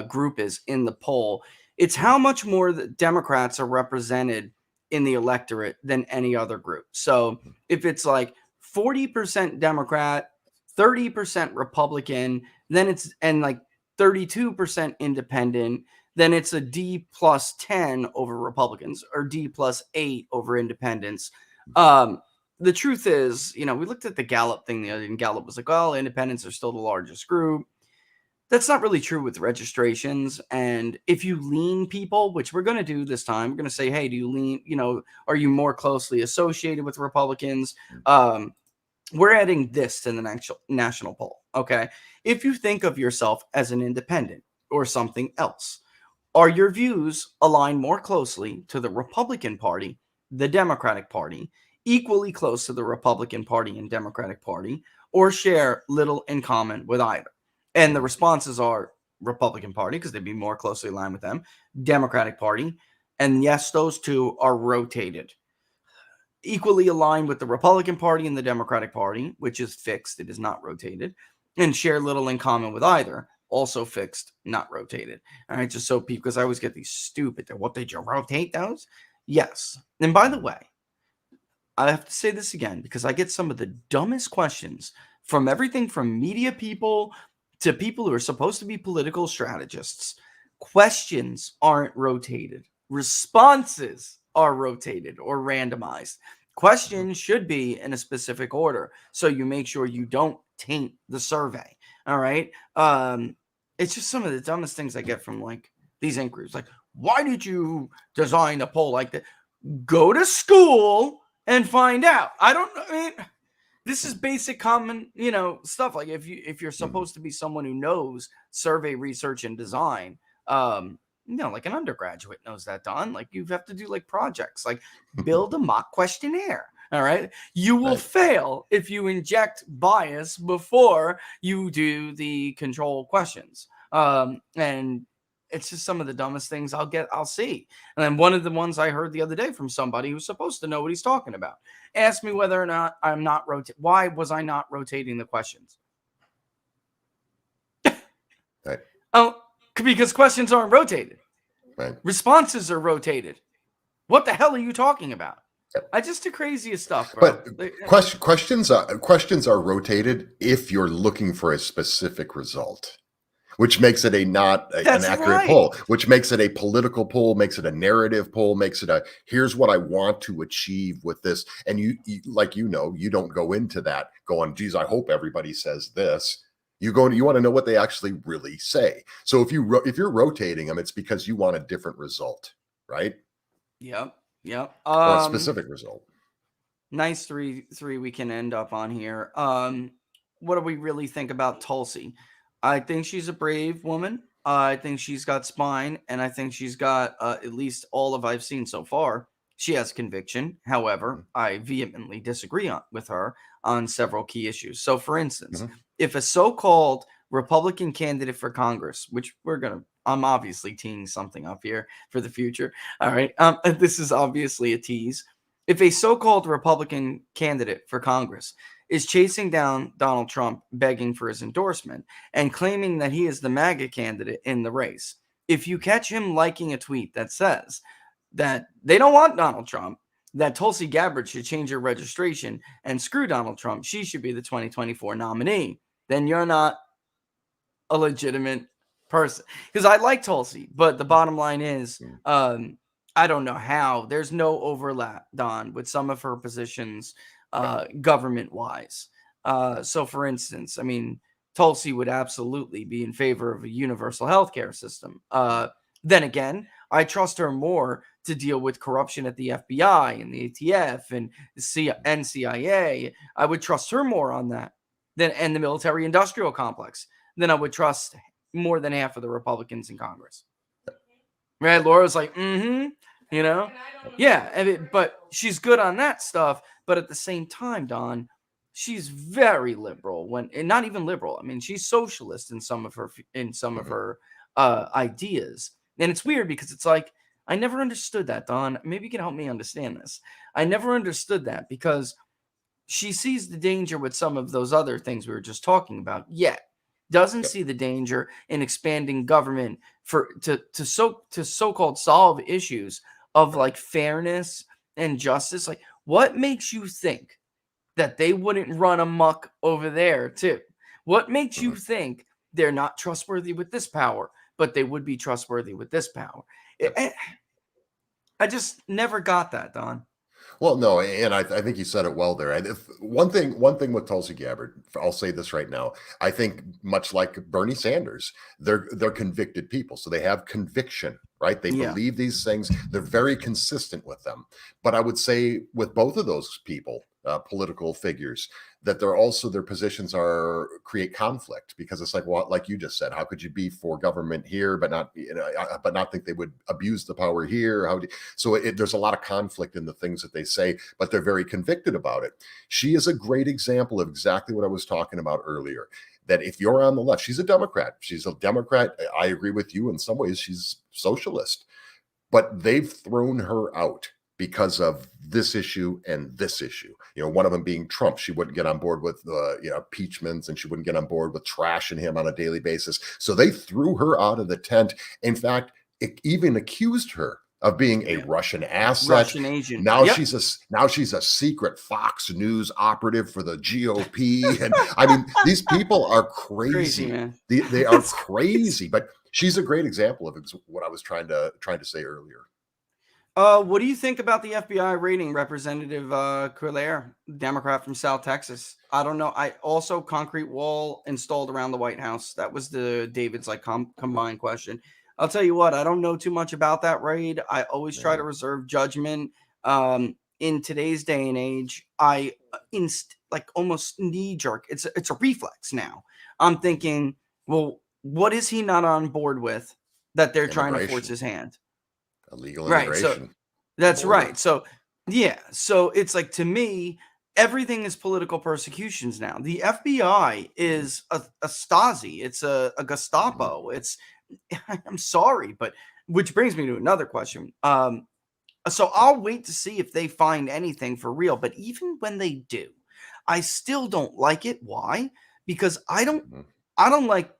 group is in the poll. It's how much more the Democrats are represented in the electorate than any other group. So if it's like 40% Democrat, 30% Republican, then it's and like 32% independent, then it's a D plus 10 over Republicans or D plus 8 over independents. The truth is, we looked at the Gallup thing the other day, and Gallup was like, well, independents are still the largest group. That's not really true with registrations. And if you lean people, which we're going to do this time, we're going to say, hey, do you lean, are you more closely associated with Republicans? We're adding this to the national poll. Okay. If you think of yourself as an independent or something else, are your views aligned more closely to the Republican Party, the Democratic Party, equally close to the Republican Party and Democratic Party, or share little in common with either? And the responses are Republican Party, because they'd be more closely aligned with them, Democratic Party, and yes, those two are rotated. Equally aligned with the Republican Party and the Democratic Party, which is fixed, it is not rotated, and share little in common with either, also fixed, not rotated. All right, just so people, because I always get these stupid, what, did you rotate those? Yes. And by the way, I have to say this again, because I get some of the dumbest questions from everything from media people to people who are supposed to be political strategists. Questions aren't rotated. Responses are rotated or randomized. Questions should be in a specific order, so you make sure you don't taint the survey. All right. It's just some of the dumbest things I get from like these inquiries. Like, why did you design a poll like that? Go to school and find out. I don't know. I mean, this is basic common, stuff. Like if you're supposed to be someone who knows survey research and design, like an undergraduate knows that, Don. Like you have to do like projects, like build a mock questionnaire. All right. You will fail if you inject bias before you do the control questions. And it's just some of the dumbest things I'll see. And then one of the ones I heard the other day from somebody who's supposed to know what he's talking about asked me whether or not I'm not why was I not rotating the questions? Right. Oh, because questions aren't rotated. Right. Responses are rotated. What the hell are you talking about? Just the craziest stuff, bro. But questions are rotated if you're looking for a specific result, which makes it not an accurate poll, which makes it a political poll, makes it a narrative poll, makes it here's what I want to achieve with this. And you don't go into that going, geez, I hope everybody says this. You want to know what they actually really say. So if you're rotating them, it's because you want a different result, right? Yep. Or a specific result. Nice three we can end up on here. What do we really think about Tulsi? I think she's a brave woman. I think she's got spine, and I think she's got at least all of I've seen so far. She has conviction. However, I vehemently disagree with her on several key issues. So, for instance, if a so-called Republican candidate for Congress, which I'm obviously teeing something up here for the future. All right. This is obviously a tease. If a so-called Republican candidate for Congress is chasing down Donald Trump, begging for his endorsement and claiming that he is the MAGA candidate in the race, if you catch him liking a tweet that says that they don't want Donald Trump, that Tulsi Gabbard should change her registration and screw Donald Trump, she should be the 2024 nominee, then you're not a legitimate person. Because I like Tulsi, but the bottom line is, I don't know how. There's no overlap, Don, with some of her positions government-wise. So, for instance, I mean, Tulsi would absolutely be in favor of a universal healthcare system. Then again, I trust her more to deal with corruption at the FBI and the ATF and the NCIA. I would trust her more on that and the military-industrial complex than I would trust more than half of the Republicans in Congress. Right? Laura's like, yeah, but she's good on that stuff. But at the same time, Don, she's very liberal and not even liberal. I mean, she's socialist in some of her ideas. And it's weird because it's like, I never understood that, Don. Maybe you can help me understand this. I never understood that because she sees the danger with some of those other things we were just talking about. Yet doesn't see the danger in expanding government to so-called solve issues of like fairness and justice. Like, what makes you think that they wouldn't run amok over there too? What makes you think they're not trustworthy with this power, but they would be trustworthy with this power? I just never got that, Don. Well, no, and I think you said it well there. One thing with Tulsi Gabbard, I'll say this right now. I think much like Bernie Sanders, they're convicted people, so they have conviction, right? They believe these things. They're very consistent with them. But I would say with both of those people, political figures, that they're also their positions create conflict, because it's like, well, like you just said, how could you be for government here but not think they would abuse the power here? There's a lot of conflict in the things that they say, but they're very convicted about it. She is a great example of exactly what I was talking about earlier. That if you're on the left, she's a Democrat. She's a Democrat. I agree with you in some ways. She's socialist, but they've thrown her out because of this issue and this issue. One of them being Trump. She wouldn't get on board with impeachments, and she wouldn't get on board with trashing him on a daily basis. So they threw her out of the tent. In fact, it even accused her of being a Russian asset. Russian agent. Now she's a secret Fox News operative for the GOP. And I mean, these people are crazy. Man. They are crazy, but she's a great example of what I was trying to say earlier. What do you think about the FBI raiding Representative Quiller, Democrat from South Texas? I don't know. I also concrete wall installed around the White House. That was the David's like combined question. I'll tell you what, I don't know too much about that raid. I always try to reserve judgment. In today's day and age, I almost knee jerk. It's a reflex now. I'm thinking, well, what is he not on board with that they're trying to force his hand? Illegal immigration. Right. So that's right. So yeah. So it's like, to me, everything is political persecutions now. The FBI is a Stasi. It's a Gestapo. It's, I'm sorry, but which brings me to another question. So I'll wait to see if they find anything for real. But even when they do, I still don't like it. Why? Because I don't like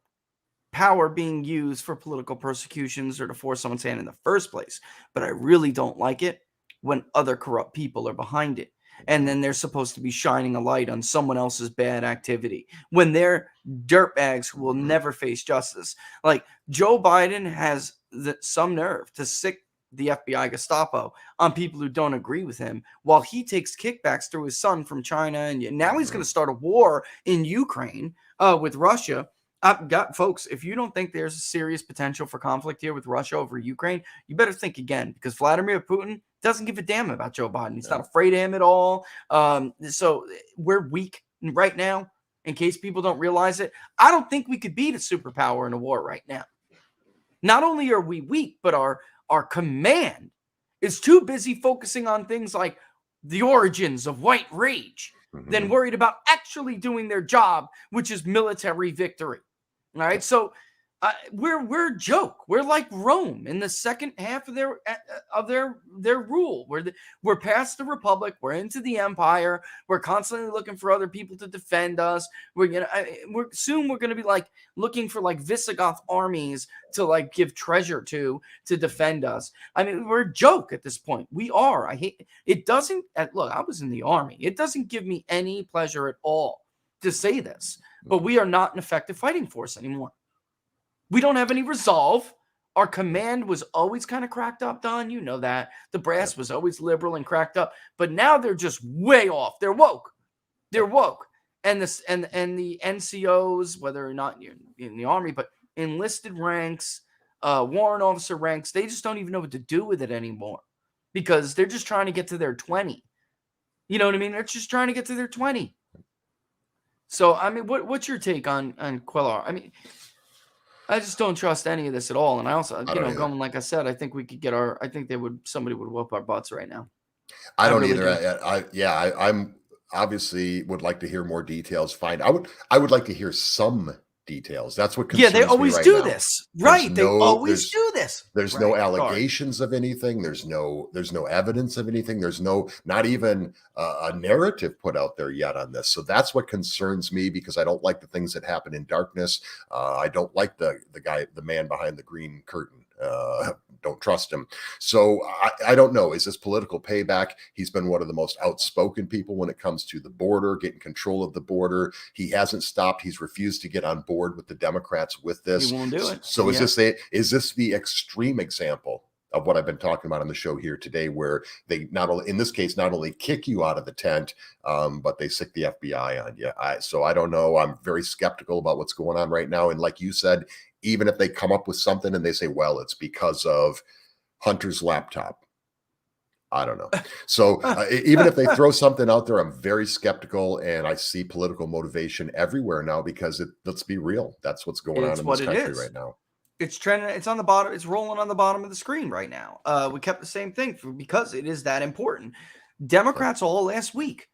power being used for political persecutions or to force someone's hand in the first place. But I really don't like it when other corrupt people are behind it. And then they're supposed to be shining a light on someone else's bad activity when they're dirtbags who will never face justice. Like Joe Biden has some nerve to sick the FBI Gestapo on people who don't agree with him, while he takes kickbacks through his son from China. And now he's going to start a war in Ukraine with Russia. Folks, if you don't think there's a serious potential for conflict here with Russia over Ukraine, you better think again, because Vladimir Putin doesn't give a damn about Joe Biden. He's not afraid of him at all. So we're weak right now, in case people don't realize it. I don't think we could beat a superpower in a war right now. Not only are we weak, but our command is too busy focusing on things like the origins of white rage than worried about actually doing their job, which is military victory. All right, so we're a joke. We're like Rome in the second half of their rule. We're past the republic. We're into the empire. We're constantly looking for other people to defend us. We're gonna be like looking for like Visigoth armies to like give treasure to defend us. I mean, we're a joke at this point. We are. I hate it. Doesn't look. I was in the army. It doesn't give me any pleasure at all to say this, but we are not an effective fighting force anymore. We don't have any resolve. Our command was always kind of cracked up, Don. You know that. The brass was always liberal and cracked up. But now they're just way off. They're woke. They're woke. And the NCOs, whether or not you're in the army, but enlisted ranks, warrant officer ranks, they just don't even know what to do with it anymore, because they're just trying to get to their 20. You know what I mean? They're just trying to get to their 20. So, I mean, what's your take on Quiller? I mean, I just don't trust any of this at all. And I also, going like I said, I think we could get I think somebody would whoop our butts right now. I don't really either. I'm obviously would like to hear more details. I would like to hear some details. That's what Yeah, concerns they me always right do now. this. There's Right. They no always do this. there's Right. no Sorry. allegations of anything. There's no evidence of anything. There's not even a narrative put out there yet on this. So that's what concerns me, because I don't like the things that happen in darkness. I don't like the man behind the green curtain. Don't trust him. So I don't know. Is this political payback? He's been one of the most outspoken people when it comes to the border, getting control of the border. He hasn't stopped. He's refused to get on board with the Democrats with this. He won't do it. So is this the extreme example of what I've been talking about on the show here today, where they not only kick you out of the tent, but they sick the FBI on you? So I don't know. I'm very skeptical about what's going on right now. And like you said, even if they come up with something and they say, well, it's because of Hunter's laptop, I don't know. So even if they throw something out there, I'm very skeptical, and I see political motivation everywhere now, because let's be real, that's what's going on in this country right now. It's trending. It's on the bottom. It's rolling on the bottom of the screen right now. We kept the same thing because it is that important. Democrats all last week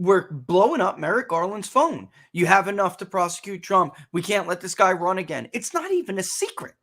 were blowing up Merrick Garland's phone. You have enough to prosecute Trump. We can't let this guy run again. It's not even a secret.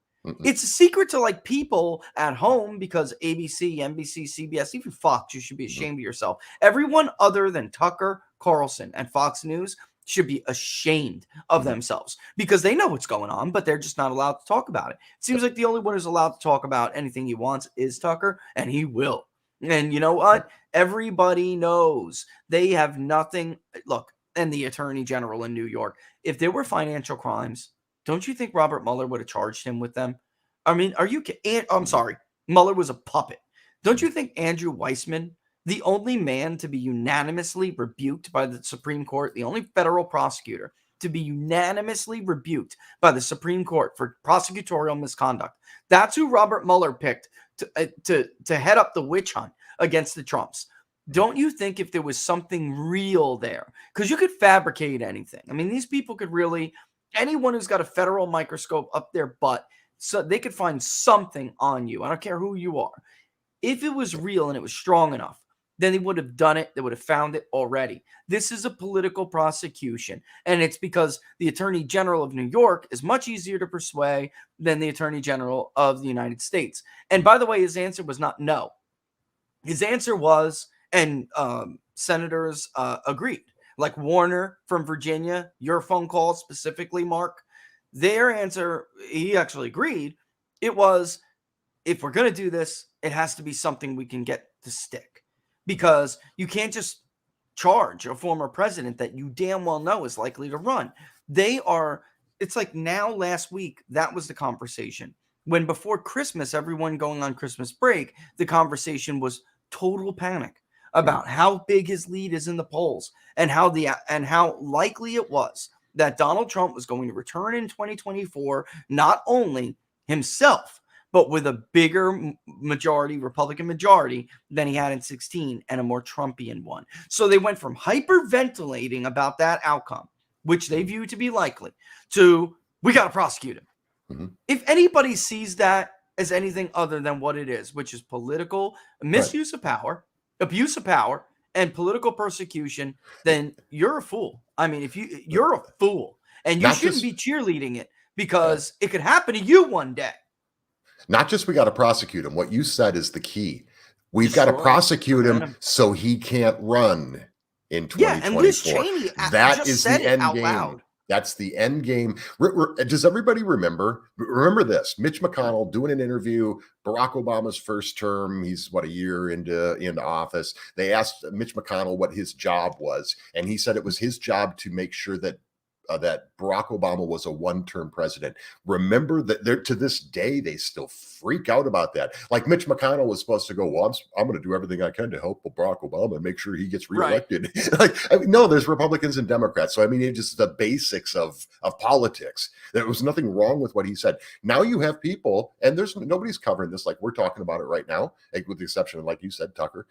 It's a secret to like people at home, because ABC, NBC, CBS, even Fox, you should be ashamed of yourself. Everyone other than Tucker Carlson and Fox News should be ashamed of themselves, because they know what's going on, but they're just not allowed to talk about it. It seems like the only one who's allowed to talk about anything he wants is Tucker, and he will. And you know what? Everybody knows they have nothing. Look, and the attorney general in New York, if there were financial crimes, don't you think Robert Mueller would have charged him with them? I mean, are you kidding? I'm sorry. Mueller was a puppet. Don't you think Andrew Weissman, the only man to be unanimously rebuked by the Supreme Court, the only federal prosecutor to be unanimously rebuked by the Supreme Court for prosecutorial misconduct, that's who Robert Mueller picked to head up the witch hunt against the Trumps? Don't you think if there was something real there, because you could fabricate anything. I mean, these people could really, anyone who's got a federal microscope up their butt, so they could find something on you. I don't care who you are. If it was real and it was strong enough, then they would have done it. They would have found it already. This is a political prosecution, and it's because the Attorney General of New York is much easier to persuade than the Attorney General of the United States. And by the way, his answer was not no. His answer was, and senators agreed, like Warner from Virginia, your phone call specifically, Mark, their answer, he actually agreed. It was, if we're going to do this, it has to be something we can get to stick, because you can't just charge a former president that you damn well know is likely to run. It's like now last week, that was the conversation. When before Christmas, everyone going on Christmas break, the conversation was total panic about how big his lead is in the polls, and how likely it was that Donald Trump was going to return in 2024, not only himself, but with a bigger majority, Republican majority, than he had in 2016, and a more Trumpian one. So they went from hyperventilating about that outcome, which they view to be likely, to we got to prosecute him. If anybody sees that as anything other than what it is, which is political misuse of power, abuse of power, and political persecution, then you're a fool. I mean, if you're a fool, and you shouldn't be cheerleading it, because it could happen to you one day. Not just we got to prosecute him. What you said is the key. We've got to prosecute him so he can't run in 2024. Yeah, and Liz Cheney that is the end game. Loud. That's the end game. Does everybody remember this? Mitch McConnell doing an interview, Barack Obama's first term. He's a year into office. They asked Mitch McConnell what his job was, and he said it was his job to make sure that Barack Obama was a one-term president. Remember that to this day, they still freak out about that. Like Mitch McConnell was supposed to go, well, I'm going to do everything I can to help Barack Obama and make sure he gets reelected. Right. No, there's Republicans and Democrats. So, I mean, it's just the basics of politics. There was nothing wrong with what he said. Now you have people, and nobody's covering this like we're talking about it right now, with the exception of, like you said, Tucker.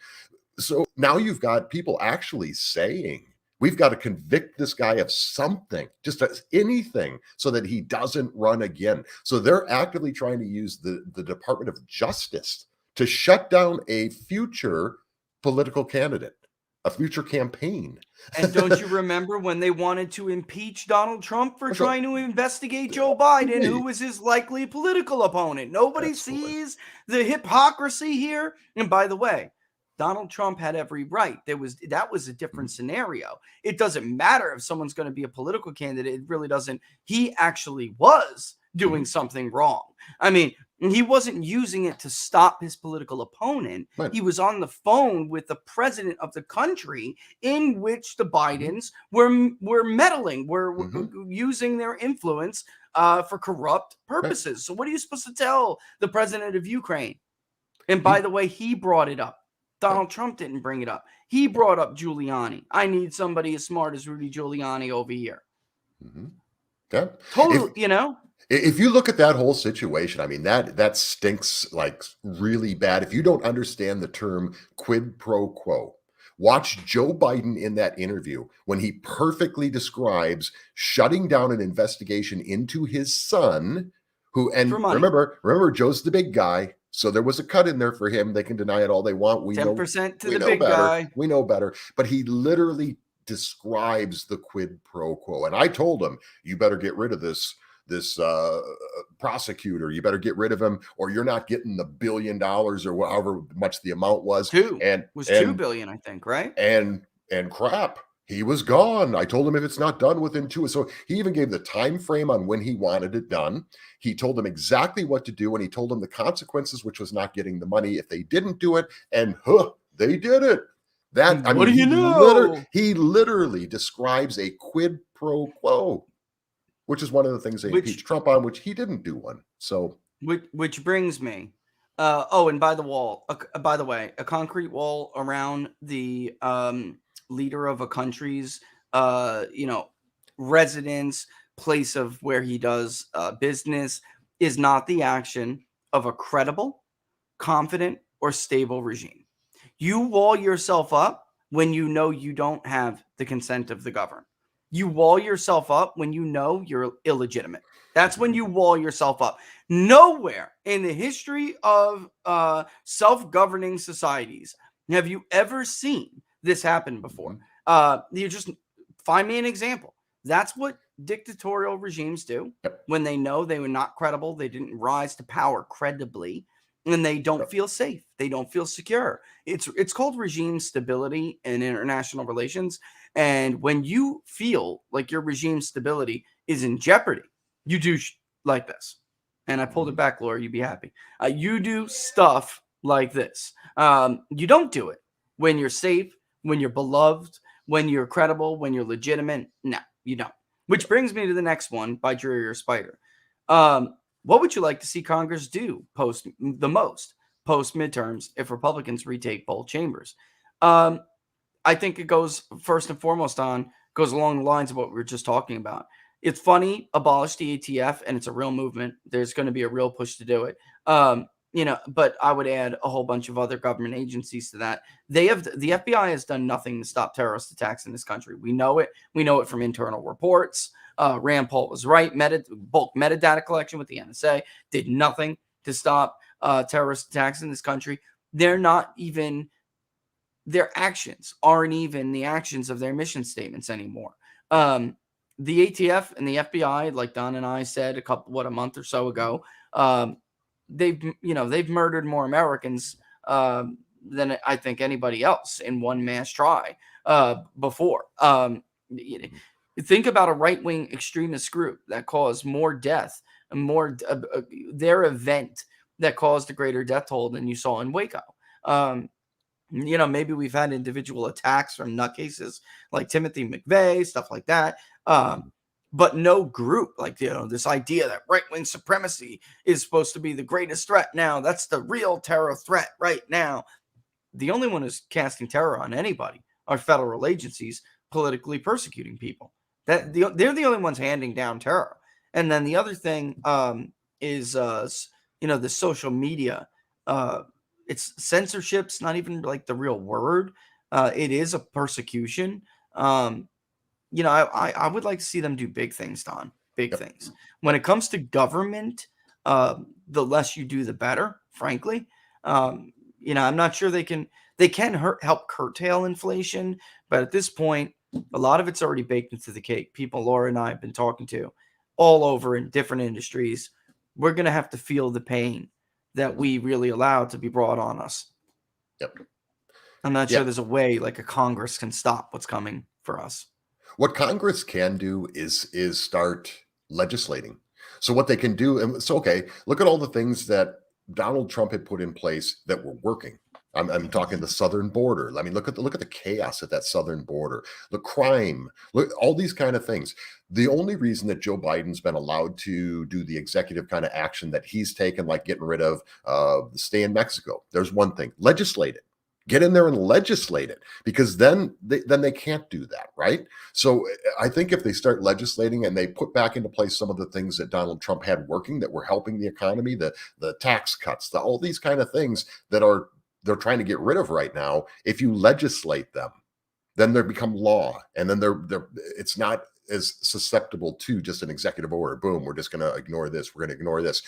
So now you've got people actually saying, we've got to convict this guy of something, just anything, so that he doesn't run again. So they're actively trying to use the Department of Justice to shut down a future political candidate. a future campaign. And don't you remember when they wanted to impeach Donald Trump for Sure. trying to investigate Joe Biden, who was his likely political opponent? Nobody Absolutely. sees the hypocrisy here. And by the way, Donald Trump had every right. That was a different scenario. It doesn't matter if someone's going to be a political candidate. It really doesn't. He actually was doing something wrong. I mean, he wasn't using it to stop his political opponent. Right. He was on the phone with the president of the country, in which the Bidens were meddling, were using their influence for corrupt purposes. Right. So what are you supposed to tell the president of Ukraine? And by the way, he brought it up. Donald Trump didn't bring it up. He brought up Giuliani. I need somebody as smart as Rudy Giuliani over here. Yeah. Totally, you know? If you look at that whole situation, I mean, that stinks like really bad. If you don't understand the term quid pro quo, watch Joe Biden in that interview when he perfectly describes shutting down an investigation into his son, who, and remember, Joe's the big guy. So there was a cut in there for him. They can deny it all they want. We 10% to we the know big better. guy. We know better. But he literally describes the quid pro quo. And I told him, you better get rid of this prosecutor. You better get rid of him, or you're not getting the $1 billion or however much the amount was. $2 billion, I think, right? And crap. He was gone. I told him if it's not done within 2. So he even gave the time frame on when he wanted it done. He told them exactly what to do, and he told them the consequences, which was not getting the money if they didn't do it. And they did it. What do you know? He literally describes a quid pro quo, which is one of the things they impeached Trump on, which he didn't do one. So, which brings me. And by the way, a concrete wall around the leader of a country's residence, place of where he does business, is not the action of a credible, confident, or stable regime. You wall yourself up when you know you don't have the consent of the governed. You wall yourself up when you know you're illegitimate. That's when you wall yourself up. Nowhere in the history of self-governing societies have you ever seen this happen before. You just find me an example. That's what dictatorial regimes do when they know they were not credible. They didn't rise to power credibly, and they don't feel safe. They don't feel secure. It's called regime stability in international relations. And when you feel like your regime stability is in jeopardy, you do like this. And I pulled it back, Laura. You'd be happy. You do stuff like this. You don't do it when you're safe, when you're beloved, when you're credible, when you're legitimate. No, you don't. Which brings me to the next one by Drury or Spider. What would you like to see Congress do post midterms if Republicans retake both chambers? I think it goes first and foremost goes along the lines of what we were just talking about. It's funny, abolish the ATF, and it's a real movement. There's going to be a real push to do it. But I would add a whole bunch of other government agencies to that. The FBI has done nothing to stop terrorist attacks in this country. We know it. We know it from internal reports. Rand Paul was right. Bulk metadata collection with the NSA did nothing to stop terrorist attacks in this country. Their actions aren't even the actions of their mission statements anymore. The ATF and the FBI, like Don and I said a month or so ago, they've murdered more Americans than I think anybody else in one mass try before. Think about a right-wing extremist group that caused more death and more their event that caused a greater death toll than you saw in Waco. Maybe we've had individual attacks from nutcases like Timothy McVeigh, stuff like that. But no group, this idea that right-wing supremacy is supposed to be the greatest threat now. That's the real terror threat right now. The only one who's casting terror on anybody are federal agencies politically persecuting people. They're the only ones handing down terror. And then the other thing is the social media. It's censorship's not even like the real word. It is a persecution. I would like to see them do big things, Don. Big things. When it comes to government, the less you do, the better, frankly. I'm not sure they can help curtail inflation, but at this point, a lot of it's already baked into the cake. People Laura and I have been talking to all over in different industries, we're going to have to feel the pain that we really allowed to be brought on us. Yep. I'm not sure there's a way like a Congress can stop what's coming for us. What Congress can do is start legislating. So what they can do, and so okay, look at all the things that Donald Trump had put in place that were working. I'm talking the southern border. I mean, look at the chaos at that southern border, the crime, look, all these kind of things. The only reason that Joe Biden's been allowed to do the executive kind of action that he's taken, like getting rid of the stay in Mexico, there's one thing: legislate it. Get in there and legislate it, because then they can't do that, right? So I think if they start legislating and they put back into place some of the things that Donald Trump had working that were helping the economy, the tax cuts, all these kind of things that they're trying to get rid of right now, if you legislate them, then they become law, and then it's not as susceptible to just an executive order. Boom, we're just going to ignore this. We're going to ignore this.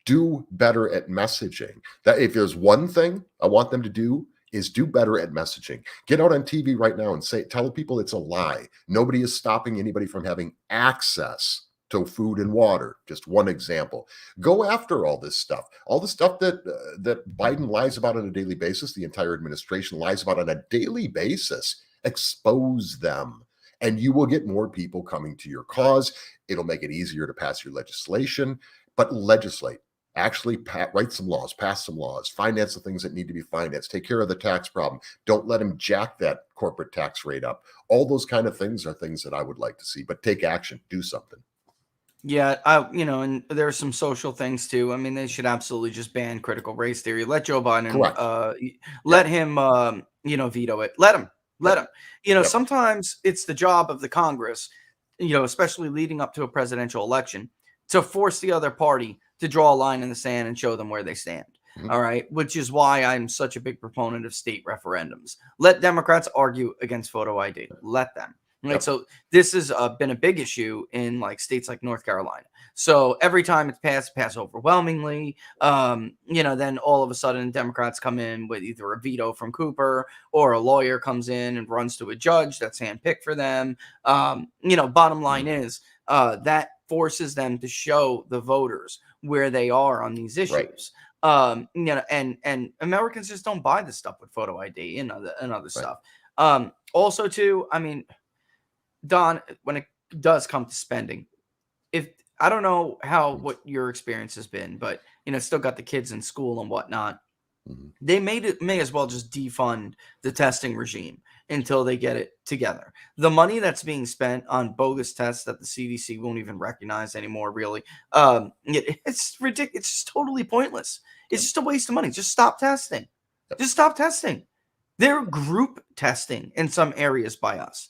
Do better at messaging. That if there's one thing I want them to do, is do better at messaging. Get out on TV right now and tell people it's a lie. Nobody is stopping anybody from having access to food and water. Just one example. Go after all this stuff. All the stuff that Biden lies about on a daily basis, the entire administration lies about on a daily basis. Expose them, and you will get more people coming to your cause. It'll make it easier to pass your legislation, but legislate. Actually write some laws, pass some laws, finance the things that need to be financed, take care of the tax problem. Don't let them jack that corporate tax rate up. All those kind of things are things that I would like to see, but take action, do something. Yeah, and there's some social things too. I mean, they should absolutely just ban critical race theory. Let Joe Biden, let him, veto it. Let him. Sometimes it's the job of the Congress, especially leading up to a presidential election, to force the other party to draw a line in the sand and show them where they stand. Mm-hmm. All right. Which is why I'm such a big proponent of state referendums. Let Democrats argue against photo ID. Let them. Right. Yep. So this has been a big issue in like states like North Carolina. So every time it's passed overwhelmingly. Then all of a sudden Democrats come in with either a veto from Cooper, or a lawyer comes in and runs to a judge that's handpicked for them. Bottom line is that forces them to show the voters where they are on these issues. Right. And Americans just don't buy this stuff with photo ID and other stuff. Also too, I mean, Don, when it does come to spending, if I don't know what your experience has been, but still got the kids in school and whatnot. Mm-hmm. They may as well just defund the testing regime until they get it together. The money that's being spent on bogus tests that the CDC won't even recognize anymore, really, it's ridiculous. It's just totally pointless. It's just a waste of money. Just stop testing. Just stop testing. They're group testing in some areas by us.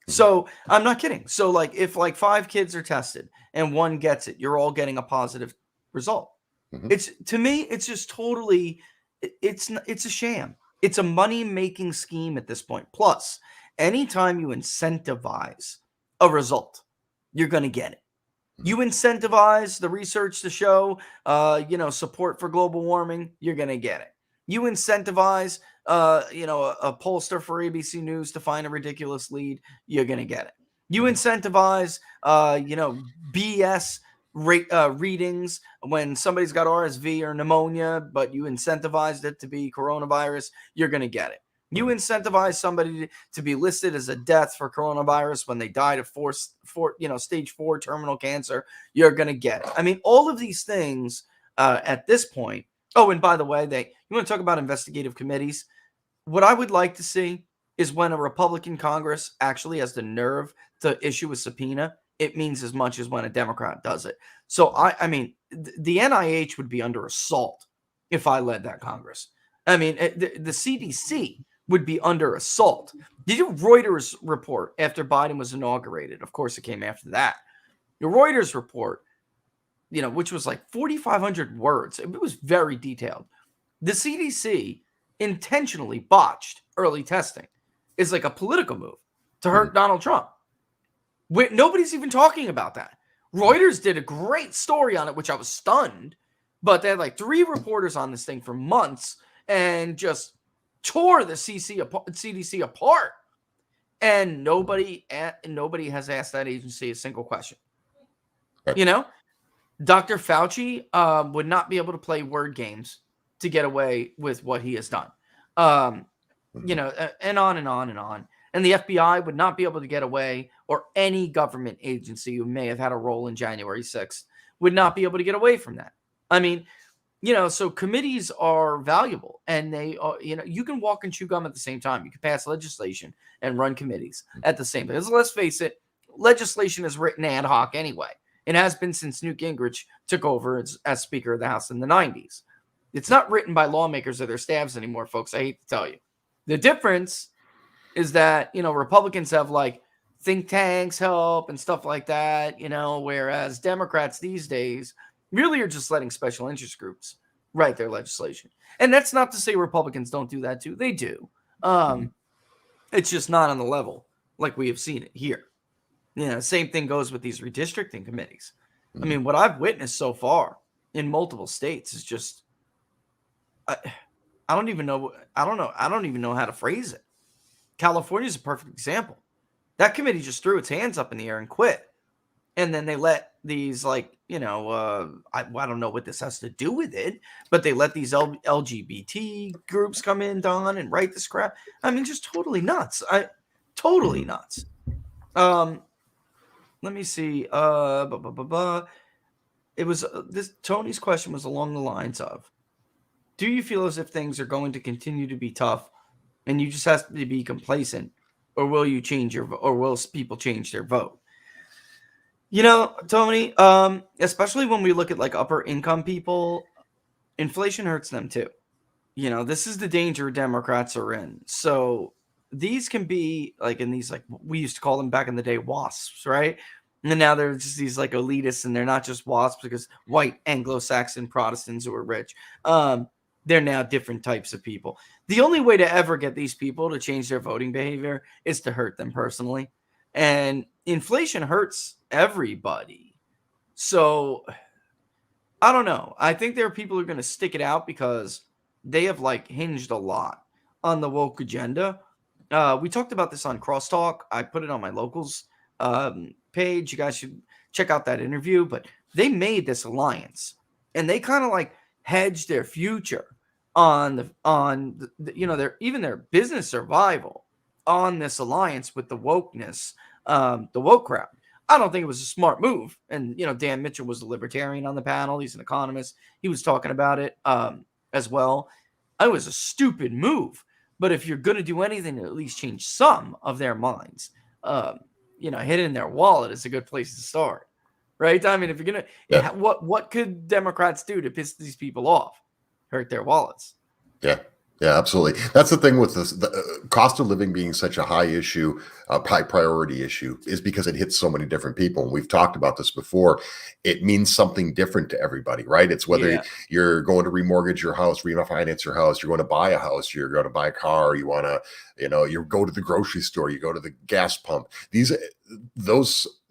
So I'm not kidding. So like if like 5 kids are tested and 1 gets it, you're all getting a positive result. Mm-hmm. To me, it's just totally, it's a sham. It's a money-making scheme at this point. Plus, anytime you incentivize a result, you're going to get it. You incentivize the research to show, support for global warming, you're going to get it. You incentivize, a pollster for ABC News to find a ridiculous lead, you're going to get it. You incentivize, BS readings when somebody's got RSV or pneumonia, but you incentivized it to be coronavirus, you're going to get it. You incentivize somebody to be listed as a death for coronavirus when they died of stage 4 terminal cancer, you're going to get it. I mean, all of these things at this point. Oh, and by the way, you want to talk about investigative committees? What I would like to see is when a Republican Congress actually has the nerve to issue a subpoena, it means as much as when a Democrat does it. So, I mean, the NIH would be under assault if I led that Congress. I mean, the CDC would be under assault. Did you Reuters report after Biden was inaugurated? Of course, it came after that. The Reuters report, which was like 4,500 words. It was very detailed. The CDC intentionally botched early testing. It's like a political move to hurt Donald Trump. Nobody's even talking about that. Reuters did a great story on it, which I was stunned. But they had like 3 reporters on this thing for months. and just tore the CDC apart. And nobody has asked that agency a single question. You know, Dr. Fauci would not be able to play word games to get away with what he has done. You know, and on and on and on. And the FBI would not be able to get away, or any government agency who may have had a role in January 6th would not be able to get away from that. I mean, you know, so committees are valuable, and they are, you know, you can walk and chew gum at the same time. You can pass legislation and run committees at the same time. Because let's face it, legislation is written ad hoc anyway. It has been since Newt Gingrich took over as Speaker of the House in the 90s. It's not written by lawmakers or their staffs anymore, folks. I hate to tell you. The difference is that, you know, Republicans have like think tanks help and stuff like that, you know, whereas Democrats these days really are just letting special interest groups write their legislation. And that's not to say Republicans don't do that too. They do. It's just not on the level like we have seen it here. You know, same thing goes with these redistricting committees. I mean, what I've witnessed so far in multiple states is just, I don't even know how to phrase it. California is a perfect example. That committee just threw its hands up in the air and quit. And then they let these, like, you know, I don't know what this has to do with it, but they let these LGBT groups come in, Don, and write this crap. I mean, just totally nuts. Totally nuts. Let me see. It was this Tony's question was along the lines of, do you feel as if things are going to continue to be tough and you just have to be complacent, or will you change or will people change their vote? You know, Tony, especially when we look at like upper income people, inflation hurts them too. You know, this is the danger Democrats are in. So these can be like, in these, like, we used to call them back in the day WASPs, right? And now they're just these like elitists, and they're not just WASPs because white Anglo-Saxon Protestants who are rich. They're now different types of people. The only way to ever get these people to change their voting behavior is to hurt them personally. And inflation hurts everybody. So I don't know. I think there are people who are going to stick it out because they have like hinged a lot on the woke agenda. We talked about this on Crosstalk. I put it on my locals page. You guys should check out that interview. But they made this alliance, and they kind of like hedged their future on the you know, their business survival on this alliance with the wokeness, the woke crowd. I don't think it was a smart move. And, you know, Dan Mitchell was a libertarian on the panel. He's an economist. He was talking about it as well. It was a stupid move. But if you're going to do anything to at least change some of their minds, you know, hitting their wallet is a good place to start. Right? I mean, if you're going to, what could Democrats do to piss these people off? Hurt their wallets. Yeah. Yeah, absolutely. That's the thing with this, the cost of living being such a high issue, high priority issue, is because it hits so many different people. And we've talked about this before. It means something different to everybody, right? It's whether you're going to remortgage your house, refinance your house, you're going to buy a house, you're going to buy a car, you want to, you know, you go to the grocery store, you go to the gas pump.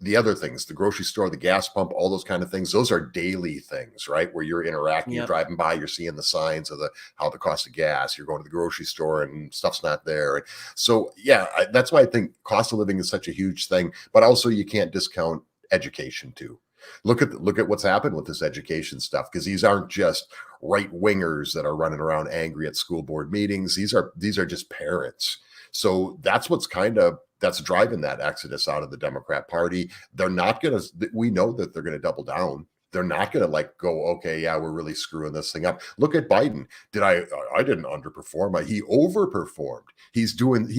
The other things, the grocery store, the gas pump, all those kind of things, those are daily things, right? Where you're interacting, you're driving by, you're seeing the signs of how the cost of gas, you're going to the grocery store and stuff's not there. And so, yeah, that's why I think cost of living is such a huge thing, but also you can't discount education too. Look at what's happened with this education stuff, because these aren't just right wingers that are running around angry at school board meetings. These are just parents. So that's that's driving that exodus out of the Democrat Party. They're not going to, we know that they're going to double down. They're not going to like go, okay, yeah, we're really screwing this thing up. Look at Biden. I didn't underperform. He overperformed. He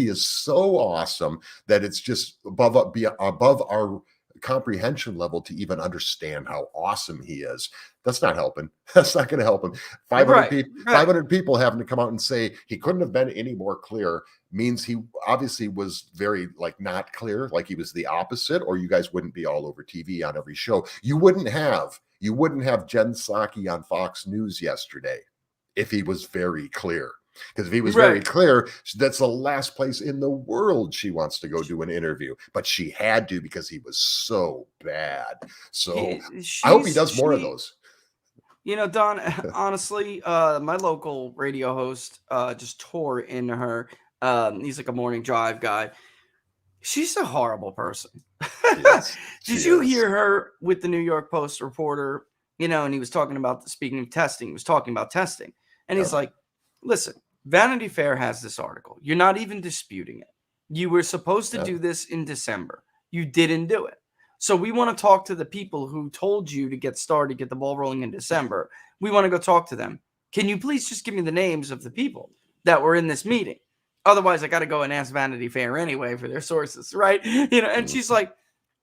is so awesome that it's just above our comprehension level to even understand how awesome he is. That's not helping. That's not going to help him. 500 people having to come out and say he couldn't have been any more clear means he obviously was very like not clear, like he was the opposite, or you guys wouldn't be all over TV on every show. You wouldn't have Jen Psaki on Fox News yesterday if he was very clear. Because if he was very clear, that's the last place in the world she wants to go do an interview. But she had to because he was so bad. So I hope he does more of those. You know, Don, honestly, my local radio host just tore in her. He's like a morning drive guy. She's a horrible person. Yes, she Did you is. hear her with the New York Post reporter? You know, and he was talking about speaking of testing, he was talking about testing. And he's Yep. like, listen, Vanity Fair has this article. You're not even disputing it. You were supposed to Yep. do this in December. You didn't do it. So we want to talk to the people who told you to get started, get the ball rolling in December. We want to go talk to them. Can you please just give me the names of the people that were in this meeting? Otherwise, I got to go and ask Vanity Fair anyway for their sources, right? You know, and she's like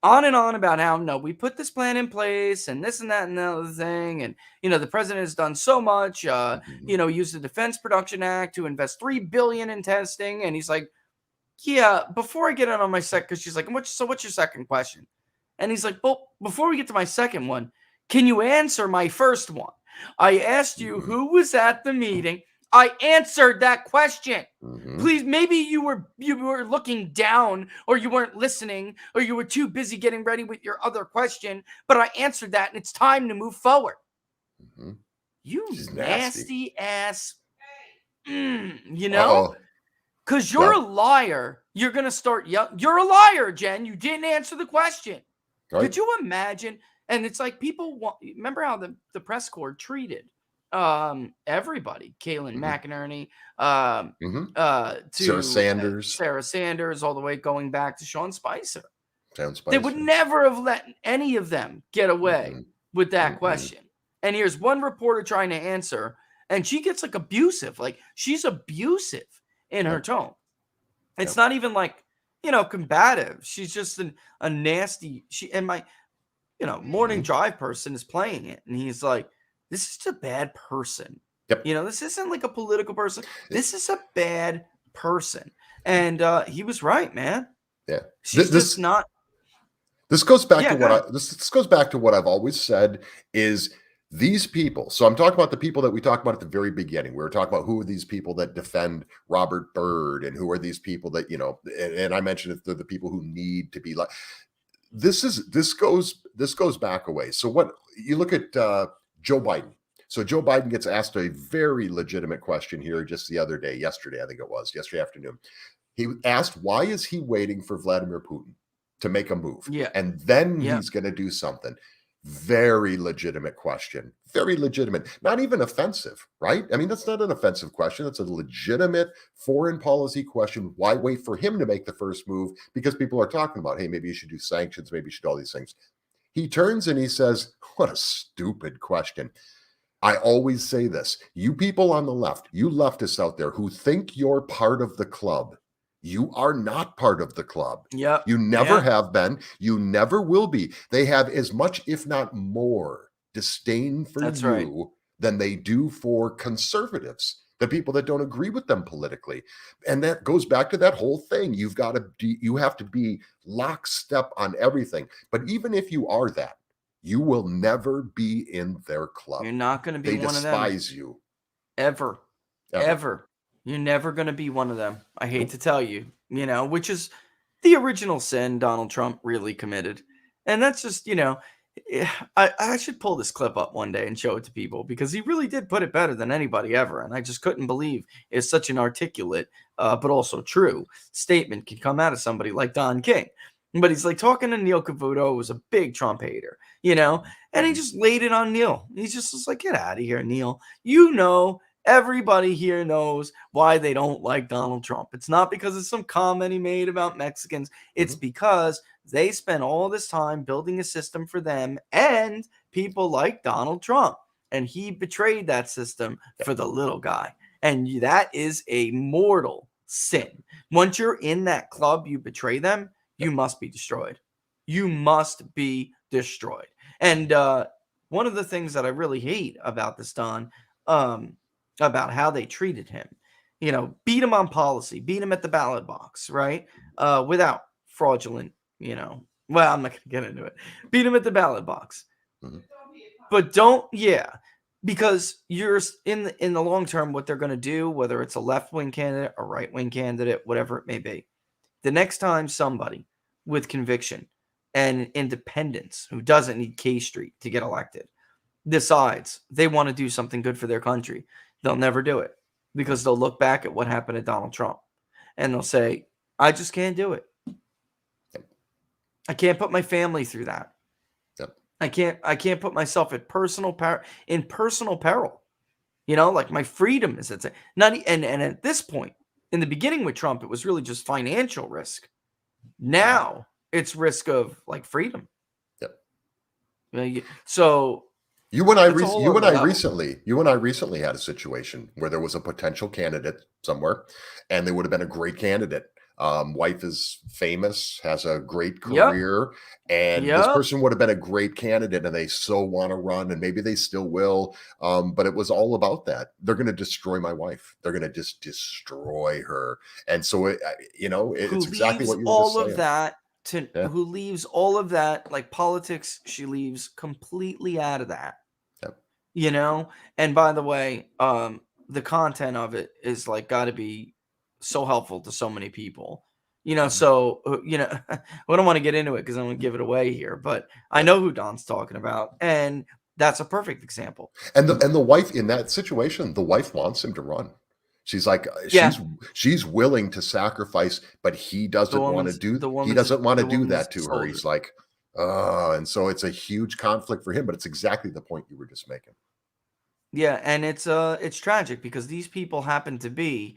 on and on about how, no, we put this plan in place and this and that and the other thing. And, you know, the president has done so much, you know, used the Defense Production Act to invest $3 billion in testing. And he's like, yeah, before I get on my second, because she's like, what's your second question? And he's like, well, before we get to my second one, can you answer my first one? I asked you who was at the meeting. I answered that question. Please, maybe you were looking down, or you weren't listening, or you were too busy getting ready with your other question, but I answered that, and it's time to move forward. You She's nasty ass, you know? Uh-oh. Because you're Yeah. a liar. You're going to start yelling. You're a liar, Jen. You didn't answer the question. Right? Could you imagine? And it's like people want, remember how the press corps treated everybody, Kaylin McInerney, to Sarah Sanders, all the way going back to Sean Spicer. Sean Spicer. They would never have let any of them get away with that question. And here's one reporter trying to answer, and she gets like abusive. Like she's abusive in her tone. It's not even like, you know, combative. She's just a nasty. My, you know, morning drive person is playing it, and he's like, this is a bad person. Yep. You know, this isn't like a political person. This is a bad person. And he was right, man. Yeah. She's just not. This goes back Yeah, to go what ahead. this goes back to what I've always said is these people. So I'm talking about the people that we talked about at the very beginning. We were talking about who are these people that defend Robert Byrd, and who are these people that, you know, and I mentioned that they're the people who need to be like, this goes back a way. So what you look at Joe Biden. So Joe Biden gets asked a very legitimate question here just yesterday, I think it was, yesterday afternoon. He asked, why is he waiting for Vladimir Putin to make a move? Yeah. And then he's going to do something. Very legitimate question. Very legitimate. Not even offensive, right? I mean, that's not an offensive question. That's a legitimate foreign policy question. Why wait for him to make the first move? Because people are talking about, hey, maybe you should do sanctions. Maybe you should do all these things. He turns and he says, what a stupid question. I always say this. You people on the left, you leftists out there who think you're part of the club, you are not part of the club. Yep. You never have been. You never will be. They have as much, if not more, disdain for you than they do for conservatives, the people that don't agree with them politically. And that goes back to that whole thing. You have to be lockstep on everything. But even if you are that, you will never be in their club. You're not going to be one of them. They despise you. Ever. You're never going to be one of them. I hate to tell you, you know, which is the original sin Donald Trump really committed. And that's just, you know, I should pull this clip up one day and show it to people, because he really did put it better than anybody ever. And I just couldn't believe it's such an articulate, but also true statement can come out of somebody like Don King. But he's like talking to Neil Cavuto, who was a big Trump hater, you know, and he just laid it on Neil. He's just like, get out of here, Neil. You know, everybody here knows why they don't like Donald Trump. It's not because of some comment he made about Mexicans. It's because they spent all this time building a system for them and people like Donald Trump. And he betrayed that system for the little guy. And that is a mortal sin. Once you're in that club, you betray them, you must be destroyed. You must be destroyed. And one of the things that I really hate about this, Don, about how they treated him, you know, beat him on policy, beat him at the ballot box, right? Without fraudulent, you know, well, I'm not going to get into it. Beat him at the ballot box. But because you're in the long term, what they're going to do, whether it's a left-wing candidate, a right-wing candidate, whatever it may be, the next time somebody with conviction and independence who doesn't need K Street to get elected decides they want to do something good for their country, they'll never do it because they'll look back at what happened to Donald Trump and they'll say, I just can't do it. I can't put my family through that. Yep. I can't put myself at personal peril. You know, like my freedom is at stake. And at this point, in the beginning with Trump, it was really just financial risk. Now it's risk of like freedom. Yep. So you and I recently had a situation where there was a potential candidate somewhere, and they would have been a great candidate. Wife is famous, has a great career, and this person would have been a great candidate, and they so want to run, and maybe they still will. But it was all about that. They're going to destroy my wife. They're going to just destroy her. And so, it's exactly what you were all just saying. of that who leaves all of that, like politics, she leaves completely out of that. Yep. You know, and by the way, the content of it is like got to be so helpful to so many people, you know. So we don't want to get into it because I'm gonna give it away here, but I know who Don's talking about, and that's a perfect example. And the wife in that situation, the wife wants him to run. She's like, she's willing to sacrifice, but he doesn't want to do that to her. He's like, and so it's a huge conflict for him, but it's exactly the point you were just making. Yeah, and it's tragic because these people happen to be,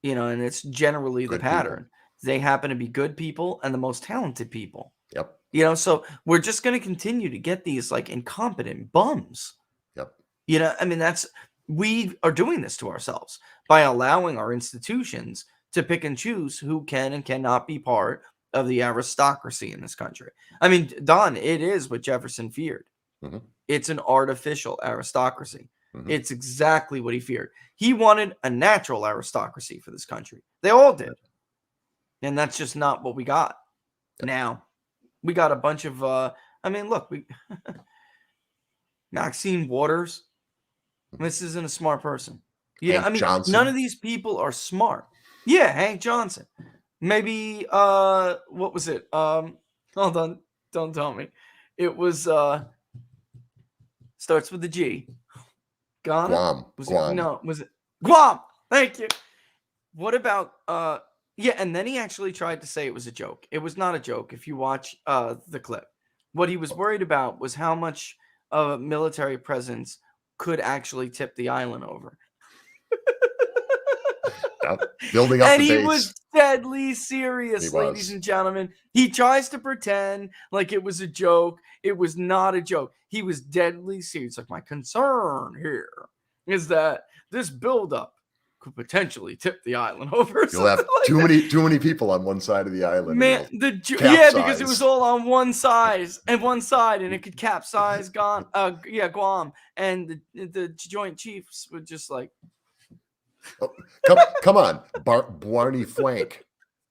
and it's generally the pattern. People. They happen to be good people and the most talented people. Yep. So we're just going to continue to get these like incompetent bums. Yep. I mean, we are doing this to ourselves by allowing our institutions to pick and choose who can and cannot be part of the aristocracy in this country. I mean, Don, it is what Jefferson feared. Mm-hmm. It's an artificial aristocracy. Mm-hmm. It's exactly what he feared. He wanted a natural aristocracy for this country. They all did. And that's just not what we got. Now, we got a bunch of, look, Maxine Waters. This isn't a smart person. Johnson. None of these people are smart. Yeah, Hank Johnson. Maybe, what was it? Hold on. Don't tell me. It was, starts with the G. Ghana? Guam. Guam. No, was it Guam? Thank you. What about and then he actually tried to say it was a joke. It was not a joke if you watch the clip. What he was worried about was how much military presence could actually tip the island over. Building up and the he base. was deadly serious, ladies and gentlemen. He tries to pretend like it was a joke. It was not a joke. He was deadly serious. Like, my concern here is that this buildup could potentially tip the island over. You'll have too many people on one side of the island. Man, because it was all on one side, and it could capsize Guam, and the Joint Chiefs would just like, come on, Barney Frank.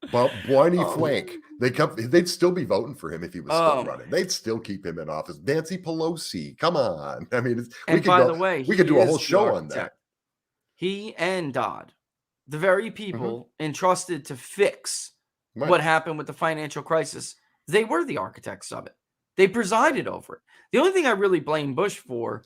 Frank. They'd still be voting for him if he was still running. They'd still keep him in office. Nancy Pelosi, come on. I mean, we could do a whole show on that. He and Dodd, the very people entrusted to fix what happened with the financial crisis, they were the architects of it. They presided over it. The only thing I really blame Bush for,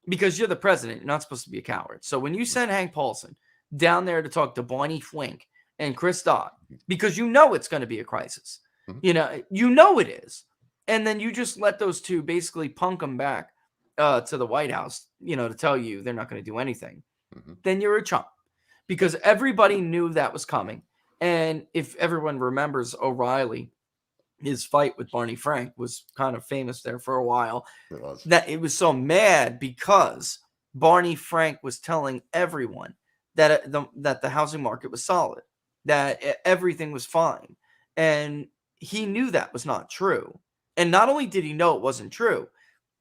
because you're the president, you're not supposed to be a coward. So when you send Hank Paulson down there to talk to Barney Frank and Chris Dodd, because it's going to be a crisis, it is, and then you just let those two basically punk them back to the White House, to tell you they're not going to do anything, then you're a chump, because everybody knew that was coming. And if everyone remembers O'Reilly, his fight with Barney Frank was kind of famous there for a while. It was so mad because Barney Frank was telling everyone that the housing market was solid, that everything was fine. And he knew that was not true. And not only did he know it wasn't true,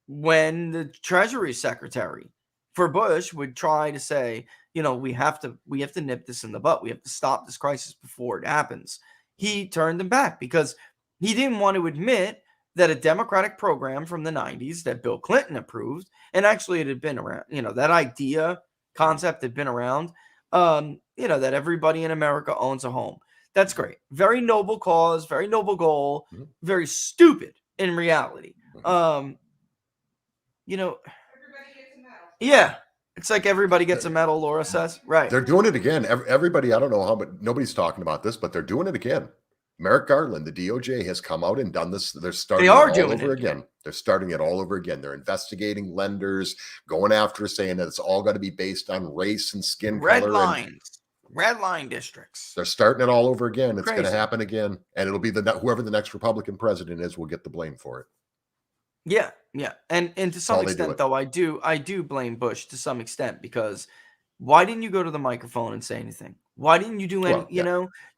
when the Treasury Secretary for Bush would try to say, we have to nip this in the butt. We have to stop this crisis before it happens. He turned them back because he didn't want to admit that a Democratic program from the 90s that Bill Clinton approved, and actually it had been around, that concept had been around, that everybody in America owns a home. That's great. Very noble cause, very noble goal, very stupid in reality. Yeah. It's like everybody gets a medal, Laura says. Right. They're doing it again. Everybody, I don't know how, but nobody's talking about this, but they're doing it again. Merrick Garland, the DOJ, has come out and done this. They're starting it all over again. They're starting it all over again. They're investigating lenders, going after, saying that it's all got to be based on race and skin color. Red line districts. They're starting it all over again. It's going to happen again. And it'll be whoever the next Republican president is will get the blame for it. Yeah, yeah. And to some extent, though, I do blame Bush to some extent, because why didn't you go to the microphone and say anything? Why didn't you do any,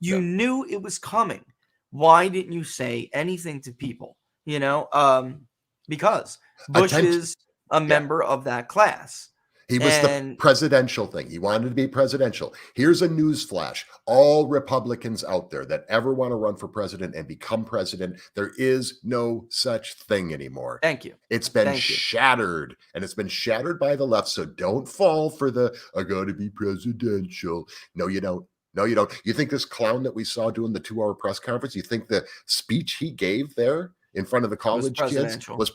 you knew it was coming. Why didn't you say anything to people? Because Bush is a member of that class. He was the presidential thing. He wanted to be presidential. Here's a news flash. All Republicans out there that ever want to run for president and become president, there is no such thing anymore. Thank you. It's been shattered, and it's been shattered by the left. So don't fall for I got to be presidential. No, you don't. No, you don't. You think this clown that we saw doing the 2-hour press conference, you think the speech he gave there in front of the college kids was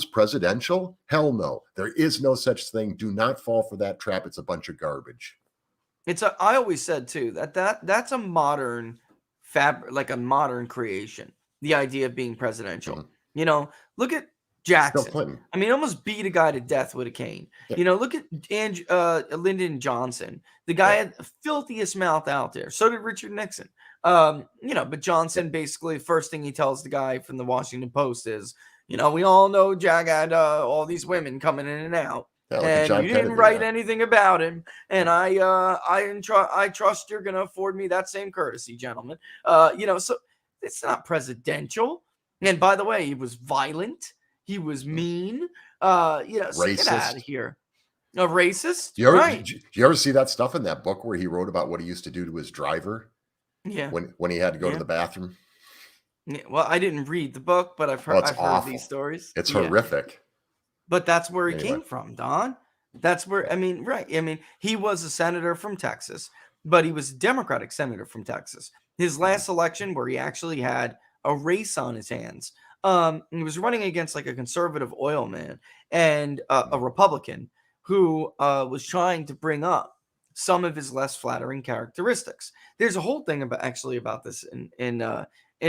presidential? Hell no. There is no such thing. Do not fall for that trap. It's a bunch of garbage. I always said too that's a modern like a modern creation. The idea of being presidential. Mm-hmm. Look at Jackson. I mean, almost beat a guy to death with a cane. Yeah. Look at Lyndon Johnson. The guy had the filthiest mouth out there. So did Richard Nixon. But Johnson basically, first thing he tells the guy from the Washington Post is, we all know Jack had all these women coming in and out, and you didn't write anything about him. And I trust you're going to afford me that same courtesy, gentlemen. So it's not presidential. And by the way, he was violent. He was mean. So get out of here. A racist. Did you ever see that stuff in that book where he wrote about what he used to do to his driver? Yeah. When he had to go to the bathroom. Yeah. Well, I didn't read the book, but I've heard these stories. It's horrific. But that's where he came from, Don. That's where, he was a senator from Texas, but he was a Democratic senator from Texas. His last election, where he actually had a race on his hands, he was running against like a conservative oil man and a Republican who was trying to bring up some of his less flattering characteristics. There's a whole thing about this in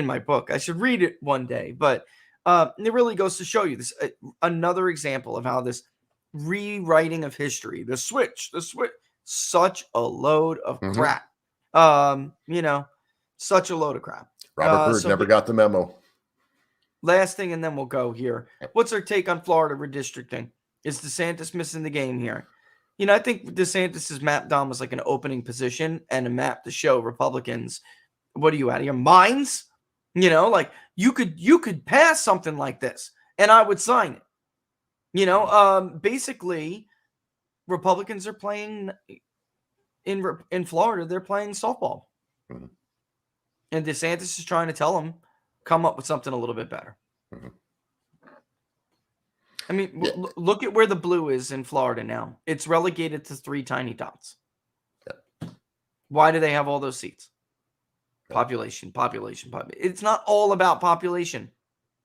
my book. I should read it one day, but it really goes to show you this another example of how this rewriting of history, the switch, such a load of crap. Such a load of crap. Robert Byrd never got the memo. Last thing, and then we'll go here. What's our take on Florida redistricting? Is DeSantis missing the game here? I think DeSantis's map, Dom, was like an opening position and a map to show Republicans, what are you out of your minds? Like you could pass something like this and I would sign it. Basically, Republicans are playing in Florida, they're playing softball. Mm-hmm. And DeSantis is trying to tell them, come up with something a little bit better. Mm-hmm. Look at where the blue is in Florida now. It's relegated to 3 tiny dots. Yeah. Why do they have all those seats? Population. It's not all about population.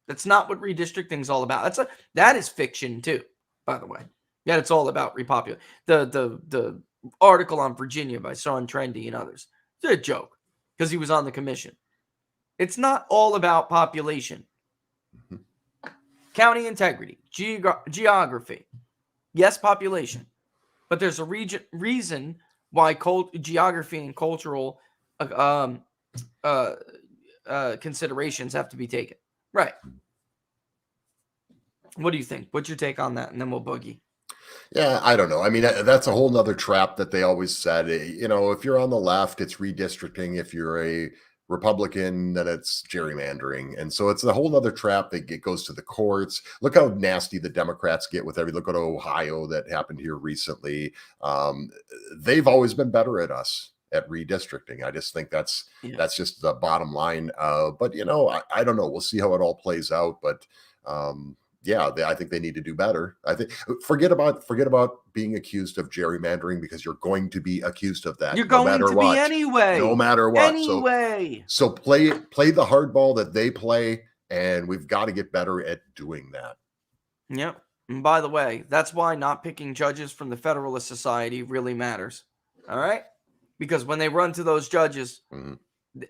That's not what redistricting is all about. That is fiction too, by the way. Yeah, it's all about repopulation. The article on Virginia by Sean Trendy and others, it's a joke because he was on the commission. It's not all about population. Mm-hmm. County integrity, geography, yes, population, but there's a reason why geography and cultural considerations have to be taken. Right. What do you think? What's your take on that? And then we'll boogie. Yeah, I don't know. That's a whole nother trap that they always said. If you're on the left, it's redistricting. If you're a Republican, then it's gerrymandering. And so it's a whole nother trap that goes to the courts. Look how nasty the Democrats get with everything. Look at Ohio that happened here recently. They've always been better at us at redistricting. I just think that's just the bottom line. But I don't know. We'll see how it all plays out. But I think they need to do better. I think forget about being accused of gerrymandering, because you're going to be accused of that. You're going to be anyway. No matter what. Anyway. So play the hardball that they play, and we've got to get better at doing that. Yep. And by the way, that's why not picking judges from the Federalist Society really matters. All right? Because when they run to those judges,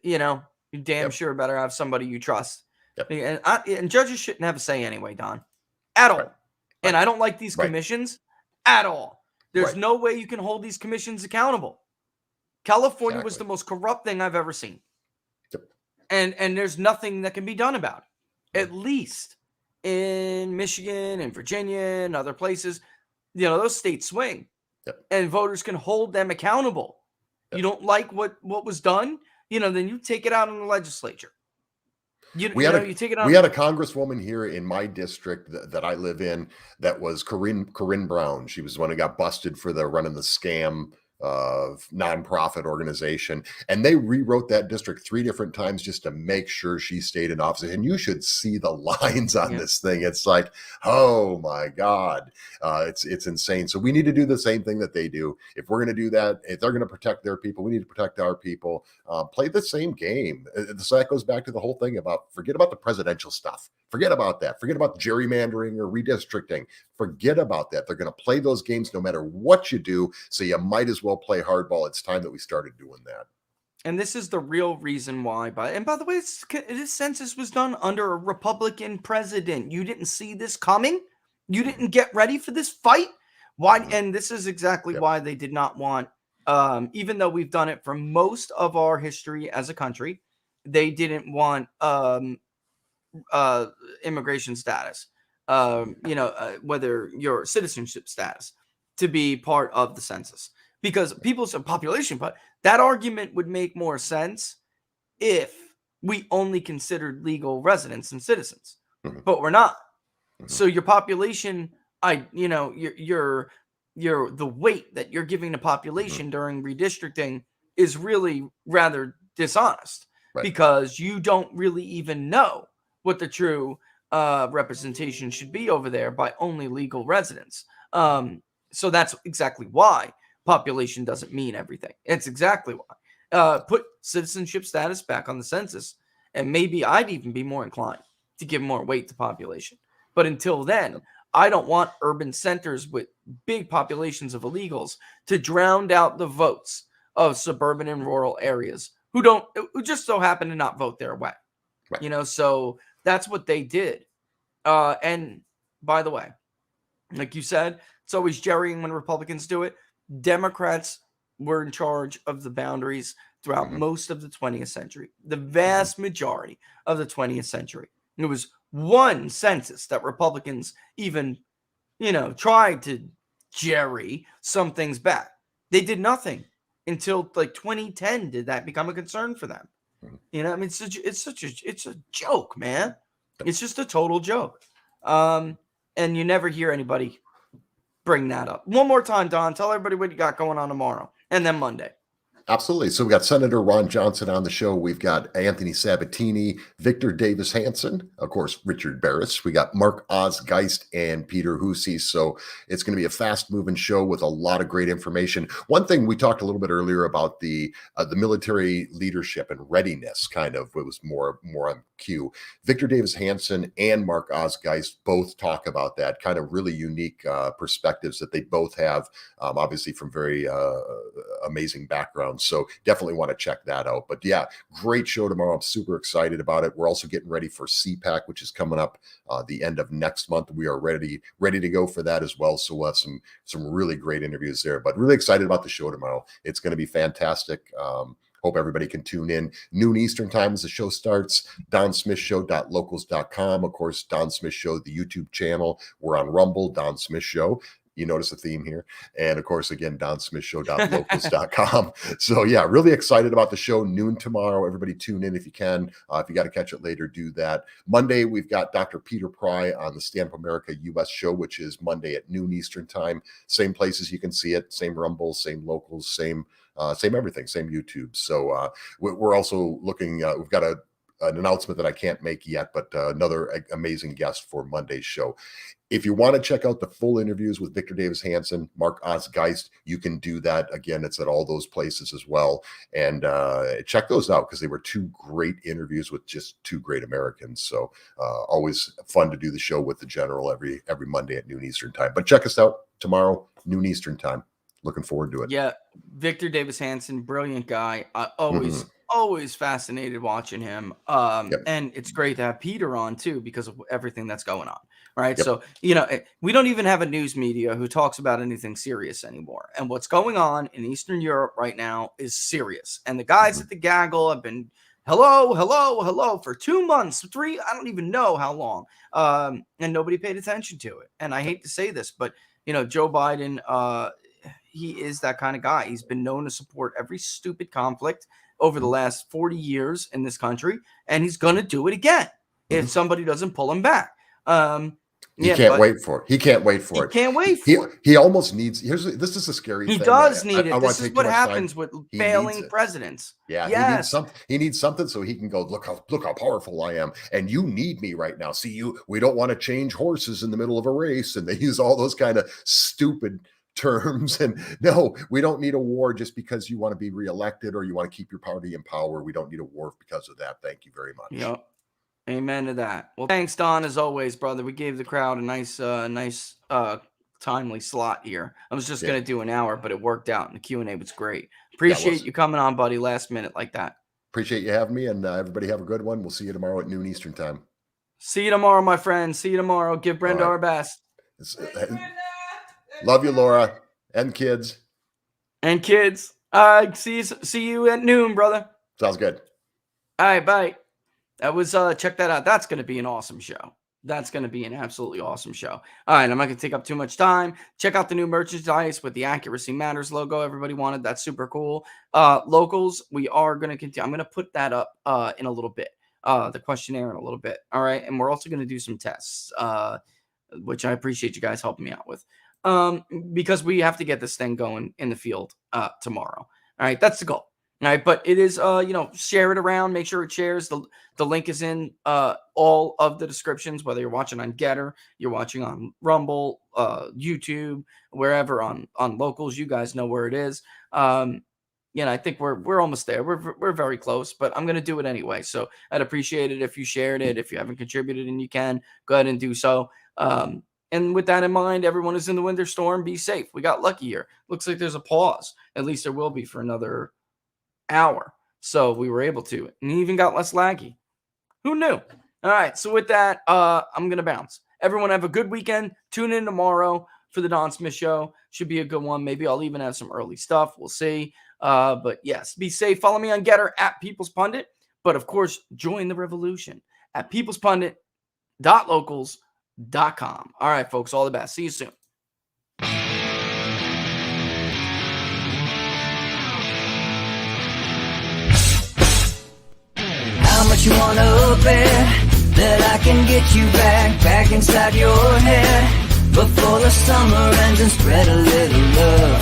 you know, you damn sure better have somebody you trust. And judges shouldn't have a say anyway, Don. At all. And I don't like these commissions at all. There's no way you can hold these commissions accountable. California was the most corrupt thing I've ever seen. And there's nothing that can be done about it. At least in Michigan and Virginia and other places, you know, those states swing. And voters can hold them accountable. You don't like what was done, you know, then you take it out in the legislature. We had a congresswoman here in my district that I live in that was Corinne Brown. She was the one who got busted for running the scam nonprofit organization, and they rewrote that district 3 different times just to make sure she stayed in office. And you should see the lines on this thing. It's like, oh my God, it's insane. So we need to do the same thing that they do. If we're going to do that, if they're going to protect their people, we need to protect our people. Play the same game. So that goes back to the whole thing about forget about the presidential stuff. Forget about that. Forget about gerrymandering or redistricting. Forget about that. They're going to play those games no matter what you do. So you might as well play hardball. It's time that we started doing that. And this is the real reason why. And by the way, this census was done under a Republican president. You didn't see this coming. You didn't get ready for this fight. Why? And this is exactly why they did not want, even though we've done it for most of our history as a country, they didn't want immigration status, whether your citizenship status, to be part of the census, because people's population. But that argument would make more sense if we only considered legal residents and citizens, but we're not. So your population, your the weight that you're giving the population during redistricting is really rather dishonest, because you don't really even know what the true representation should be over there by only legal residents. So that's exactly why population doesn't mean everything. It's exactly why. Put citizenship status back on the census, and maybe I'd even be more inclined to give more weight to population. But until then, I don't want urban centers with big populations of illegals to drown out the votes of suburban and rural areas who just so happen to not vote their way. So that's what they did. And by the way, like you said, it's always gerrying when Republicans do it. Democrats were in charge of the boundaries throughout most of the 20th century, the vast majority of the 20th century. And it was one census that Republicans even, tried to jerry some things back. They did nothing until like 2010 did that become a concern for them. It's a joke, man. It's just a total joke. And you never hear anybody bring that up. One more time, Don, tell everybody what you got going on tomorrow and then Monday. Absolutely. So we got Senator Ron Johnson on the show. We've got Anthony Sabatini, Victor Davis Hanson, of course, Richard Barris. We got Mark Osgeist and Peter Hussey. So it's going to be a fast-moving show with a lot of great information. One thing we talked a little bit earlier about the military leadership and readiness, kind of, it was more on cue. Victor Davis Hanson and Mark Osgeist both talk about that, kind of really unique perspectives that they both have, obviously from very amazing backgrounds. So definitely want to check that out. But yeah, great show tomorrow. I'm super excited about it. We're also getting ready for CPAC, which is coming up the end of next month. We are ready to go for that as well. So we'll have some really great interviews there. But really excited about the show tomorrow. It's going to be fantastic. Hope everybody can tune in. Noon Eastern time as the show starts. DonSmithShow.locals.com. Of course, Don Smith Show, the YouTube channel. We're on Rumble, Don Smith Show. You notice a theme here. And of course, again, DonSmithShow.locals.com. So yeah, really excited about the show. Noon tomorrow. Everybody tune in if you can. If you got to catch it later, do that. Monday, we've got Dr. Peter Pry on the Stand Up America US show, which is Monday at noon Eastern time. Same places you can see it. Same Rumble, same locals, same everything, same YouTube. So we're also looking, we've got an announcement that I can't make yet, but another amazing guest for Monday's show. If you want to check out the full interviews with Victor Davis Hanson, Mark Osgeist, you can do that. Again, it's at all those places as well. And check those out because they were 2 great interviews with just 2 great Americans. So always fun to do the show with the general every Monday at noon Eastern time. But check us out tomorrow, noon Eastern time. Looking forward to it. Yeah, Victor Davis Hanson, brilliant guy. Always fascinated watching him. And it's great to have Peter on too because of everything that's going on. Right. Yep. So, we don't even have a news media who talks about anything serious anymore. And what's going on in Eastern Europe right now is serious. And the guys at the gaggle have been hello for 2 months, 3, I don't even know how long. And nobody paid attention to it. And I hate to say this, but Joe Biden, he is that kind of guy. He's been known to support every stupid conflict over the last 40 years in this country, and he's going to do it again if somebody doesn't pull him back. He can't wait for it. He can't wait for it. Can't wait for it. He almost needs. This is a scary thing. He does need it. This is what happens with failing presidents. Yeah, yes. He needs something so he can go, look how powerful I am, and you need me right now. See, we don't want to change horses in the middle of a race, and they use all those kind of stupid terms. And no, we don't need a war just because you want to be reelected or you want to keep your party in power. We don't need a war because of that. Thank you very much. Yep. Amen to that. Well, thanks, Don, as always, brother. We gave the crowd a nice timely slot here. I was just going to do an hour, but it worked out, and the Q&A was great. Appreciate you coming on, buddy, last minute like that. Appreciate you having me, and everybody have a good one. We'll see you tomorrow at noon Eastern time. See you tomorrow, my friend. See you tomorrow. Give Brenda our best. Love you, Laura, and kids. And kids. See you at noon, brother. Sounds good. All right, bye. That was, check that out. That's going to be an awesome show. That's going to be an absolutely awesome show. All right, I'm not going to take up too much time. Check out the new merchandise with the Accuracy Matters logo everybody wanted. That's super cool. Locals, we are going to continue. I'm going to put that up in a little bit, the questionnaire in a little bit. All right, and we're also going to do some tests, which I appreciate you guys helping me out with, because we have to get this thing going in the field tomorrow. All right, that's the goal. All right, but it is, share it around. Make sure it shares. The link is in all of the descriptions, whether you're watching on Getter, you're watching on Rumble, YouTube, wherever on Locals. You guys know where it is. I think we're almost there. We're very close, but I'm going to do it anyway. So I'd appreciate it if you shared it. If you haven't contributed and you can, go ahead and do so. And with that in mind, everyone is in the winter storm. Be safe. We got lucky here. Looks like there's a pause. At least there will be for another hour. So we were able to, and even got less laggy. Who knew? All right. So with that, I'm going to bounce. Everyone have a good weekend. Tune in tomorrow for the Don Smith Show. Should be a good one. Maybe I'll even have some early stuff. We'll see. But yes, be safe. Follow me on Getter at People's Pundit. But of course, join the revolution at peoplespundit.locals.com. All right, folks. All the best. See you soon. How much you wanna bet that I can get you back inside your head before the summer ends and spread a little love.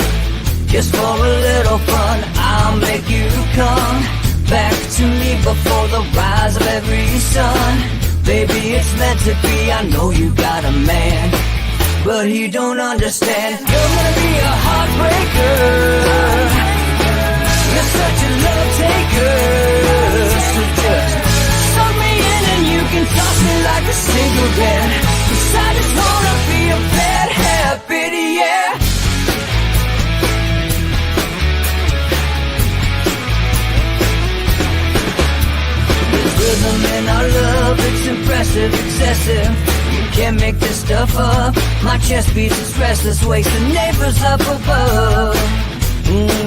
Just for a little fun, I'll make you come back to me before the rise of every sun. Baby, it's meant to be. I know you got a man, but he don't understand. You're gonna be a heartbreaker. You're such a love taker. So just suck me in and you can toss me like a cigarette. 'Cause I just wanna be a bad habit, yeah. There's rhythm in our love, it's impressive, excessive. You can't make this stuff up. My chest beats, it's restless, wakes the neighbors up above.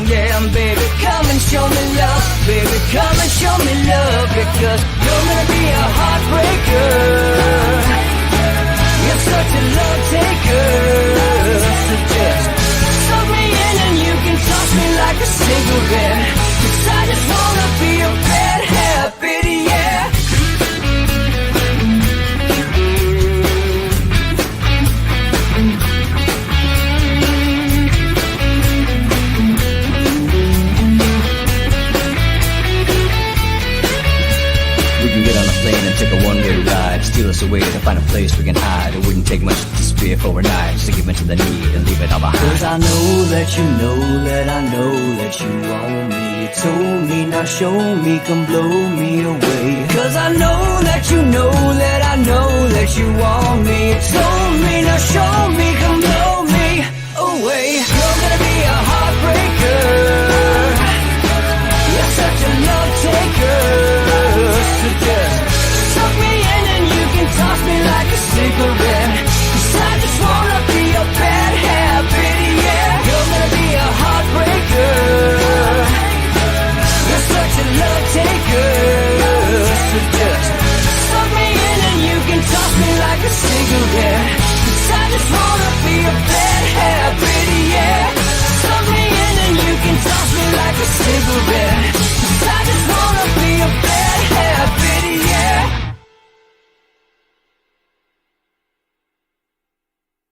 Yeah, baby, come and show me love. Baby, come and show me love. Because you're gonna be a heartbreaker. You're such a love taker. So just suck me in and you can toss me like a cigarette. 'Cause I just wanna be a bad habit, yeah. Get on a plane and take a one-way ride. steal us away to find a place we can hide. It wouldn't take much to spear for a knife, just to give in to the need and leave it all behind. Cause I know that you know that I know that you want me. You told me, now show me, come blow me away. Cause I know that you know that I know that you want me. You told me, now show me, come blow me away. You're gonna be a heartbreaker. You're such a love taker. So just suck me in and you can toss me like a cigarette. Cause I just wanna be a bad habit, yeah. You're gonna be a heartbreaker. You're such a love taker. So just suck me in and you can toss me like a cigarette. Cause I just wanna be a bad